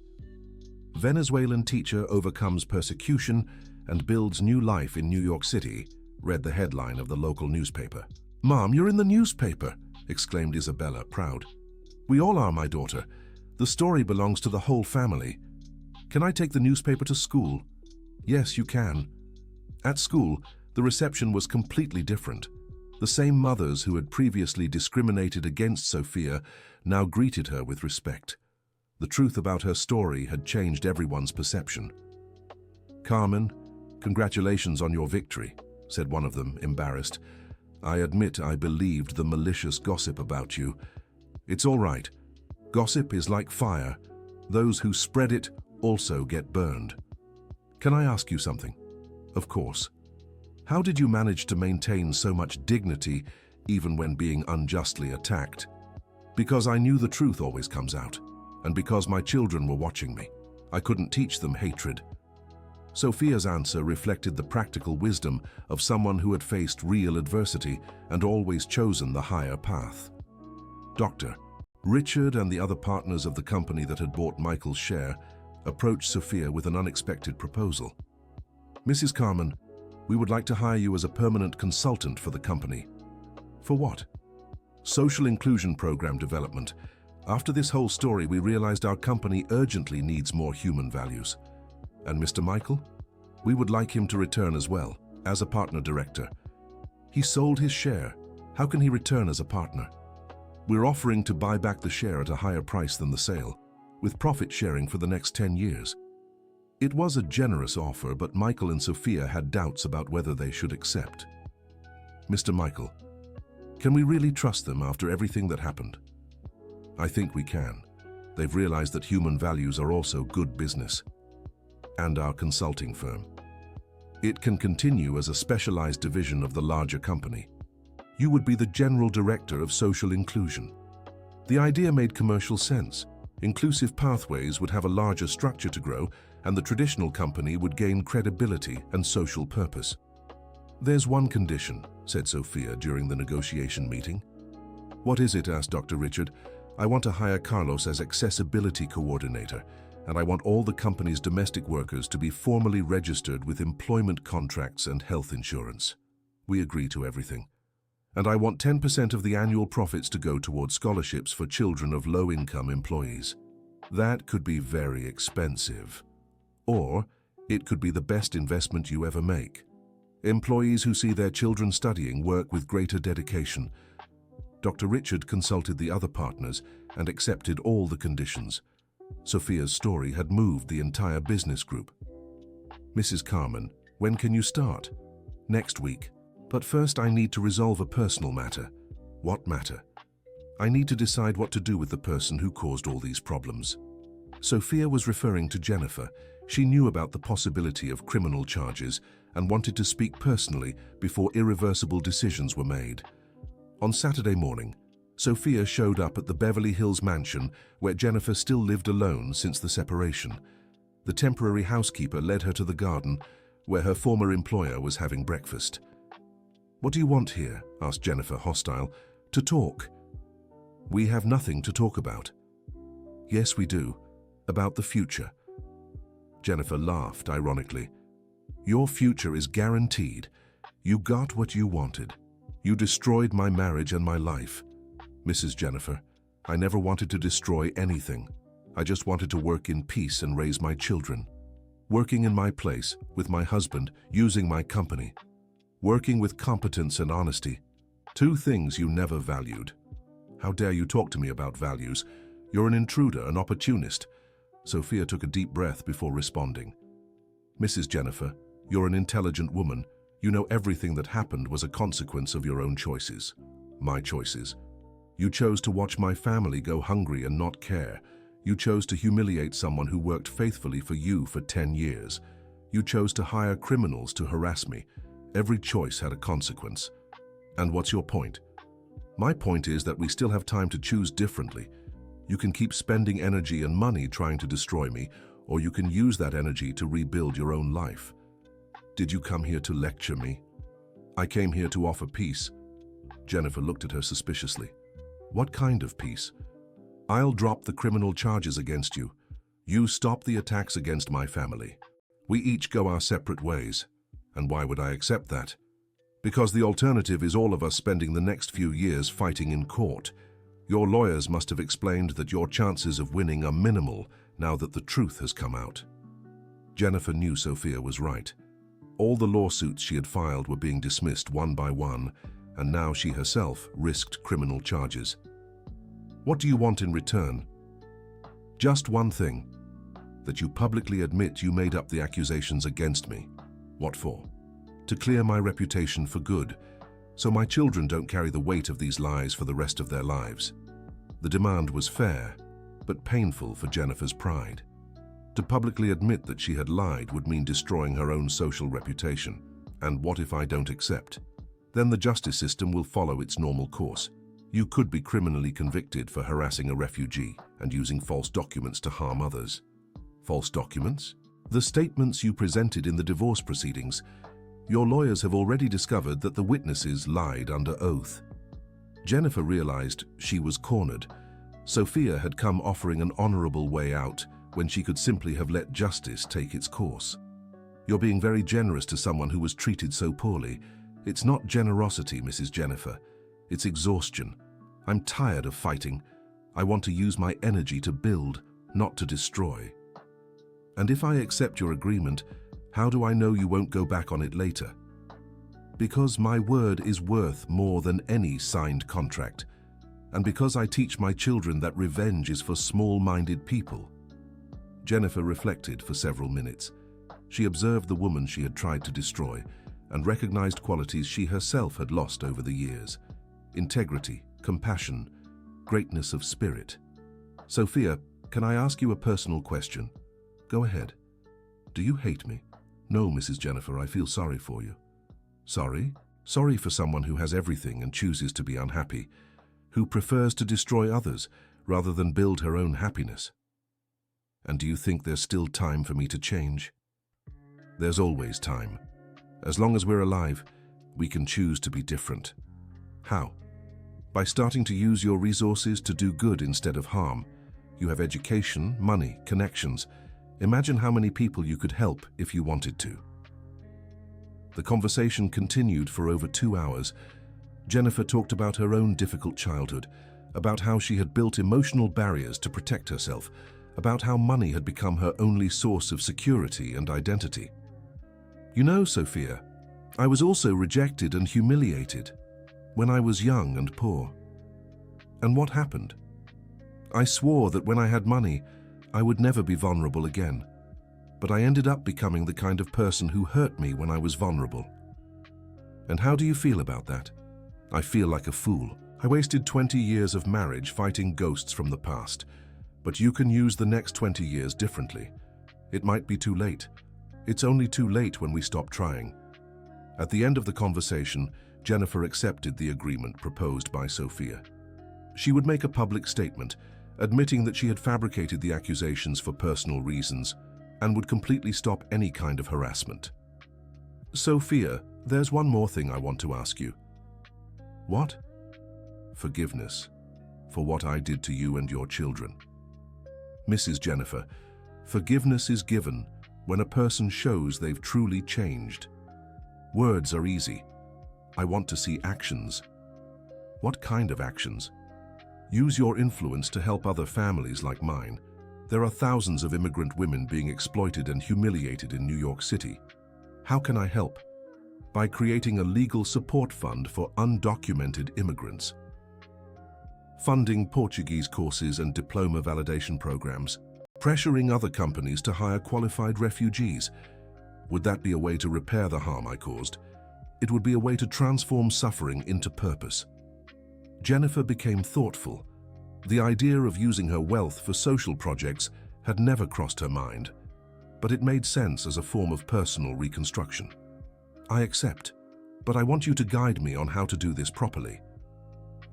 Venezuelan teacher overcomes persecution and builds new life in New York City, read the headline of the local newspaper. "Mom, you're in the newspaper," exclaimed Isabella, proud. "We all are, my daughter. The story belongs to the whole family. Can I take the newspaper to school?" "Yes, you can." At school, the reception was completely different. The same mothers who had previously discriminated against Sophia now greeted her with respect. The truth about her story had changed everyone's perception. "Carmen, congratulations on your victory," said one of them, embarrassed. "I admit I believed the malicious gossip about you. It's all right. Gossip is like fire. Those who spread it also get burned." "Can I ask you something?" "Of course. How did you manage to maintain so much dignity even when being unjustly attacked?" "Because I knew the truth always comes out, and because my children were watching me. I couldn't teach them hatred." Sophia's answer reflected the practical wisdom of someone who had faced real adversity and always chosen the higher path. Dr. Richard and the other partners of the company that had bought Michael's share approached Sophia with an unexpected proposal. "Mrs. Carmen, we would like to hire you as a permanent consultant for the company." "For what?" "Social inclusion program development. After this whole story, we realized our company urgently needs more human values. And Mr. Michael? We would like him to return as well, as a partner director. He sold his share. How can he return as a partner? We're offering to buy back the share at a higher price than the sale, with profit sharing for the next 10 years. It was a generous offer, but Michael and Sophia had doubts about whether they should accept. "Mr. Michael, can we really trust them after everything that happened?" "I think we can. They've realized that human values are also good business. And our consulting firm. It can continue as a specialized division of the larger company. You would be the general director of social inclusion." The idea made commercial sense. Inclusive pathways would have a larger structure to grow, and the traditional company would gain credibility and social purpose. "There's one condition," said Sophia during the negotiation meeting. "What is it?" asked Dr. Richard. "I want to hire Carlos as accessibility coordinator, and I want all the company's domestic workers to be formally registered with employment contracts and health insurance." "We agree to everything. And I want 10% of the annual profits to go towards scholarships for children of low-income employees." "That could be very expensive. Or it could be the best investment you ever make. Employees who see their children studying work with greater dedication." Dr. Richard consulted the other partners and accepted all the conditions. Sophia's story had moved the entire business group. "Mrs. Carmen, when can you start?" "Next week. But first I need to resolve a personal matter." "What matter?" "I need to decide what to do with the person who caused all these problems." Sophia was referring to Jennifer. She knew about the possibility of criminal charges and wanted to speak personally before irreversible decisions were made. On Saturday morning, Sophia showed up at the Beverly Hills mansion where Jennifer still lived alone since the separation. The temporary housekeeper led her to the garden where her former employer was having breakfast. "What do you want here?" asked Jennifer, hostile. "To talk." "We have nothing to talk about." "Yes, we do. About the future." Jennifer laughed ironically. "Your future is guaranteed. You got what you wanted. You destroyed my marriage and my life." "Mrs. Jennifer, I never wanted to destroy anything. I just wanted to work in peace and raise my children. Working in my place, with my husband, using my company. Working with competence and honesty. Two things you never valued. How dare you talk to me about values? You're an intruder, an opportunist. Sophia took a deep breath before responding. Mrs. Jennifer, you're an intelligent woman. You know everything that happened was a consequence of your own choices. My choices. You chose to watch my family go hungry and not care. You chose to humiliate someone who worked faithfully for you for 10 years. You chose to hire criminals to harass me. Every choice had a consequence. And what's your point? My point is that we still have time to choose differently. You can keep spending energy and money trying to destroy me, or you can use that energy to rebuild your own life. Did you come here to lecture me? I came here to offer peace. Jennifer looked at her suspiciously. What kind of peace? I'll drop the criminal charges against you. You stop the attacks against my family. We each go our separate ways. And why would I accept that? Because the alternative is all of us spending the next few years fighting in court. Your lawyers must have explained that your chances of winning are minimal now that the truth has come out. Jennifer knew Sophia was right. All the lawsuits she had filed were being dismissed one by one, and now she herself risked criminal charges. What do you want in return? Just one thing, that you publicly admit you made up the accusations against me. What for? To clear my reputation for good, so my children don't carry the weight of these lies for the rest of their lives. The demand was fair, but painful for Jennifer's pride. To publicly admit that she had lied would mean destroying her own social reputation. And what if I don't accept? Then the justice system will follow its normal course. You could be criminally convicted for harassing a refugee and using false documents to harm others. False documents? The statements you presented in the divorce proceedings. Your lawyers have already discovered that the witnesses lied under oath. Jennifer realized she was cornered. Sophia had come offering an honorable way out when she could simply have let justice take its course. You're being very generous to someone who was treated so poorly. It's not generosity, Mrs. Jennifer. It's exhaustion. I'm tired of fighting. I want to use my energy to build, not to destroy. And if I accept your agreement, how do I know you won't go back on it later? Because my word is worth more than any signed contract, and because I teach my children that revenge is for small-minded people. Jennifer reflected for several minutes. She observed the woman she had tried to destroy and recognized qualities she herself had lost over the years. Integrity, compassion, greatness of spirit. Sophia, can I ask you a personal question? Go ahead. Do you hate me? No, Mrs. Jennifer, I feel sorry for you. Sorry? Sorry for someone who has everything and chooses to be unhappy, who prefers to destroy others rather than build her own happiness. And do you think there's still time for me to change? There's always time. As long as we're alive, we can choose to be different. How? By starting to use your resources to do good instead of harm. You have education, money, connections. Imagine how many people you could help if you wanted to. The conversation continued for over 2 hours. Jennifer talked about her own difficult childhood, about how she had built emotional barriers to protect herself, about how money had become her only source of security and identity. You know, Sophia, I was also rejected and humiliated when I was young and poor. And what happened? I swore that when I had money, I would never be vulnerable again. But I ended up becoming the kind of person who hurt me when I was vulnerable. And how do you feel about that? I feel like a fool. I wasted 20 years of marriage fighting ghosts from the past. But you can use the next 20 years differently. It might be too late. It's only too late when we stop trying. At the end of the conversation, Jennifer accepted the agreement proposed by Sophia. She would make a public statement, admitting that she had fabricated the accusations for personal reasons and would completely stop any kind of harassment. Sophia, there's one more thing I want to ask you. What? Forgiveness for what I did to you and your children. Mrs. Jennifer, forgiveness is given when a person shows they've truly changed. Words are easy. I want to see actions. What kind of actions? Use your influence to help other families like mine. There are thousands of immigrant women being exploited and humiliated in New York City. How can I help? by creating a legal support fund for undocumented immigrants, funding Portuguese courses and diploma validation programs, pressuring other companies to hire qualified refugees. Would that be a way to repair the harm I caused? It would be a way to transform suffering into purpose. Jennifer became thoughtful. The idea of using her wealth for social projects had never crossed her mind, but it made sense as a form of personal reconstruction. I accept, but I want you to guide me on how to do this properly.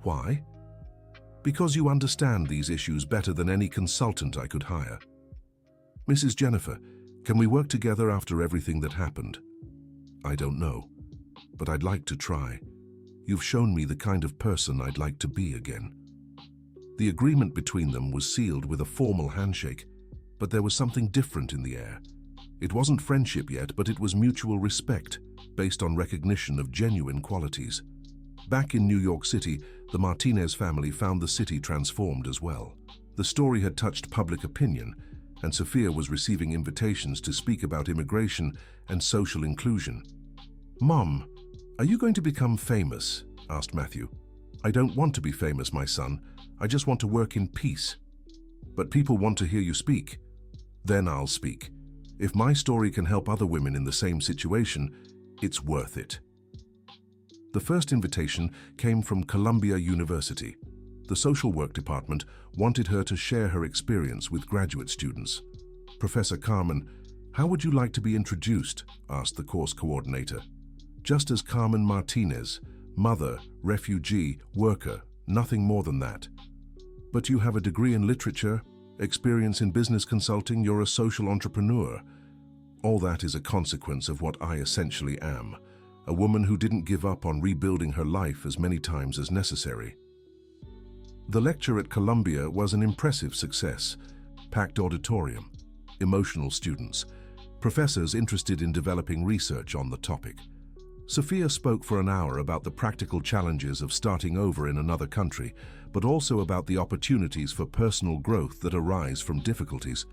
Why? Because you understand these issues better than any consultant I could hire. Mrs. Jennifer, can we work together after everything that happened? I don't know, but I'd like to try. You've shown me the kind of person I'd like to be again. The agreement between them was sealed with a formal handshake, but there was something different in the air. It wasn't friendship yet, but it was mutual respect, based on recognition of genuine qualities. Back in New York City, the Martinez family found the city transformed as well. The story had touched public opinion, and Sophia was receiving invitations to speak about immigration and social inclusion. "Mom, are you going to become famous?" asked Matthew. "I don't want to be famous, my son. I just want to work in peace." "But people want to hear you speak." "Then I'll speak. If my story can help other women in the same situation, it's worth it." The first invitation came from Columbia University. The social work department wanted her to share her experience with graduate students. "Professor Carmen, how would you like to be introduced?" asked the course coordinator. "Just as Carmen Martinez, mother, refugee, worker, nothing more than that." "But you have a degree in literature, experience in business consulting, you're a social entrepreneur." "All that is a consequence of what I essentially am, a woman who didn't give up on rebuilding her life as many times as necessary." The lecture at Columbia was an impressive success. Packed auditorium, emotional students, professors interested in developing research on the topic. Sophia spoke for an hour about the practical challenges of starting over in another country, but also about the opportunities for personal growth that arise from difficulties.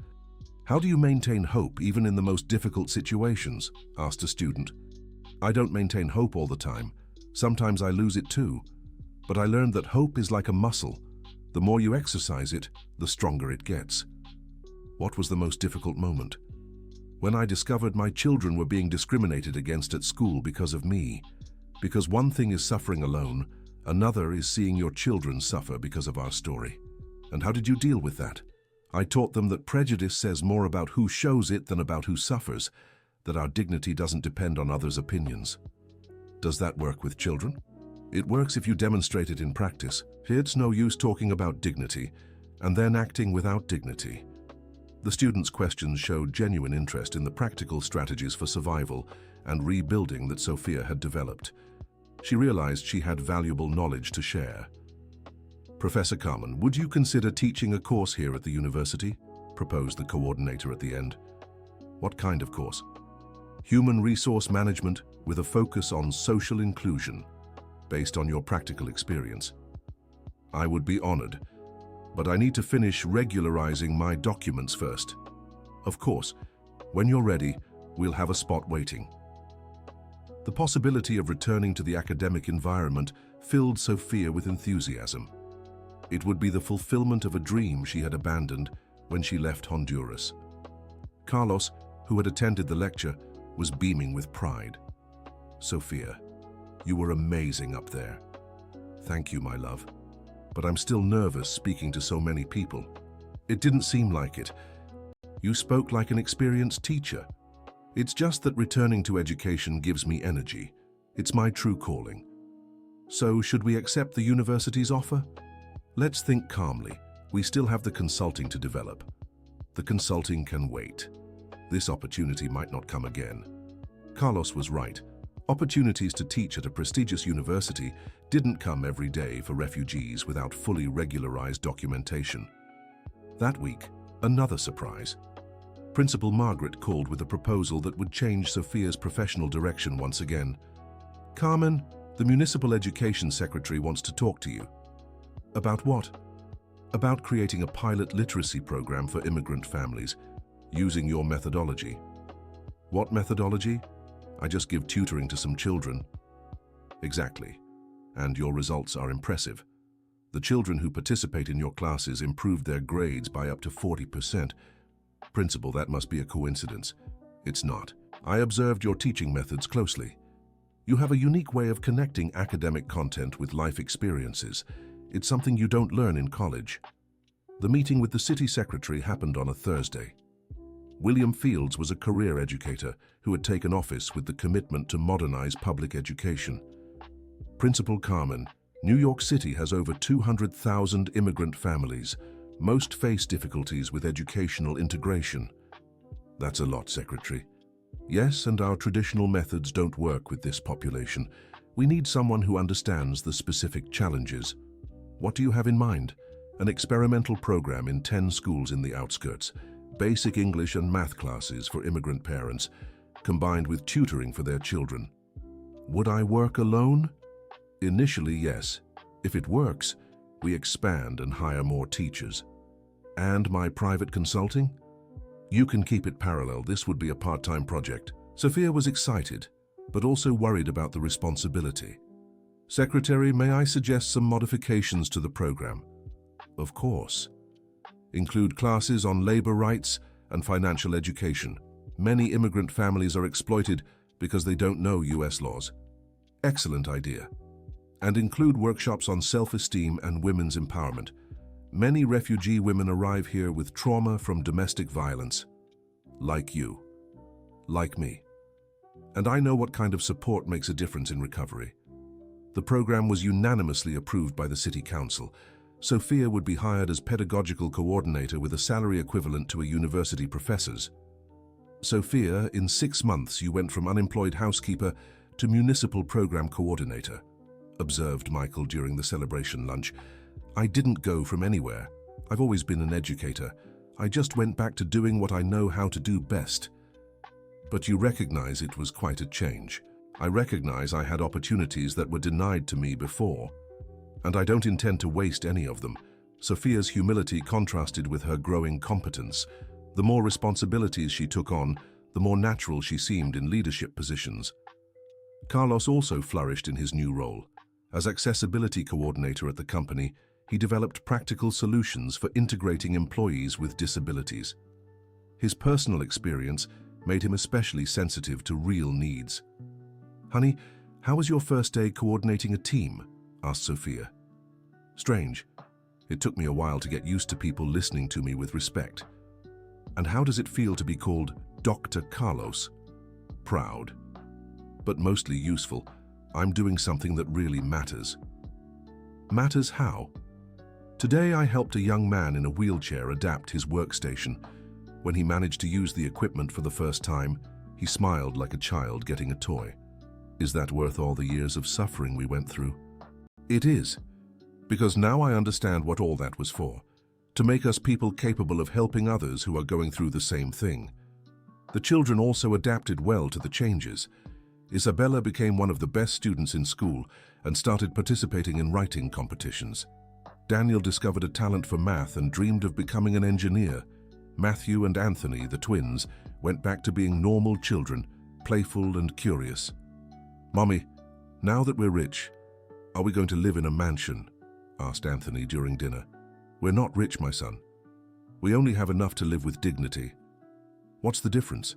"How do you maintain hope even in the most difficult situations?" asked a student. "I don't maintain hope all the time. Sometimes I lose it too. But I learned that hope is like a muscle. The more you exercise it, the stronger it gets." What was the most difficult moment? "When I discovered my children were being discriminated against at school because of me. Because one thing is suffering alone, another is seeing your children suffer because of our story." "And how did you deal with that?" "I taught them that prejudice says more about who shows it than about who suffers, that our dignity doesn't depend on others' opinions." "Does that work with children?" "It works if you demonstrate it in practice. It's no use talking about dignity and then acting without dignity." The students' questions showed genuine interest in the practical strategies for survival and rebuilding that Sophia had developed. She realized she had valuable knowledge to share. "Professor Carmen, would you consider teaching a course here at the university?" proposed the coordinator at the end. "What kind of course?" "Human resource management with a focus on social inclusion, based on your practical experience." "I would be honored, but I need to finish regularizing my documents first." "Of course, when you're ready, we'll have a spot waiting." The possibility of returning to the academic environment filled Sophia with enthusiasm. It would be the fulfillment of a dream she had abandoned when she left Honduras. Carlos, who had attended the lecture, was beaming with pride. "Sophia, you were amazing up there." "Thank you, my love. But I'm still nervous speaking to so many people." "It didn't seem like it. You spoke like an experienced teacher. It's just that returning to education gives me energy. It's my true calling." "So should we accept the university's offer?" "Let's think calmly. We still have the consulting to develop." "The consulting can wait. This opportunity might not come again." Carlos was right. Opportunities to teach at a prestigious university didn't come every day for refugees without fully regularized documentation. That week, another surprise. Principal Margaret called with a proposal that would change Sophia's professional direction once again. "Carmen, the Municipal Education Secretary wants to talk to you." "About what?" "About creating a pilot literacy program for immigrant families, using your methodology." "What methodology?" I just give tutoring to some children. Exactly. And your results are impressive. The children who participate in your classes improved their grades by up to 40%. Principal, that must be a coincidence. It's not. I observed your teaching methods closely. You have a unique way of connecting academic content with life experiences. It's something you don't learn in college. The meeting with the city secretary happened on a Thursday. William Fields was a career educator who had taken office with the commitment to modernize public education. Principal Carmen, New York City has over 200,000 immigrant families. Most face difficulties with educational integration. That's a lot, Secretary. Yes, and our traditional methods don't work with this population. We need someone who understands the specific challenges. What do you have in mind? An experimental program in 10 schools in the outskirts, basic English and math classes for immigrant parents, combined with tutoring for their children. Would I work alone? Initially, yes. If it works, we expand and hire more teachers. And my private consulting? You can keep it parallel. This would be a part-time project. Sophia was excited, but also worried about the responsibility. Secretary, may I suggest some modifications to the program? Of course. Include classes on labor rights and financial education. Many immigrant families are exploited because they don't know U.S. laws. Excellent idea. And include workshops on self-esteem and women's empowerment. Many refugee women arrive here with trauma from domestic violence. Like you. Like me. And I know what kind of support makes a difference in recovery. The program was unanimously approved by the City Council. Sophia would be hired as pedagogical coordinator with a salary equivalent to a university professor's. Sophia, in 6 months you went from unemployed housekeeper to municipal program coordinator, observed Michael during the celebration lunch. I didn't go from anywhere. I've always been an educator. I just went back to doing what I know how to do best. But you recognize it was quite a change. I recognize I had opportunities that were denied to me before. And I don't intend to waste any of them. Sophia's humility contrasted with her growing competence. The more responsibilities she took on, the more natural she seemed in leadership positions. Carlos also flourished in his new role. As accessibility coordinator at the company, he developed practical solutions for integrating employees with disabilities. His personal experience made him especially sensitive to real needs. Honey, how was your first day coordinating a team? Asked Sophia. Strange. It took me a while to get used to people listening to me with respect. And how does it feel to be called Dr. Carlos? Proud. But mostly useful. I'm doing something that really matters. Matters how? Today I helped a young man in a wheelchair adapt his workstation. When he managed to use the equipment for the first time, he smiled like a child getting a toy. Is that worth all the years of suffering we went through? It is, because now I understand what all that was for. To make us people capable of helping others who are going through the same thing. The children also adapted well to the changes. Isabella became one of the best students in school and started participating in writing competitions. Daniel discovered a talent for math and dreamed of becoming an engineer. Matthew and Anthony, the twins, went back to being normal children, playful and curious. Mommy, now that we're rich, are we going to live in a mansion? Asked Anthony during dinner. We're not rich, my son. We only have enough to live with dignity. What's the difference?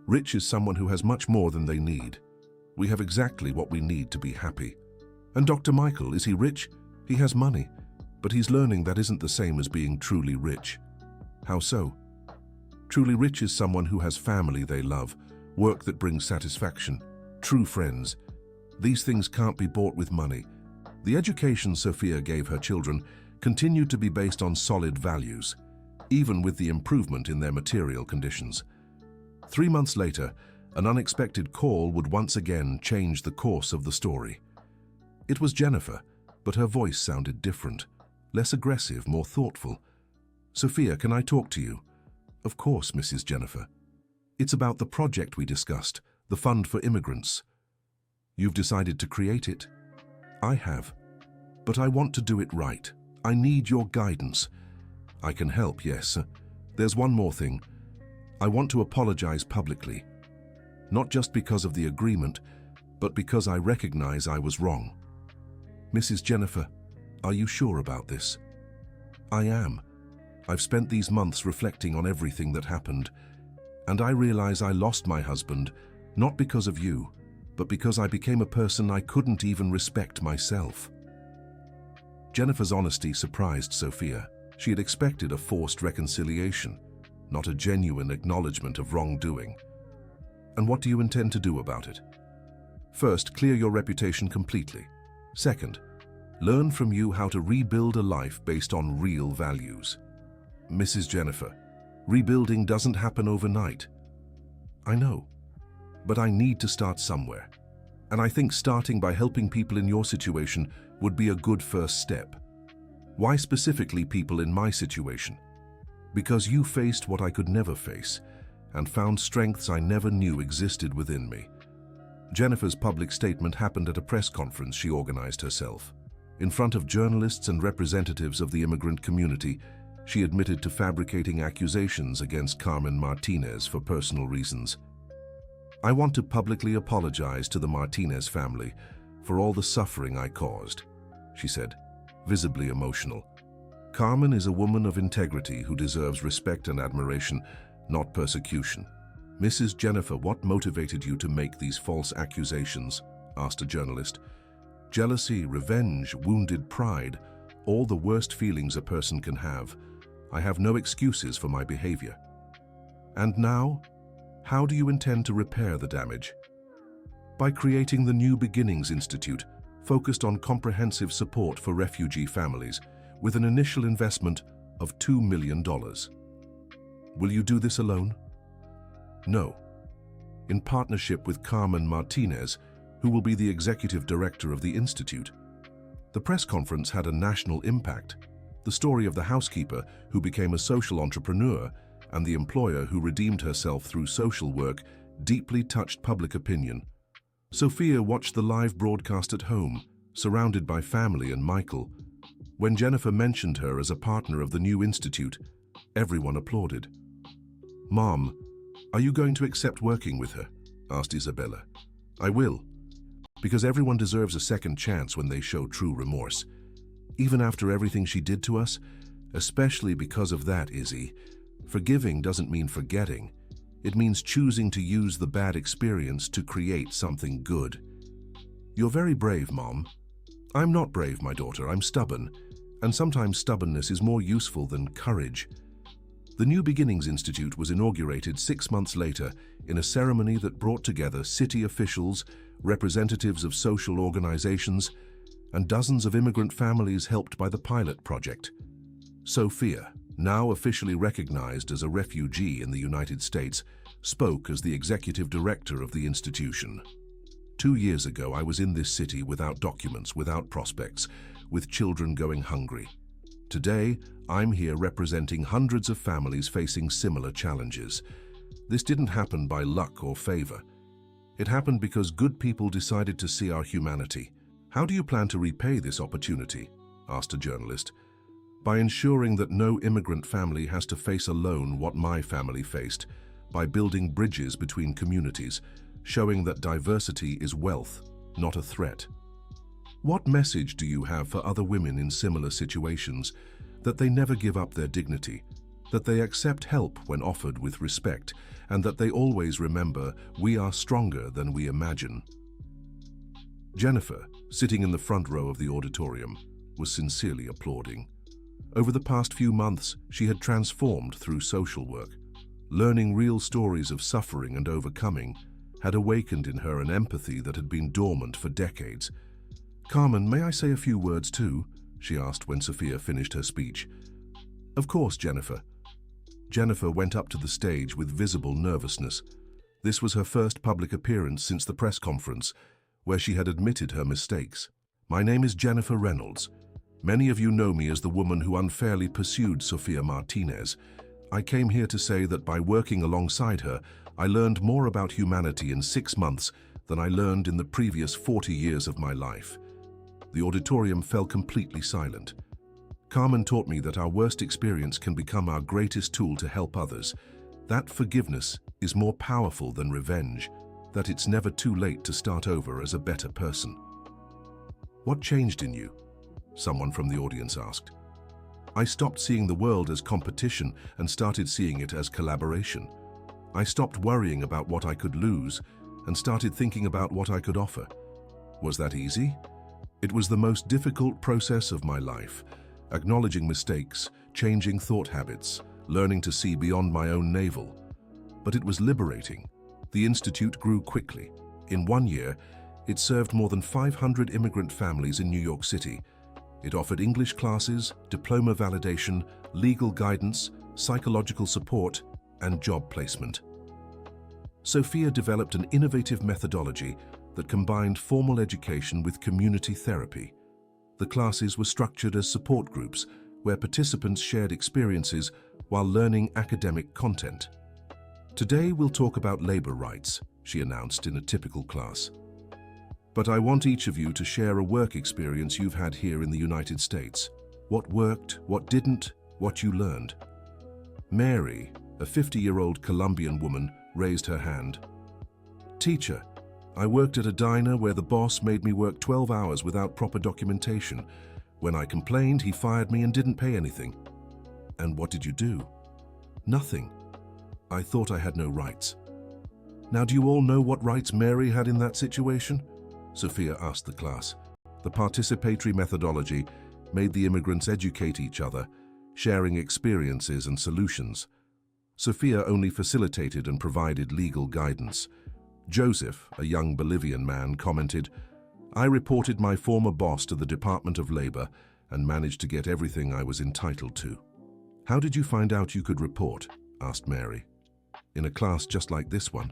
Rich is someone who has much more than they need. We have exactly what we need to be happy. And Dr. Michael, is he rich? He has money, but he's learning that isn't the same as being truly rich. How so? Truly rich is someone who has family they love, work that brings satisfaction, true friends. These things can't be bought with money. The education Sophia gave her children continued to be based on solid values, even with the improvement in their material conditions. 3 months later, an unexpected call would once again change the course of the story. It was Jennifer, but her voice sounded different, less aggressive, more thoughtful. Sophia, can I talk to you? Of course, Mrs. Jennifer. It's about the project we discussed, the Fund for Immigrants. You've decided to create it? I have. But I want to do it right. I need your guidance. I can help, yes. There's one more thing. I want to apologize publicly. not just because of the agreement, but because I recognize I was wrong. Mrs. Jennifer, are you sure about this? I am. I've spent these months reflecting on everything that happened, and I realize I lost my husband, not because of you, but because I became a person I couldn't even respect myself. Jennifer's honesty surprised Sophia. She had expected a forced reconciliation, not a genuine acknowledgement of wrongdoing. And what do you intend to do about it? First, clear your reputation completely. Second, learn from you how to rebuild a life based on real values. Mrs. Jennifer, rebuilding doesn't happen overnight. I know, but I need to start somewhere. And I think starting by helping people in your situation would be a good first step. Why specifically people in my situation? Because you faced what I could never face and found strengths I never knew existed within me. Jennifer's public statement happened at a press conference she organized herself. In front of journalists and representatives of the immigrant community, she admitted to fabricating accusations against Carmen Martinez for personal reasons. I want to publicly apologize to the Martinez family for all the suffering I caused, she said, visibly emotional. Carmen is a woman of integrity who deserves respect and admiration, not persecution. Mrs. Jennifer, what motivated you to make these false accusations? Asked a journalist. Jealousy, revenge, wounded pride, all the worst feelings a person can have. I have no excuses for my behavior. And now, how do you intend to repair the damage? By creating the New Beginnings Institute, focused on comprehensive support for refugee families, with an initial investment of $2 million. Will you do this alone? No. In partnership with Carmen Martinez, who will be the executive director of the Institute. The press conference had a national impact. The story of the housekeeper who became a social entrepreneur and the employer who redeemed herself through social work deeply touched public opinion. Sophia watched the live broadcast at home, surrounded by family and Michael. When Jennifer mentioned her as a partner of the new institute, everyone applauded. Mom, are you going to accept working with her? Asked Isabella. I will, because everyone deserves a second chance when they show true remorse. Even after everything she did to us, especially because of that, Izzy, forgiving doesn't mean forgetting. It means choosing to use the bad experience to create something good. You're very brave, Mom. I'm not brave, my daughter. I'm stubborn, and sometimes stubbornness is more useful than courage. The New Beginnings Institute was inaugurated 6 months later in a ceremony that brought together city officials, representatives of social organizations, and dozens of immigrant families helped by the pilot project. Sophia, now officially recognized as a refugee in the United States, spoke as the executive director of the institution. 2 years ago, I was in this city without documents, without prospects, with children going hungry. Today, I'm here representing hundreds of families facing similar challenges. This didn't happen by luck or favor. It happened because good people decided to see our humanity. How do you plan to repay this opportunity? Asked a journalist. By ensuring that no immigrant family has to face alone what my family faced, by building bridges between communities, showing that diversity is wealth, not a threat. What message do you have for other women in similar situations? That they never give up their dignity, that they accept help when offered with respect, and that they always remember we are stronger than we imagine. Jennifer, sitting in the front row of the auditorium, was sincerely applauding. Over the past few months, she had transformed through social work. Learning real stories of suffering and overcoming had awakened in her an empathy that had been dormant for decades. Carmen, may I say a few words too? She asked when Sophia finished her speech. Of course, Jennifer. Jennifer went up to the stage with visible nervousness. This was her first public appearance since the press conference, where she had admitted her mistakes. My name is Jennifer Reynolds. Many of you know me as the woman who unfairly pursued Sophia Martinez. I came here to say that by working alongside her, I learned more about humanity in 6 months than I learned in the previous 40 years of my life. The auditorium fell completely silent. Carmen taught me that our worst experience can become our greatest tool to help others. That forgiveness is more powerful than revenge. that it's never too late to start over as a better person. What changed in you? Someone from the audience asked. I stopped seeing the world as competition and started seeing it as collaboration. I stopped worrying about what I could lose and started thinking about what I could offer. Was that easy? It was the most difficult process of my life, acknowledging mistakes, changing thought habits, learning to see beyond my own navel. But it was liberating. The Institute grew quickly. In 1 year, it served more than 500 immigrant families in New York City. It offered English classes, diploma validation, legal guidance, psychological support, and job placement. Sophia developed an innovative methodology that combined formal education with community therapy. The classes were structured as support groups where participants shared experiences while learning academic content. Today we'll talk about labor rights, she announced in a typical class. But I want each of you to share a work experience you've had here in the United States. What worked, what didn't, what you learned. Mary, a 50-year-old Colombian woman, raised her hand. Teacher, I worked at a diner where the boss made me work 12 hours without proper documentation. When I complained, he fired me and didn't pay anything. And what did you do? Nothing. I thought I had no rights. Now, do you all know what rights Mary had in that situation? Sophia asked the class. The participatory methodology made the immigrants educate each other, sharing experiences and solutions. Sophia only facilitated and provided legal guidance. Joseph, a young Bolivian man, commented, I reported my former boss to the Department of Labor and managed to get everything I was entitled to. How did you find out you could report? Asked Mary. In a class just like this one,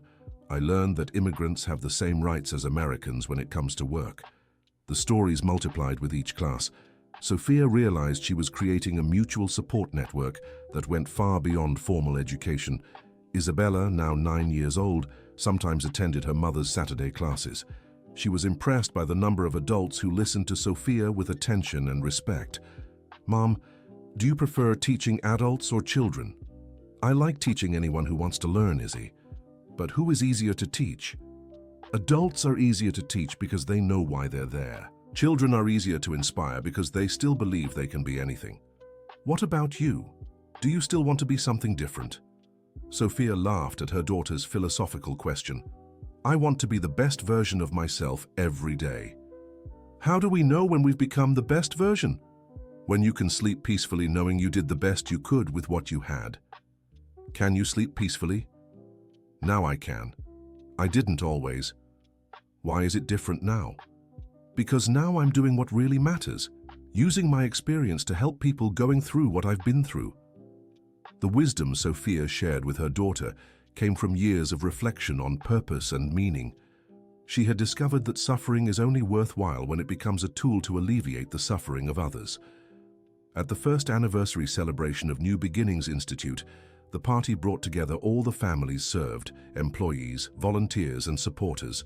I learned that immigrants have the same rights as Americans when it comes to work. The stories multiplied with each class. Sophia realized she was creating a mutual support network that went far beyond formal education. Isabella, now 9 years old, sometimes attended her mother's Saturday classes. She was impressed by the number of adults who listened to Sophia with attention and respect. Mom, do you prefer teaching adults or children? I like teaching anyone who wants to learn, Izzy. But who is easier to teach? Adults are easier to teach because they know why they're there. Children are easier to inspire because they still believe they can be anything. What about you? Do you still want to be something different? Sophia laughed at her daughter's philosophical question. I want to be the best version of myself every day. How do we know when we've become the best version? When you can sleep peacefully knowing you did the best you could with what you had. Can you sleep peacefully? Now I can. I didn't always. Why is it different now? Because now I'm doing what really matters, using my experience to help people going through what I've been through. The wisdom Sophia shared with her daughter came from years of reflection on purpose and meaning. She had discovered that suffering is only worthwhile when it becomes a tool to alleviate the suffering of others. At the first anniversary celebration of New Beginnings Institute, the party brought together all the families served, employees, volunteers, and supporters.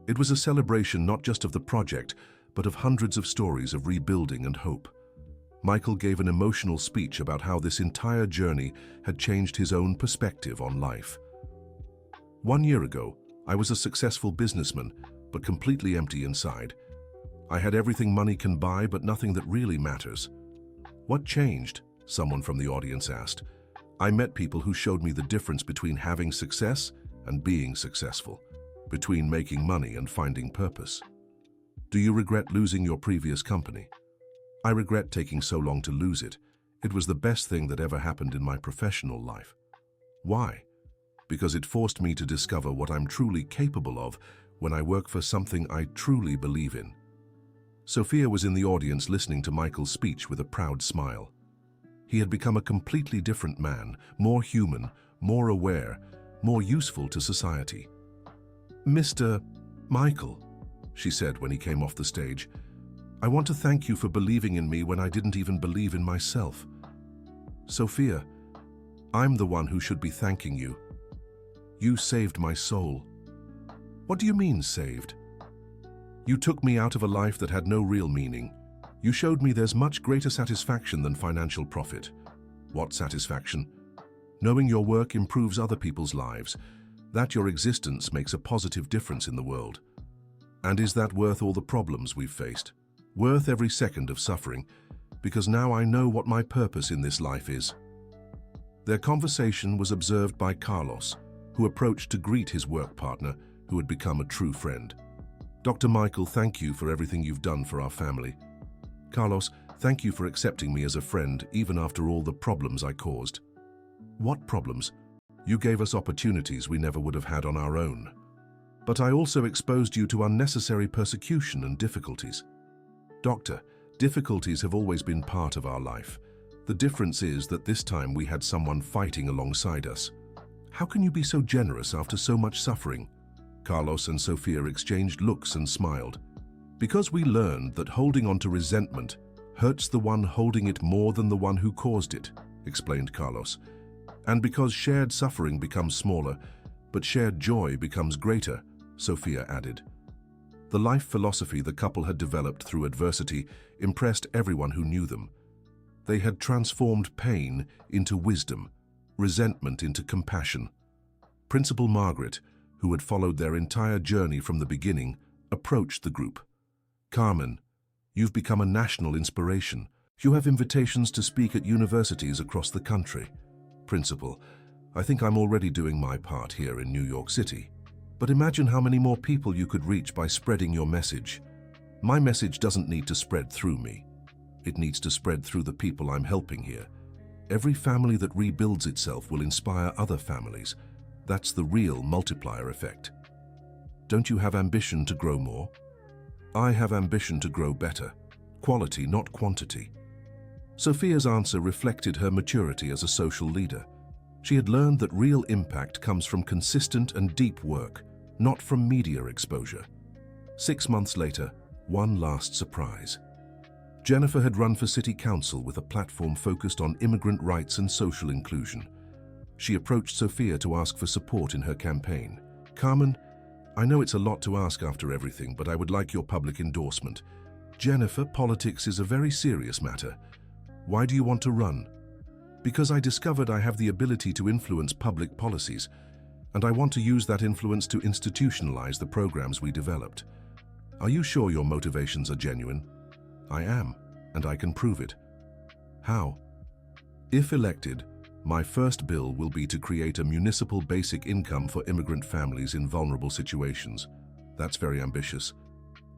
It was a celebration not just of the project, but of hundreds of stories of rebuilding and hope. Michael gave an emotional speech about how this entire journey had changed his own perspective on life. 1 year ago, I was a successful businessman, but completely empty inside. I had everything money can buy, but nothing that really matters. What changed? Someone from the audience asked. I met people who showed me the difference between having success and being successful, between making money and finding purpose. Do you regret losing your previous company? I regret taking so long to lose it. It was the best thing that ever happened in my professional life. Why? Because it forced me to discover what I'm truly capable of when I work for something I truly believe in. Sophia was in the audience listening to Michael's speech with a proud smile. He had become a completely different man, more human, more aware, more useful to society. Mr. Michael, she said when he came off the stage, I want to thank you for believing in me when I didn't even believe in myself. Sophia, I'm the one who should be thanking you. You saved my soul. What do you mean, saved? You took me out of a life that had no real meaning. You showed me there's much greater satisfaction than financial profit. What satisfaction? Knowing your work improves other people's lives, that your existence makes a positive difference in the world. And is that worth all the problems we've faced? Worth every second of suffering? Because now I know what my purpose in this life is. Their conversation was observed by Carlos, who approached to greet his work partner, who had become a true friend. Dr. Michael, thank you for everything you've done for our family. Carlos, thank you for accepting me as a friend, even after all the problems I caused. What problems? You gave us opportunities we never would have had on our own. But I also exposed you to unnecessary persecution and difficulties. Doctor, difficulties have always been part of our life. The difference is that this time we had someone fighting alongside us. How can you be so generous after so much suffering? Carlos and Sophia exchanged looks and smiled. Because we learned that holding on to resentment hurts the one holding it more than the one who caused it, explained Carlos. And because shared suffering becomes smaller, but shared joy becomes greater, Sophia added. The life philosophy the couple had developed through adversity impressed everyone who knew them. They had transformed pain into wisdom, resentment into compassion. Principal Margaret, who had followed their entire journey from the beginning, approached the group. Carmen, you've become a national inspiration. You have invitations to speak at universities across the country. Principal, I think I'm already doing my part here in New York City. But imagine how many more people you could reach by spreading your message. My message doesn't need to spread through me. It needs to spread through the people I'm helping here. Every family that rebuilds itself will inspire other families. That's the real multiplier effect. Don't you have ambition to grow more? I have ambition to grow better. Quality, not quantity. Sophia's answer reflected her maturity as a social leader. She had learned that real impact comes from consistent and deep work, not from media exposure. 6 months later, one last surprise. Jennifer had run for city council with a platform focused on immigrant rights and social inclusion. She approached Sophia to ask for support in her campaign. Carmen, I know it's a lot to ask after everything, but I would like your public endorsement. Jennifer, politics is a very serious matter. Why do you want to run? Because I discovered I have the ability to influence public policies, and I want to use that influence to institutionalize the programs we developed. Are you sure your motivations are genuine? I am, and I can prove it. How? If elected, my first bill will be to create a municipal basic income for immigrant families in vulnerable situations. That's very ambitious.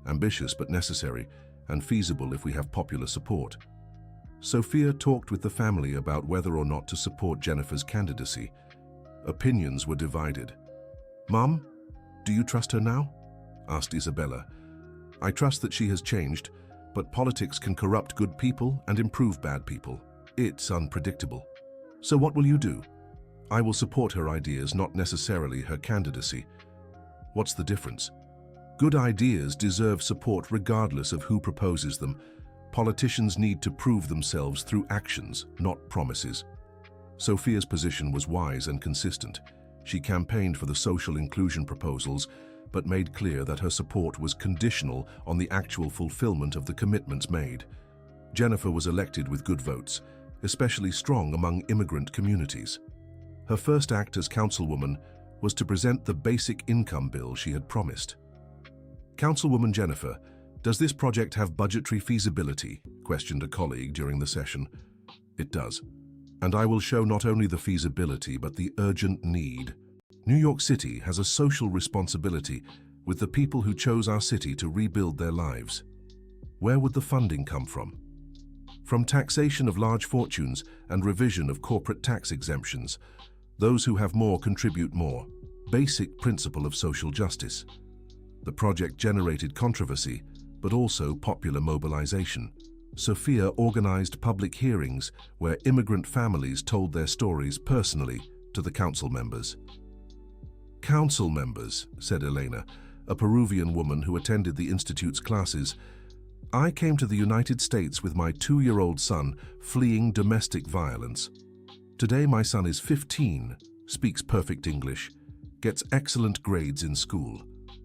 Ambitious but necessary, and feasible if we have popular support. Sophia talked with the family about whether or not to support Jennifer's candidacy. Opinions were divided. Mom, do you trust her now? Asked Isabella. I trust that she has changed, but politics can corrupt good people and improve bad people. It's unpredictable. So what will you do? I will support her ideas, not necessarily her candidacy. What's the difference? Good ideas deserve support regardless of who proposes them. Politicians need to prove themselves through actions, not promises. Sophia's position was wise and consistent. She campaigned for the social inclusion proposals, but made clear that her support was conditional on the actual fulfillment of the commitments made. Jennifer was elected with good votes, especially strong among immigrant communities. Her first act as councilwoman was to present the basic income bill she had promised. Councilwoman Jennifer, does this project have budgetary feasibility? Questioned a colleague during the session. It does. And I will show not only the feasibility but the urgent need. New York City has a social responsibility with the people who chose our city to rebuild their lives. Where would the funding come from? From taxation of large fortunes and revision of corporate tax exemptions. Those who have more contribute more. Basic principle of social justice. The project generated controversy, but also popular mobilization. Sophia organized public hearings where immigrant families told their stories personally to the council members. Council members, said Elena, a Peruvian woman who attended the Institute's classes, I came to the United States with my 2-year-old son fleeing domestic violence. Today my son is 15, speaks perfect English, gets excellent grades in school,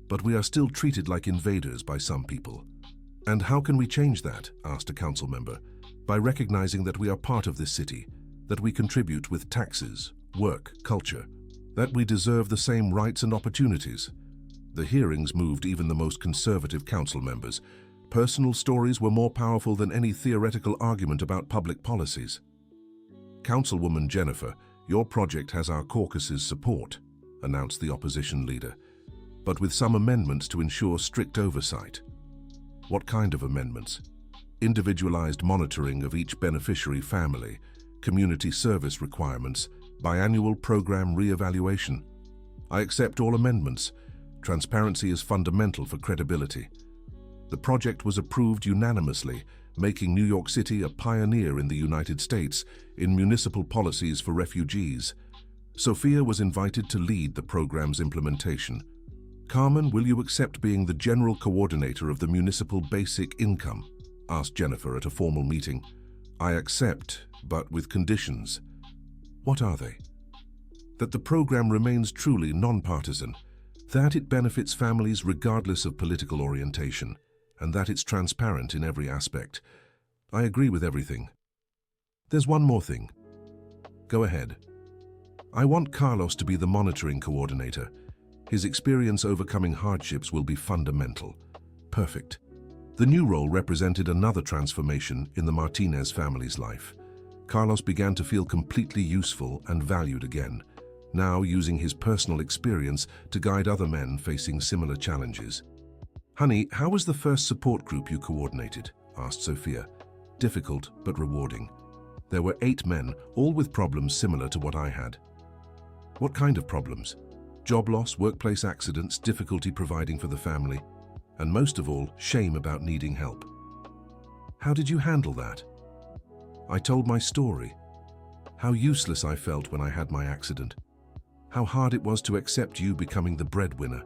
but we are still treated like invaders by some people. And how can we change that? Asked a council member. By recognizing that we are part of this city, that we contribute with taxes, work, culture. That we deserve the same rights and opportunities. The hearings moved even the most conservative council members. Personal stories were more powerful than any theoretical argument about public policies. Councilwoman Jennifer, your project has our caucus's support, announced the opposition leader, but with some amendments to ensure strict oversight. What kind of amendments? Individualized monitoring of each beneficiary family, community service requirements, biannual program re-evaluation. I accept all amendments. Transparency is fundamental for credibility. The project was approved unanimously, making New York City a pioneer in the United States in municipal policies for refugees. Sophia was invited to lead the program's implementation. Carmen, will you accept being the general coordinator of the municipal basic income? Asked Jennifer at a formal meeting. I accept, but with conditions. What are they? That the program remains truly nonpartisan, that it benefits families regardless of political orientation, and that it's transparent in every aspect. I agree with everything. There's one more thing. Go ahead. I want Carlos to be the monitoring coordinator. His experience overcoming hardships will be fundamental. Perfect. The new role represented another transformation in the Martinez family's life. Carlos began to feel completely useful and valued again, now using his personal experience to guide other men facing similar challenges. Honey, how was the first support group you coordinated? Asked Sophia. Difficult, but rewarding. There were 8 men, all with problems similar to what I had. What kind of problems? Job loss, workplace accidents, difficulty providing for the family, and most of all, shame about needing help. How did you handle that? I told my story. How useless I felt when I had my accident. How hard it was to accept you becoming the breadwinner.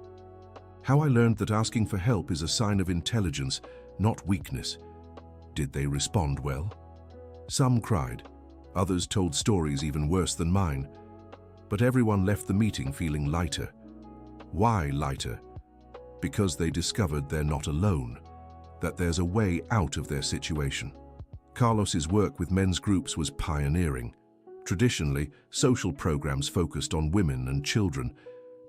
How I learned that asking for help is a sign of intelligence, not weakness. Did they respond well? Some cried. Others told stories even worse than mine. But everyone left the meeting feeling lighter. Why lighter? Because they discovered they're not alone, that there's a way out of their situation. Carlos's work with men's groups was pioneering. Traditionally, social programs focused on women and children,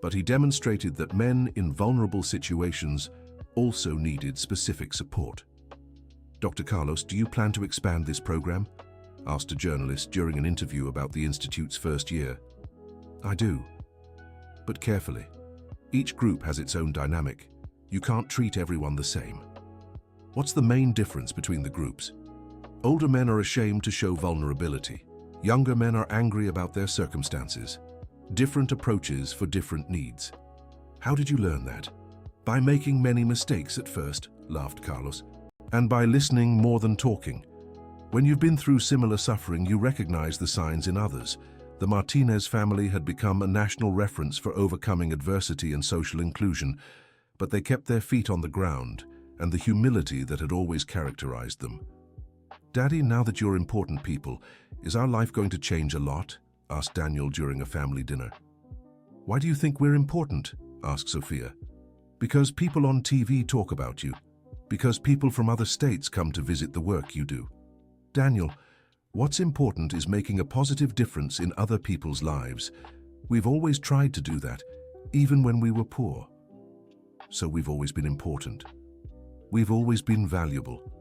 but he demonstrated that men in vulnerable situations also needed specific support. Dr. Carlos, do you plan to expand this program? Asked a journalist during an interview about the Institute's first year. I do, but carefully. Each group has its own dynamic. You can't treat everyone the same. What's the main difference between the groups? Older men are ashamed to show vulnerability. Younger men are angry about their circumstances. Different approaches for different needs. How did you learn that? By making many mistakes at first, laughed Carlos, and by listening more than talking. When you've been through similar suffering, you recognize the signs in others. The Martinez family had become a national reference for overcoming adversity and social inclusion, but they kept their feet on the ground and the humility that had always characterized them. Daddy, now that you're important people, is our life going to change a lot? Asked Daniel during a family dinner. Why do you think we're important? Asked Sophia. Because people on TV talk about you. Because people from other states come to visit the work you do. Daniel, what's important is making a positive difference in other people's lives. We've always tried to do that, even when we were poor. So we've always been important. We've always been valuable.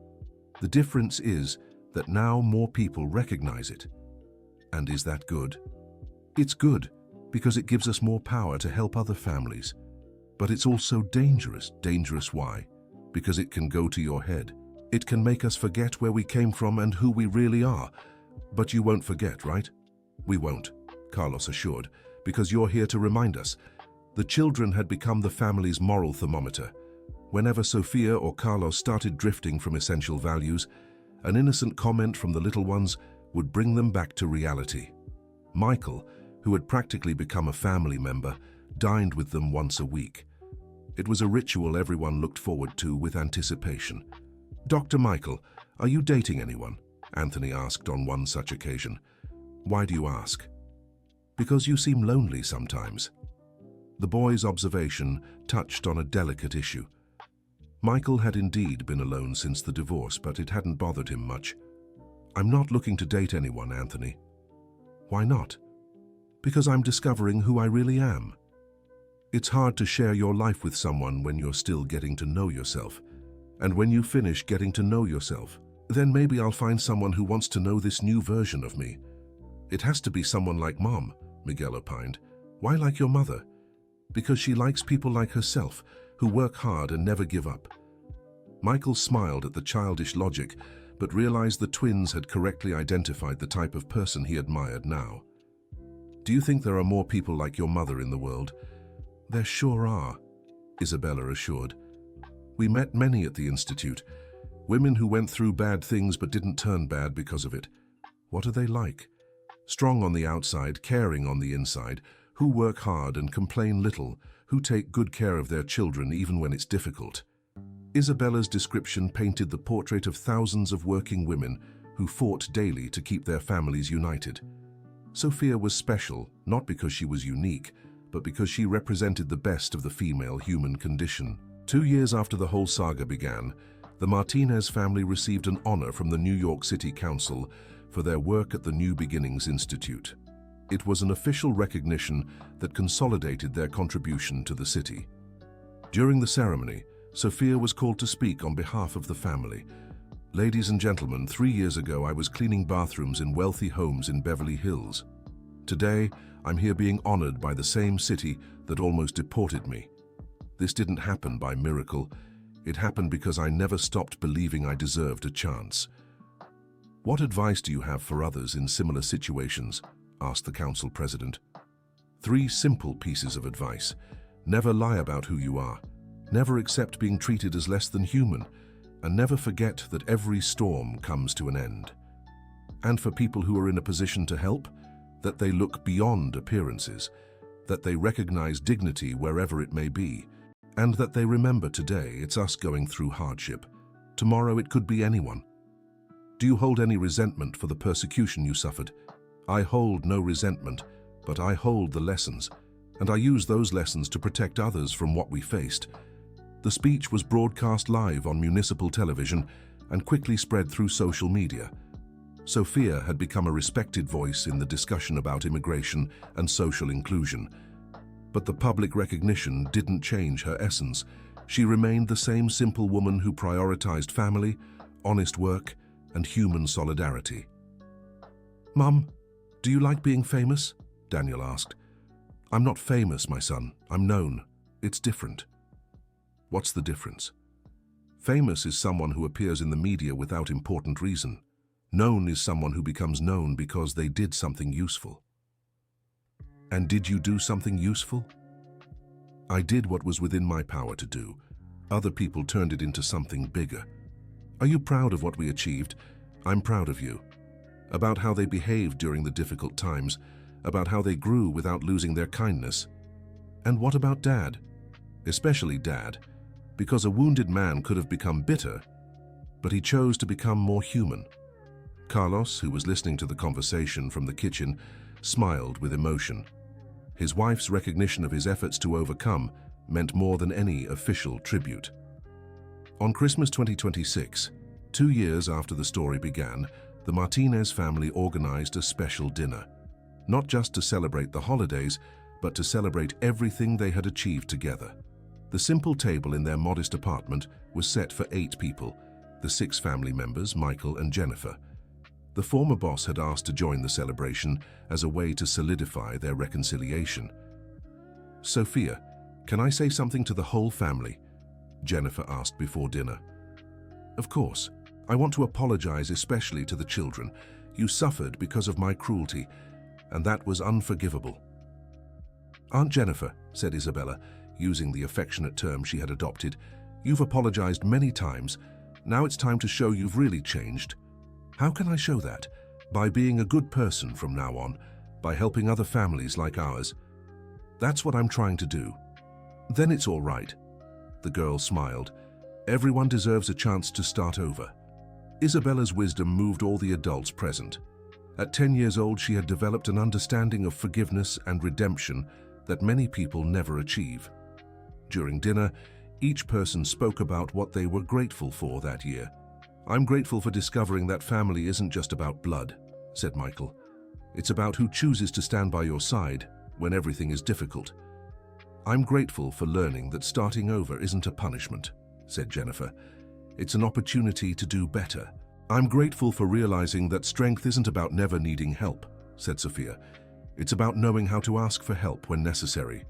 The difference is that now more people recognize it. And is that good? It's good because it gives us more power to help other families. But it's also dangerous. Dangerous why? Because it can go to your head. It can make us forget where we came from and who we really are. But you won't forget, right? We won't, Carlos assured, because you're here to remind us. The children had become the family's moral thermometer. Whenever Sophia or Carlos started drifting from essential values, an innocent comment from the little ones would bring them back to reality. Michael, who had practically become a family member, dined with them once a week. It was a ritual everyone looked forward to with anticipation. Dr. Michael, are you dating anyone? Anthony asked on one such occasion. Why do you ask? Because you seem lonely sometimes. The boy's observation touched on a delicate issue. Michael had indeed been alone since the divorce, but it hadn't bothered him much. I'm not looking to date anyone, Anthony. Why not? Because I'm discovering who I really am. It's hard to share your life with someone when you're still getting to know yourself. And when you finish getting to know yourself, then maybe I'll find someone who wants to know this new version of me. It has to be someone like Mom, Miguel opined. Why like your mother? Because she likes people like herself, who work hard and never give up. Michael smiled at the childish logic, but realized the twins had correctly identified the type of person he admired now. Do you think there are more people like your mother in the world? There sure are, Isabella assured. We met many at the Institute. Women who went through bad things but didn't turn bad because of it. What are they like? Strong on the outside, caring on the inside, who work hard and complain little, who take good care of their children even when it's difficult. Isabella's description painted the portrait of thousands of working women who fought daily to keep their families united. Sophia was special, not because she was unique, but because she represented the best of the female human condition. 2 years after the whole saga began, the Martinez family received an honor from the New York City Council for their work at the New Beginnings Institute. It was an official recognition that consolidated their contribution to the city. During the ceremony, Sophia was called to speak on behalf of the family. Ladies and gentlemen, 3 years ago I was cleaning bathrooms in wealthy homes in Beverly Hills. Today, I'm here being honored by the same city that almost deported me. This didn't happen by miracle. It happened because I never stopped believing I deserved a chance. What advice do you have for others in similar situations? Asked the council president. 3 simple pieces of advice. Never lie about who you are. Never accept being treated as less than human, and never forget that every storm comes to an end. And for people who are in a position to help, that they look beyond appearances, that they recognize dignity wherever it may be, and that they remember today it's us going through hardship. Tomorrow it could be anyone. Do you hold any resentment for the persecution you suffered? I hold no resentment, but I hold the lessons, and I use those lessons to protect others from what we faced. The speech was broadcast live on municipal television and quickly spread through social media. Sophia had become a respected voice in the discussion about immigration and social inclusion. But the public recognition didn't change her essence. She remained the same simple woman who prioritized family, honest work, and human solidarity. "Mum, do you like being famous?" Daniel asked. "I'm not famous, my son. I'm known. It's different." What's the difference? Famous is someone who appears in the media without important reason. Known is someone who becomes known because they did something useful. And did you do something useful? I did what was within my power to do. Other people turned it into something bigger. Are you proud of what we achieved? I'm proud of you. About how they behaved during the difficult times, about how they grew without losing their kindness. And what about Dad? Especially Dad, because a wounded man could have become bitter, but he chose to become more human. Carlos, who was listening to the conversation from the kitchen, smiled with emotion. His wife's recognition of his efforts to overcome meant more than any official tribute. On Christmas 2026, 2 years after the story began, the Martinez family organized a special dinner, not just to celebrate the holidays, but to celebrate everything they had achieved together. The simple table in their modest apartment was set for 8 people, the 6 family members, Michael and Jennifer. The former boss had asked to join the celebration as a way to solidify their reconciliation. "Sophia, can I say something to the whole family?" Jennifer asked before dinner. "Of course. I want to apologize especially to the children. You suffered because of my cruelty, and that was unforgivable." "Aunt Jennifer," said Isabella, using the affectionate term she had adopted, "you've apologized many times. Now it's time to show you've really changed." "How can I show that?" "By being a good person from now on, by helping other families like ours." "That's what I'm trying to do." "Then it's all right." The girl smiled. Everyone deserves a chance to start over. Isabella's wisdom moved all the adults present. At 10 years old, she had developed an understanding of forgiveness and redemption that many people never achieve. During dinner, each person spoke about what they were grateful for that year. "I'm grateful for discovering that family isn't just about blood," said Michael. It's about who chooses to stand by your side when everything is difficult. I'm grateful for learning that starting over isn't a punishment, said Jennifer. It's an opportunity to do better. I'm grateful for realizing that strength isn't about never needing help, said Sophia. It's about knowing how to ask for help when necessary.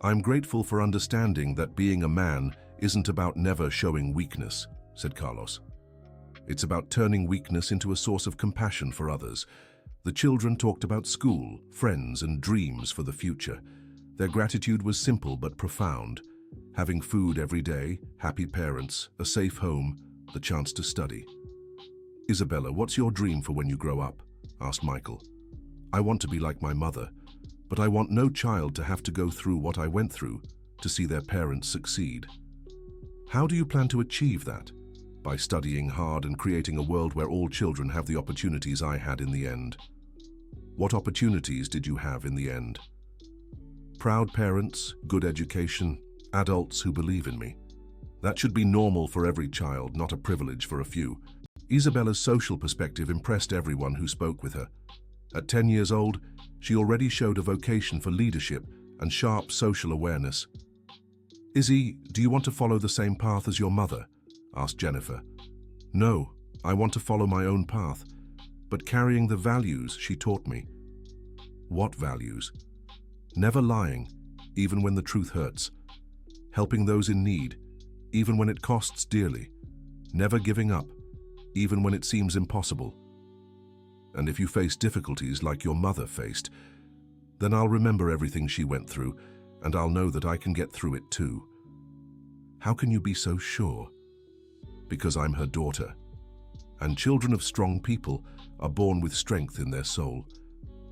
I'm grateful for understanding that being a man isn't about never showing weakness, said Carlos. It's about turning weakness into a source of compassion for others. The children talked about school, friends, and dreams for the future. Their gratitude was simple but profound. Having food every day, happy parents, a safe home, the chance to study. Isabella, what's your dream for when you grow up? Asked Michael. I want to be like my mother, but I want no child to have to go through what I went through to see their parents succeed. How do you plan to achieve that? By studying hard and creating a world where all children have the opportunities I had in the end. What opportunities did you have in the end? Proud parents, good education, adults who believe in me. That should be normal for every child, not a privilege for a few. Isabella's social perspective impressed everyone who spoke with her. At 10 years old, she already showed a vocation for leadership and sharp social awareness. Izzy, do you want to follow the same path as your mother? Asked Jennifer. No, I want to follow my own path, but carrying the values she taught me. What values? Never lying, even when the truth hurts. Helping those in need, even when it costs dearly. Never giving up, even when it seems impossible. And if you face difficulties like your mother faced, then I'll remember everything she went through, and I'll know that I can get through it too. How can you be so sure? Because I'm her daughter. And children of strong people are born with strength in their soul.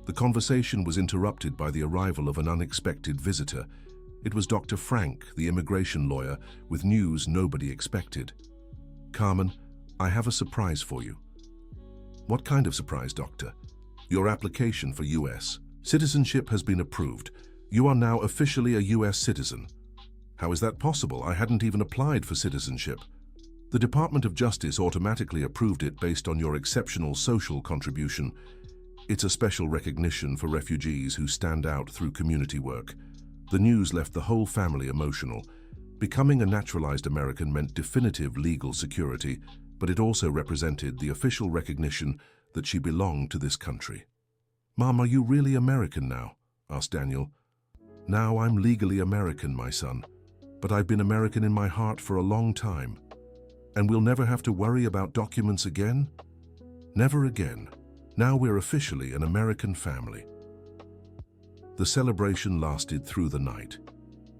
The conversation was interrupted by the arrival of an unexpected visitor. It was Dr. Frank, the immigration lawyer, with news nobody expected. Carmen, I have a surprise for you. What kind of surprise, Doctor? Your application for U.S. citizenship has been approved. You are now officially a U.S. citizen. How is that possible? I hadn't even applied for citizenship. The Department of Justice automatically approved it based on your exceptional social contribution. It's a special recognition for refugees who stand out through community work. The news left the whole family emotional. Becoming a naturalized American meant definitive legal security, but it also represented the official recognition that she belonged to this country. Mom, are you really American now? Asked Daniel. Now I'm legally American, my son, but I've been American in my heart for a long time. And we'll never have to worry about documents again? Never again. Now we're officially an American family. The celebration lasted through the night.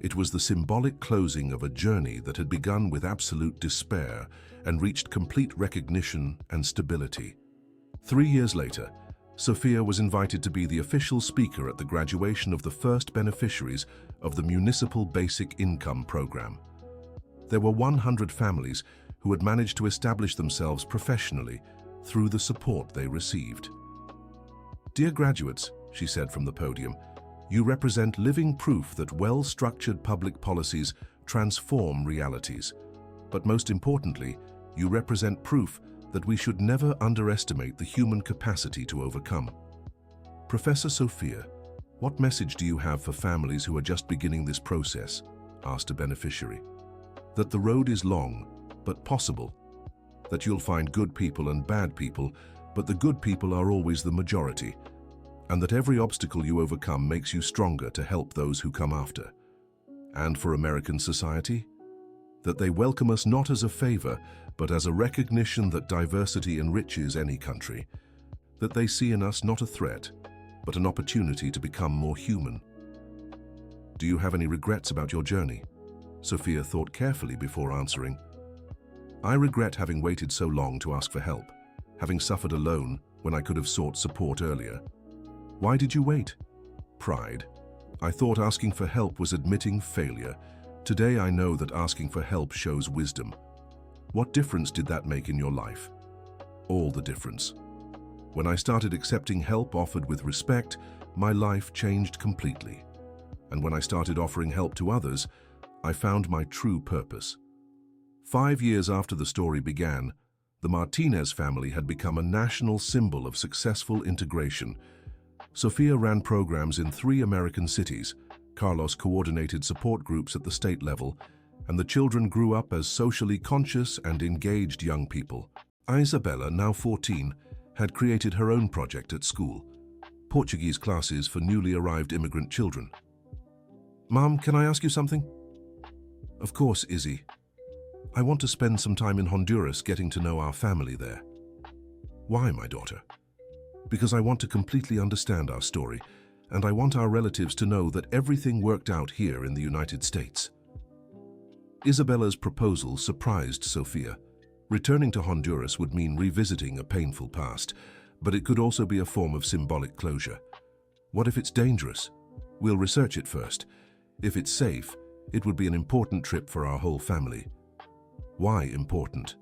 It was the symbolic closing of a journey that had begun with absolute despair and reached complete recognition and stability. 3 years later, Sophia was invited to be the official speaker at the graduation of the first beneficiaries of the Municipal Basic Income Program. There were 100 families who had managed to establish themselves professionally through the support they received. Dear graduates, she said from the podium, you represent living proof that well-structured public policies transform realities. But most importantly, you represent proof that we should never underestimate the human capacity to overcome. Professor Sophia, what message do you have for families who are just beginning this process? Asked a beneficiary. That the road is long, but possible. That you'll find good people and bad people, but the good people are always the majority. And that every obstacle you overcome makes you stronger to help those who come after. And for American society, that they welcome us not as a favor, but as a recognition that diversity enriches any country. That they see in us not a threat, but an opportunity to become more human. Do you have any regrets about your journey? Sophia thought carefully before answering. I regret having waited so long to ask for help, having suffered alone when I could have sought support earlier. Why did you wait? Pride. I thought asking for help was admitting failure. Today I know that asking for help shows wisdom. What difference did that make in your life? All the difference. When I started accepting help offered with respect, my life changed completely. And when I started offering help to others, I found my true purpose. 5 years after the story began, The Martinez family had become a national symbol of successful integration. Sofia ran programs in 3 American cities. Carlos coordinated support groups at the state level, and the children grew up as socially conscious and engaged young people. Isabella, now 14, had created her own project at school, Portuguese classes for newly arrived immigrant children. "Mom, can I ask you something?" "Of course, Izzy. I want to spend some time in Honduras getting to know our family there." "Why, my daughter?" "Because I want to completely understand our story, and I want our relatives to know that everything worked out here in the United States." Isabella's proposal surprised Sofia. Returning to Honduras would mean revisiting a painful past, but it could also be a form of symbolic closure. "What if it's dangerous?" "We'll research it first. If it's safe, it would be an important trip for our whole family." "Why important?"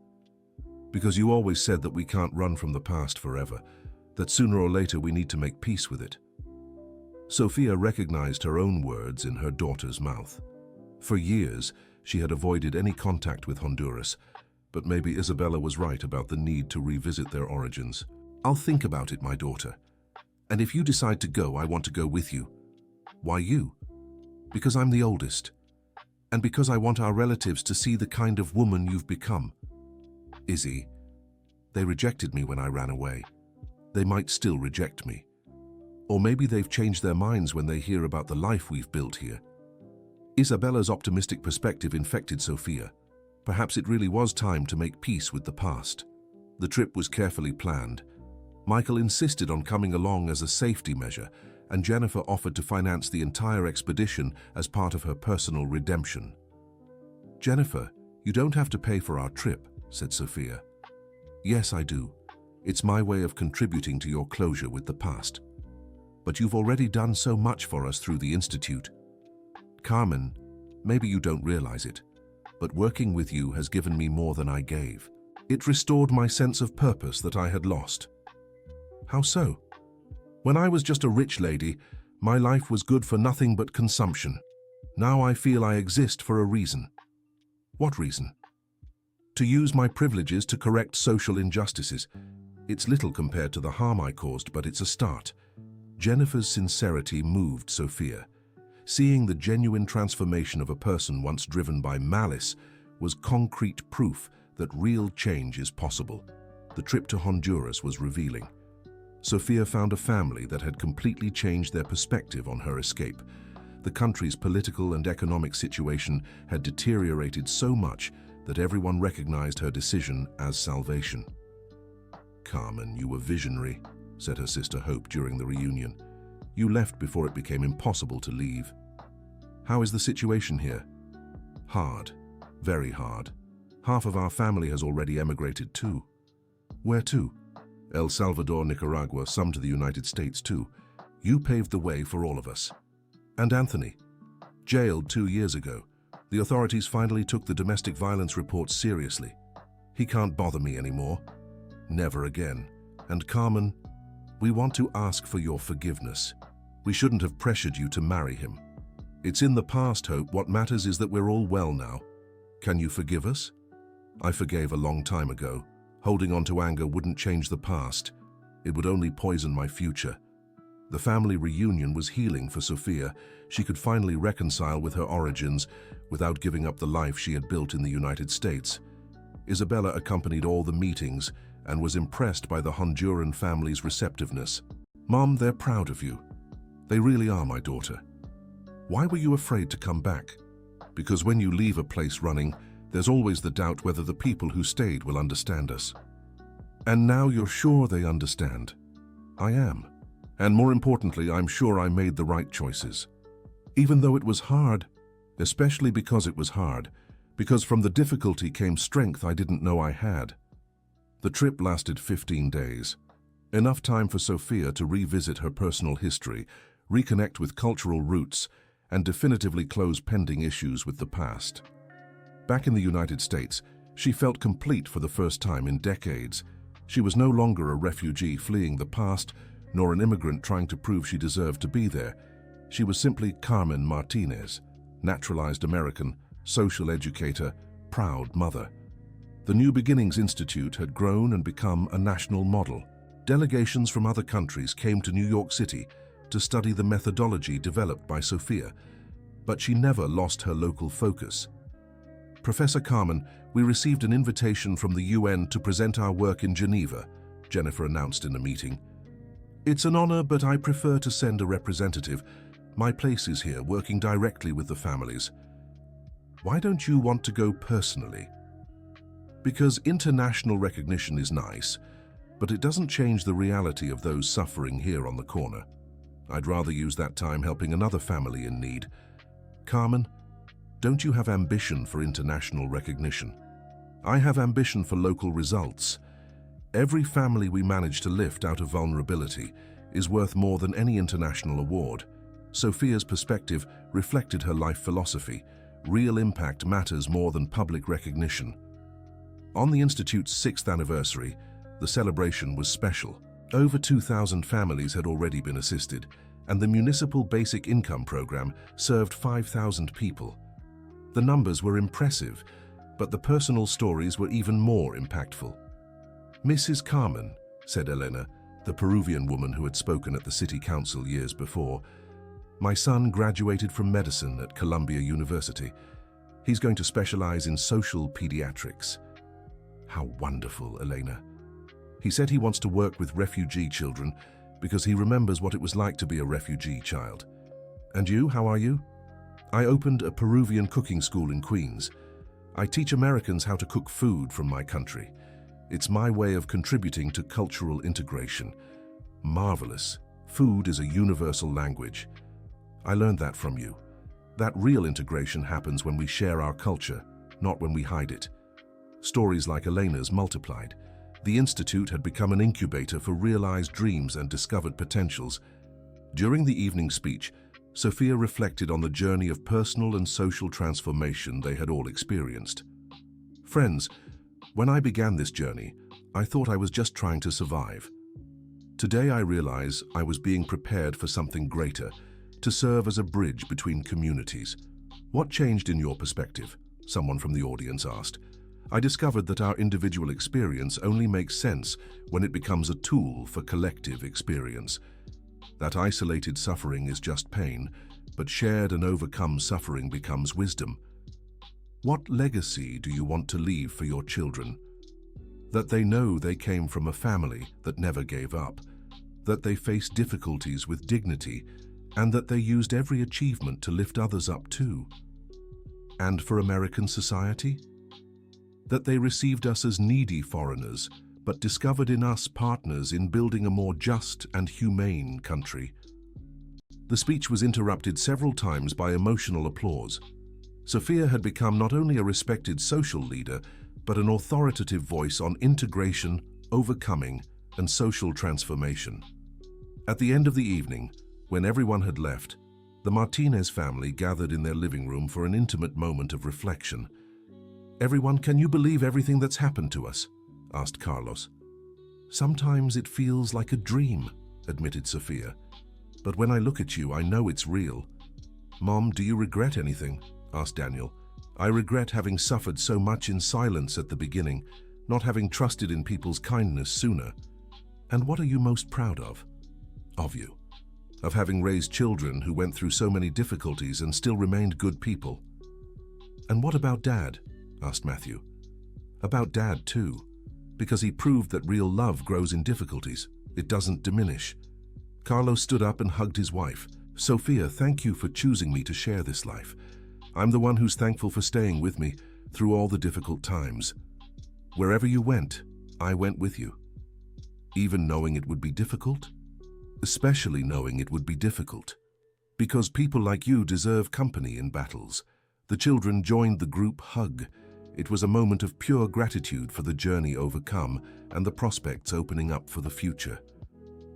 "Because you always said that we can't run from the past forever, that sooner or later we need to make peace with it." Sofia recognized her own words in her daughter's mouth. For years, she had avoided any contact with Honduras, but maybe Isabella was right about the need to revisit their origins. "I'll think about it, my daughter. And if you decide to go, I want to go with you." "Why you?" "Because I'm the oldest. And because I want our relatives to see the kind of woman you've become." "Izzy, they rejected me when I ran away. They might still reject me. Or maybe they've changed their minds when they hear about the life we've built here." Isabella's optimistic perspective infected Sofia. Perhaps it really was time to make peace with the past. The trip was carefully planned. Michael insisted on coming along as a safety measure, and Jennifer offered to finance the entire expedition as part of her personal redemption. "Jennifer, you don't have to pay for our trip," said Sofia. "Yes, I do. It's my way of contributing to your closure with the past. But you've already done so much for us through the Institute. Carmen, maybe you don't realize it, but working with you has given me more than I gave. It restored my sense of purpose that I had lost." "How so?" "When I was just a rich lady, my life was good for nothing but consumption. Now I feel I exist for a reason." "What reason?" "To use my privileges to correct social injustices. It's little compared to the harm I caused, but it's a start." Jennifer's sincerity moved Sofia. Seeing the genuine transformation of a person once driven by malice was concrete proof that real change is possible. The trip to Honduras was revealing. Sofia found a family that had completely changed their perspective on her escape. The country's political and economic situation had deteriorated so much that everyone recognized her decision as salvation. "Carmen, you were visionary," said her sister Hope during the reunion. "You left before it became impossible to leave." "How is the situation here?" "Hard. Very hard. Half of our family has already emigrated too." "Where to?" "El Salvador, Nicaragua, some to the United States too. You paved the way for all of us." "And Anthony?" "Jailed 2 years ago. The authorities finally took the domestic violence reports seriously. He can't bother me anymore." "Never again. And Carmen, we want to ask for your forgiveness. We shouldn't have pressured you to marry him. It's in the past, Hope. What matters is that we're all well now. Can you forgive us?" "I forgave a long time ago. Holding on to anger wouldn't change the past. It would only poison my future." The family reunion was healing for Sofia. She could finally reconcile with her origins without giving up the life she had built in the United States. Isabella accompanied all the meetings and was impressed by the Honduran family's receptiveness. "Mom, they're proud of you. They really are, my daughter. Why were you afraid to come back?" "Because when you leave a place running, there's always the doubt whether the people who stayed will understand us." "And now you're sure they understand?" "I am. And more importantly, I'm sure I made the right choices. Even though it was hard, especially because it was hard, because from the difficulty came strength I didn't know I had." The trip lasted 15 days. Enough time for Sofia to revisit her personal history, reconnect with cultural roots, and definitively close pending issues with the past. Back in the United States, she felt complete for the first time in decades. She was no longer a refugee fleeing the past, nor an immigrant trying to prove she deserved to be there. She was simply Carmen Martinez, naturalized American, social educator, proud mother. The New Beginnings Institute had grown and become a national model. Delegations from other countries came to New York City to study the methodology developed by Sophia, but she never lost her local focus. Professor Carmen, we received an invitation from the UN to present our work in Geneva, Jennifer announced in a meeting. It's an honor, but I prefer to send a representative. My place is here, working directly with the families. Why don't you want to go personally? Because international recognition is nice, but it doesn't change the reality of those suffering here on the corner. I'd rather use that time helping another family in need. Carmen, don't you have ambition for international recognition? I have ambition for local results. Every family we manage to lift out of vulnerability is worth more than any international award. Sophia's perspective reflected her life philosophy. Real impact matters more than public recognition. On the Institute's 6th anniversary, the celebration was special. Over 2,000 families had already been assisted, and the Municipal Basic Income Program served 5,000 people. The numbers were impressive, but the personal stories were even more impactful. Mrs. Carmen, said Elena, the Peruvian woman who had spoken at the city council years before, my son graduated from medicine at Columbia University. He's going to specialize in social pediatrics. How wonderful, Elena. He said he wants to work with refugee children because he remembers what it was like to be a refugee child. And you, how are you? I opened a Peruvian cooking school in Queens. I teach Americans how to cook food from my country. It's my way of contributing to cultural integration. Marvelous. Food is a universal language. I learned that from you. That real integration happens when we share our culture, not when we hide it. Stories like Elena's multiplied. The Institute had become an incubator for realized dreams and discovered potentials. During the evening speech, Sophia reflected on the journey of personal and social transformation they had all experienced. Friends, when I began this journey, I thought I was just trying to survive. Today I realize I was being prepared for something greater, to serve as a bridge between communities. What changed in your perspective? Someone from the audience asked. I discovered that our individual experience only makes sense when it becomes a tool for collective experience. That isolated suffering is just pain, but shared and overcome suffering becomes wisdom. What legacy do you want to leave for your children? That they know they came from a family that never gave up, that they faced difficulties with dignity, and that they used every achievement to lift others up too. And for American society? That they received us as needy foreigners, but discovered in us partners in building a more just and humane country. The speech was interrupted several times by emotional applause. Sophia had become not only a respected social leader, but an authoritative voice on integration, overcoming, and social transformation. At the end of the evening, when everyone had left, the Martinez family gathered in their living room for an intimate moment of reflection. Everyone, can you believe everything that's happened to us? Asked Carlos. Sometimes it feels like a dream, admitted Sophia. But when I look at you, I know it's real. Mom, do you regret anything? Asked Daniel. I regret having suffered so much in silence at the beginning, not having trusted in people's kindness sooner. And what are you most proud of? Of you. Of having raised children who went through so many difficulties and still remained good people. And what about Dad? Asked Matthew. About Dad too, because he proved that real love grows in difficulties. It doesn't diminish. Carlos stood up and hugged his wife. Sophia, thank you for choosing me to share this life. I'm the one who's thankful for staying with me through all the difficult times. Wherever you went, I went with you. Even knowing it would be difficult? Especially knowing it would be difficult. Because people like you deserve company in battles. The children joined the group hug. It was a moment of pure gratitude for the journey overcome and the prospects opening up for the future.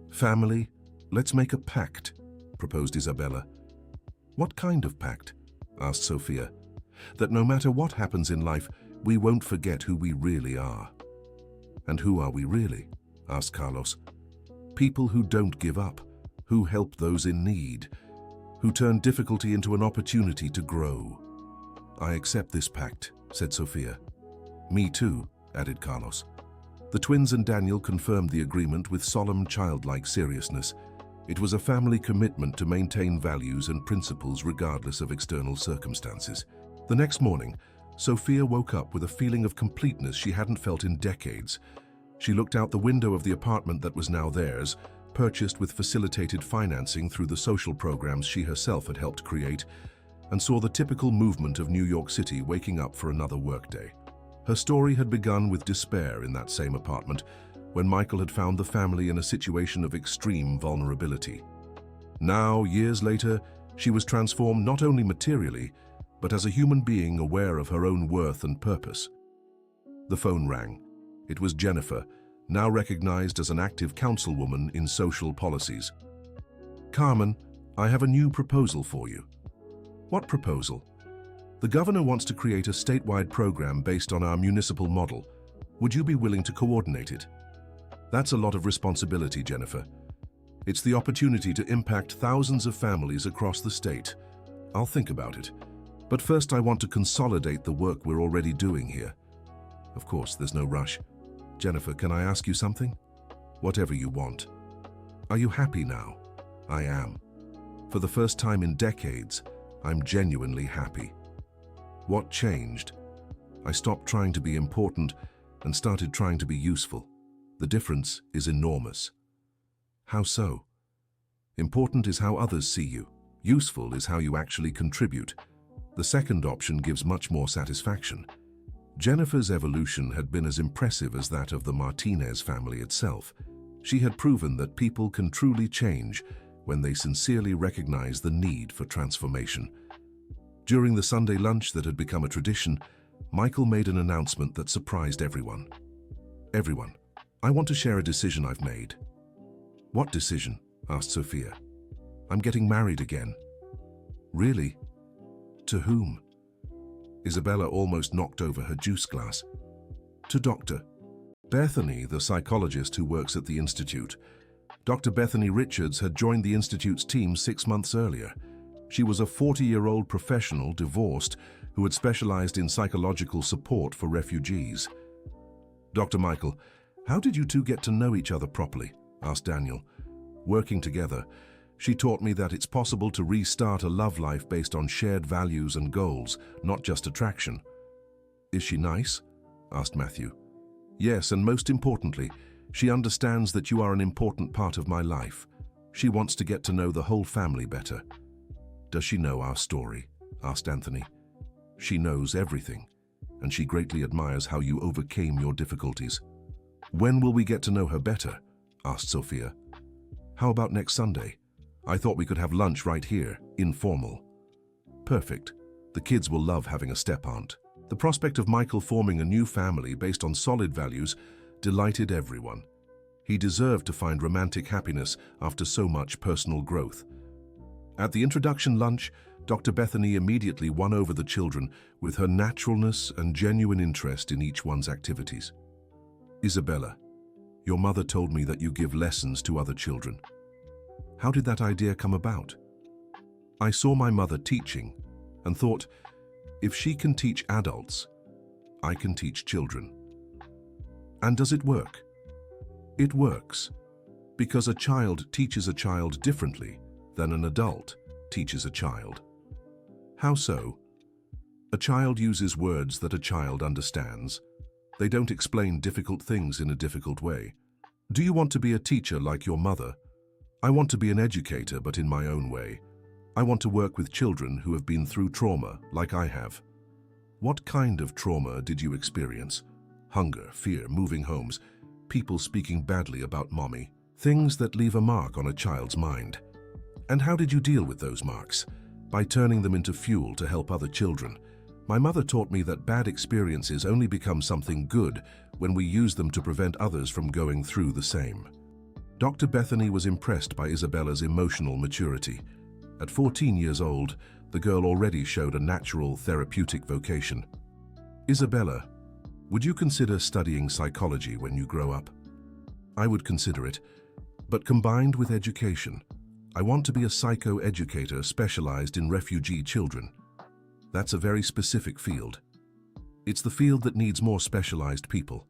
Family, let's make a pact, proposed Isabella. What kind of pact? Asked Sophia. That no matter what happens in life, we won't forget who we really are. And who are we really? Asked Carlos. People who don't give up, who help those in need, who turn difficulty into an opportunity to grow. I accept this pact, said Sophia. Me too, added Carlos. The twins and Daniel confirmed the agreement with solemn, childlike seriousness. It was a family commitment to maintain values and principles regardless of external circumstances. The next morning, Sophia woke up with a feeling of completeness she hadn't felt in decades. She looked out the window of the apartment that was now theirs, purchased with facilitated financing through the social programs she herself had helped create, and saw the typical movement of New York City waking up for another workday. Her story had begun with despair in that same apartment, when Michael had found the family in a situation of extreme vulnerability. Now, years later, she was transformed not only materially, but as a human being aware of her own worth and purpose. The phone rang. It was Jennifer, now recognized as an active councilwoman in social policies. "Carmen, I have a new proposal for you." "What proposal?" "The governor wants to create a statewide program based on our municipal model. Would you be willing to coordinate it?" "That's a lot of responsibility, Jennifer. It's the opportunity to impact thousands of families across the state. I'll think about it. But first I want to consolidate the work we're already doing here." "Of course, there's no rush. Jennifer, can I ask you something?" "Whatever you want." "Are you happy now?" "I am. For the first time in decades, I'm genuinely happy." "What changed?" "I stopped trying to be important and started trying to be useful. The difference is enormous." "How so?" "Important is how others see you. Useful is how you actually contribute. The second option gives much more satisfaction." Jennifer's evolution had been as impressive as that of the Martinez family itself. She had proven that people can truly change when they sincerely recognize the need for transformation. During the Sunday lunch that had become a tradition, Michael made an announcement that surprised everyone. "Everyone, I want to share a decision I've made." "What decision?" asked Sophia. "I'm getting married again." "Really? To whom?" Isabella almost knocked over her juice glass. "To Dr. Bethany, the psychologist who works at the Institute. Dr. Bethany Richards had joined the Institute's team 6 months earlier. She was a 40-year-old professional, divorced, who had specialized in psychological support for refugees." "Dr. Michael, how did you two get to know each other properly?" asked Daniel. "Working together, she taught me that it's possible to restart a love life based on shared values and goals, not just attraction." "Is she nice?" asked Matthew. "Yes, and most importantly, she understands that you are an important part of my life. She wants to get to know the whole family better." "Does she know our story?" asked Anthony. "She knows everything, and she greatly admires how you overcame your difficulties." "When will we get to know her better?" asked Sophia. "How about next Sunday? I thought we could have lunch right here, informal." "Perfect. The kids will love having a step-aunt." The prospect of Michael forming a new family based on solid values delighted everyone. He deserved to find romantic happiness after so much personal growth. At the introduction lunch, Dr. Bethany immediately won over the children with her naturalness and genuine interest in each one's activities. "Isabella, your mother told me that you give lessons to other children. How did that idea come about?" "I saw my mother teaching and thought, if she can teach adults, I can teach children." "And does it work?" "It works, because a child teaches a child differently than an adult teaches a child." "How so?" "A child uses words that a child understands. They don't explain difficult things in a difficult way. Do you want to be a teacher like your mother? I want to be an educator, but in my own way. I want to work with children who have been through trauma like I have." "What kind of trauma did you experience?" "Hunger, fear, moving homes, people speaking badly about mommy, things that leave a mark on a child's mind." "And how did you deal with those marks?" "By turning them into fuel to help other children. My mother taught me that bad experiences only become something good when we use them to prevent others from going through the same." Dr. Bethany was impressed by Isabella's emotional maturity. At 14 years old, the girl already showed a natural therapeutic vocation. "Isabella, would you consider studying psychology when you grow up?" "I would consider it, but combined with education. I want to be a psycho-educator specialized in refugee children. That's a very specific field." It's the field that needs more specialized people,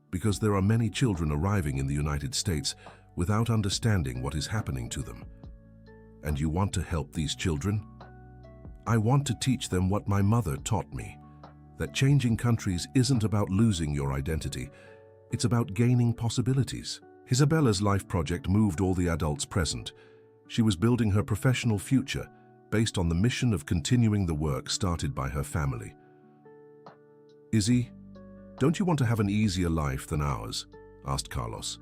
because there are many children arriving in the United States without understanding what is happening to them. And you want to help these children? I want to teach them what my mother taught me, that changing countries isn't about losing your identity, it's about gaining possibilities. Isabella's life project moved all the adults present. She was building her professional future based on the mission of continuing the work started by her family. Izzy, don't you want to have an easier life than ours? Asked Carlos.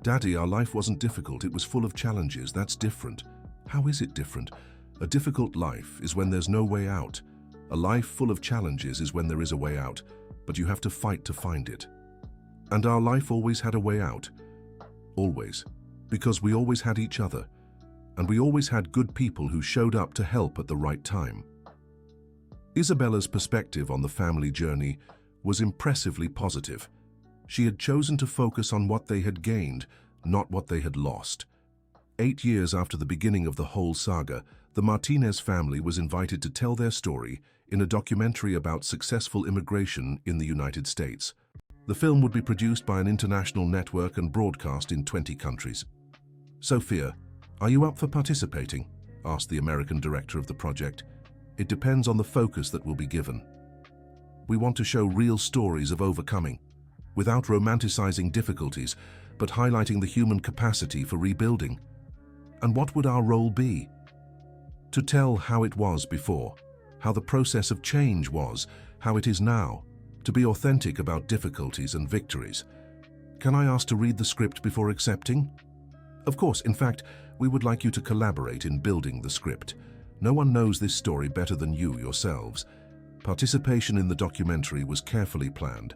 Daddy, our life wasn't difficult, it was full of challenges. That's different. How is it different? A difficult life is when there's no way out. A life full of challenges is when there is a way out, but you have to fight to find it. And our life always had a way out. Always. Because we always had each other. And we always had good people who showed up to help at the right time. Isabella's perspective on the family journey was impressively positive. She had chosen to focus on what they had gained, not what they had lost. 8 years after the beginning of the whole saga, the Martinez family was invited to tell their story in a documentary about successful immigration in the United States. The film would be produced by an international network and broadcast in 20 countries. Sophia, are you up for participating? Asked the American director of the project. It depends on the focus that will be given. We want to show real stories of overcoming, without romanticizing difficulties, but highlighting the human capacity for rebuilding. And what would our role be? To tell how it was before, how the process of change was, how it is now, to be authentic about difficulties and victories. Can I ask to read the script before accepting? Of course, in fact, we would like you to collaborate in building the script. No one knows this story better than you yourselves. Participation in the documentary was carefully planned.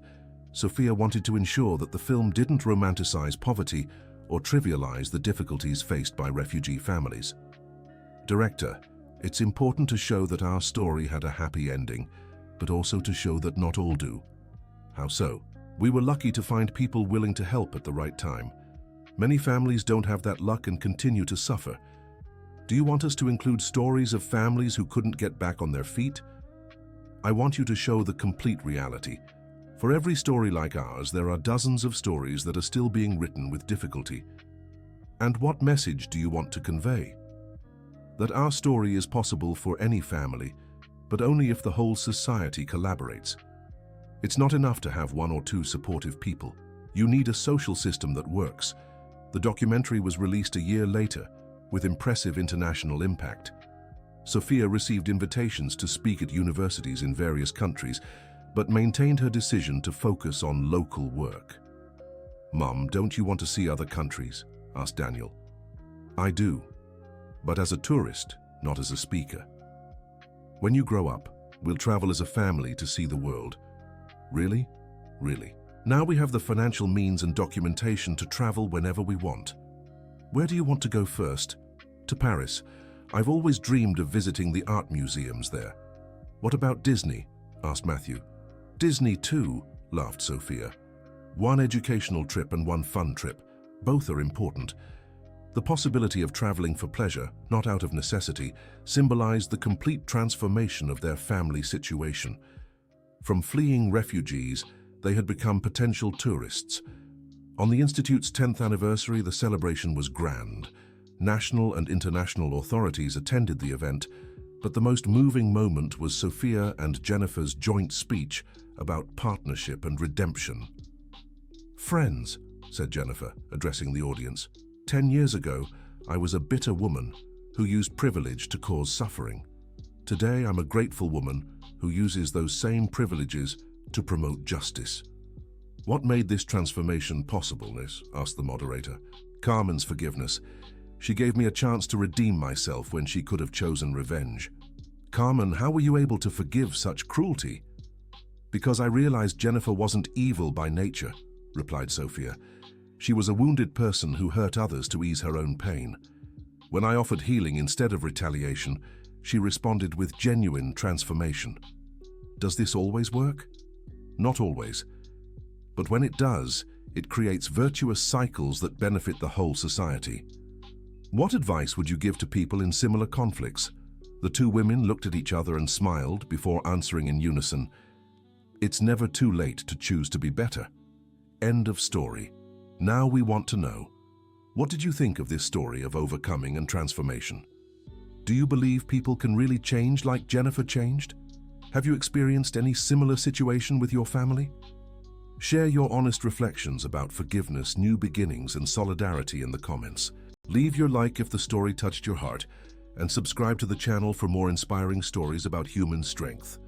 Sophia wanted to ensure that the film didn't romanticize poverty or trivialize the difficulties faced by refugee families. Director, it's important to show that our story had a happy ending, but also to show that not all do. How so? We were lucky to find people willing to help at the right time. Many families don't have that luck and continue to suffer. Do you want us to include stories of families who couldn't get back on their feet? I want you to show the complete reality. For every story like ours, there are dozens of stories that are still being written with difficulty. And what message do you want to convey? That our story is possible for any family, but only if the whole society collaborates. It's not enough to have 1 or 2 supportive people. You need a social system that works. The documentary was released a year later, with impressive international impact. Sophia received invitations to speak at universities in various countries, but maintained her decision to focus on local work. Mum, don't you want to see other countries? Asked Daniel. I do, but as a tourist, not as a speaker. When you grow up, we'll travel as a family to see the world. Really? Really. Now we have the financial means and documentation to travel whenever we want. Where do you want to go first? To Paris. I've always dreamed of visiting the art museums there. What about Disney? Asked Matthew. Disney too, laughed Sophia. 1 educational trip and 1 fun trip. Both are important. The possibility of traveling for pleasure, not out of necessity, symbolized the complete transformation of their family situation. From fleeing refugees, they had become potential tourists. On the Institute's 10th anniversary, the celebration was grand. National and international authorities attended the event, but the most moving moment was Sophia and Jennifer's joint speech about partnership and redemption. Friends, said Jennifer, addressing the audience. 10 years ago, I was a bitter woman who used privilege to cause suffering. Today, I'm a grateful woman who uses those same privileges to promote justice. What made this transformation possible, Miss? Asked the moderator. Carmen's forgiveness. She gave me a chance to redeem myself when she could have chosen revenge. Carmen, how were you able to forgive such cruelty? Because I realized Jennifer wasn't evil by nature, replied Sophia. She was a wounded person who hurt others to ease her own pain. When I offered healing instead of retaliation, she responded with genuine transformation. Does this always work? Not always. But when it does, it creates virtuous cycles that benefit the whole society. What advice would you give to people in similar conflicts? The 2 women looked at each other and smiled before answering in unison. It's never too late to choose to be better. End of story. Now we want to know, what did you think of this story of overcoming and transformation? Do you believe people can really change like Jennifer changed? Have you experienced any similar situation with your family? Share your honest reflections about forgiveness, new beginnings, and solidarity in the comments. Leave your like if the story touched your heart, and subscribe to the channel for more inspiring stories about human strength.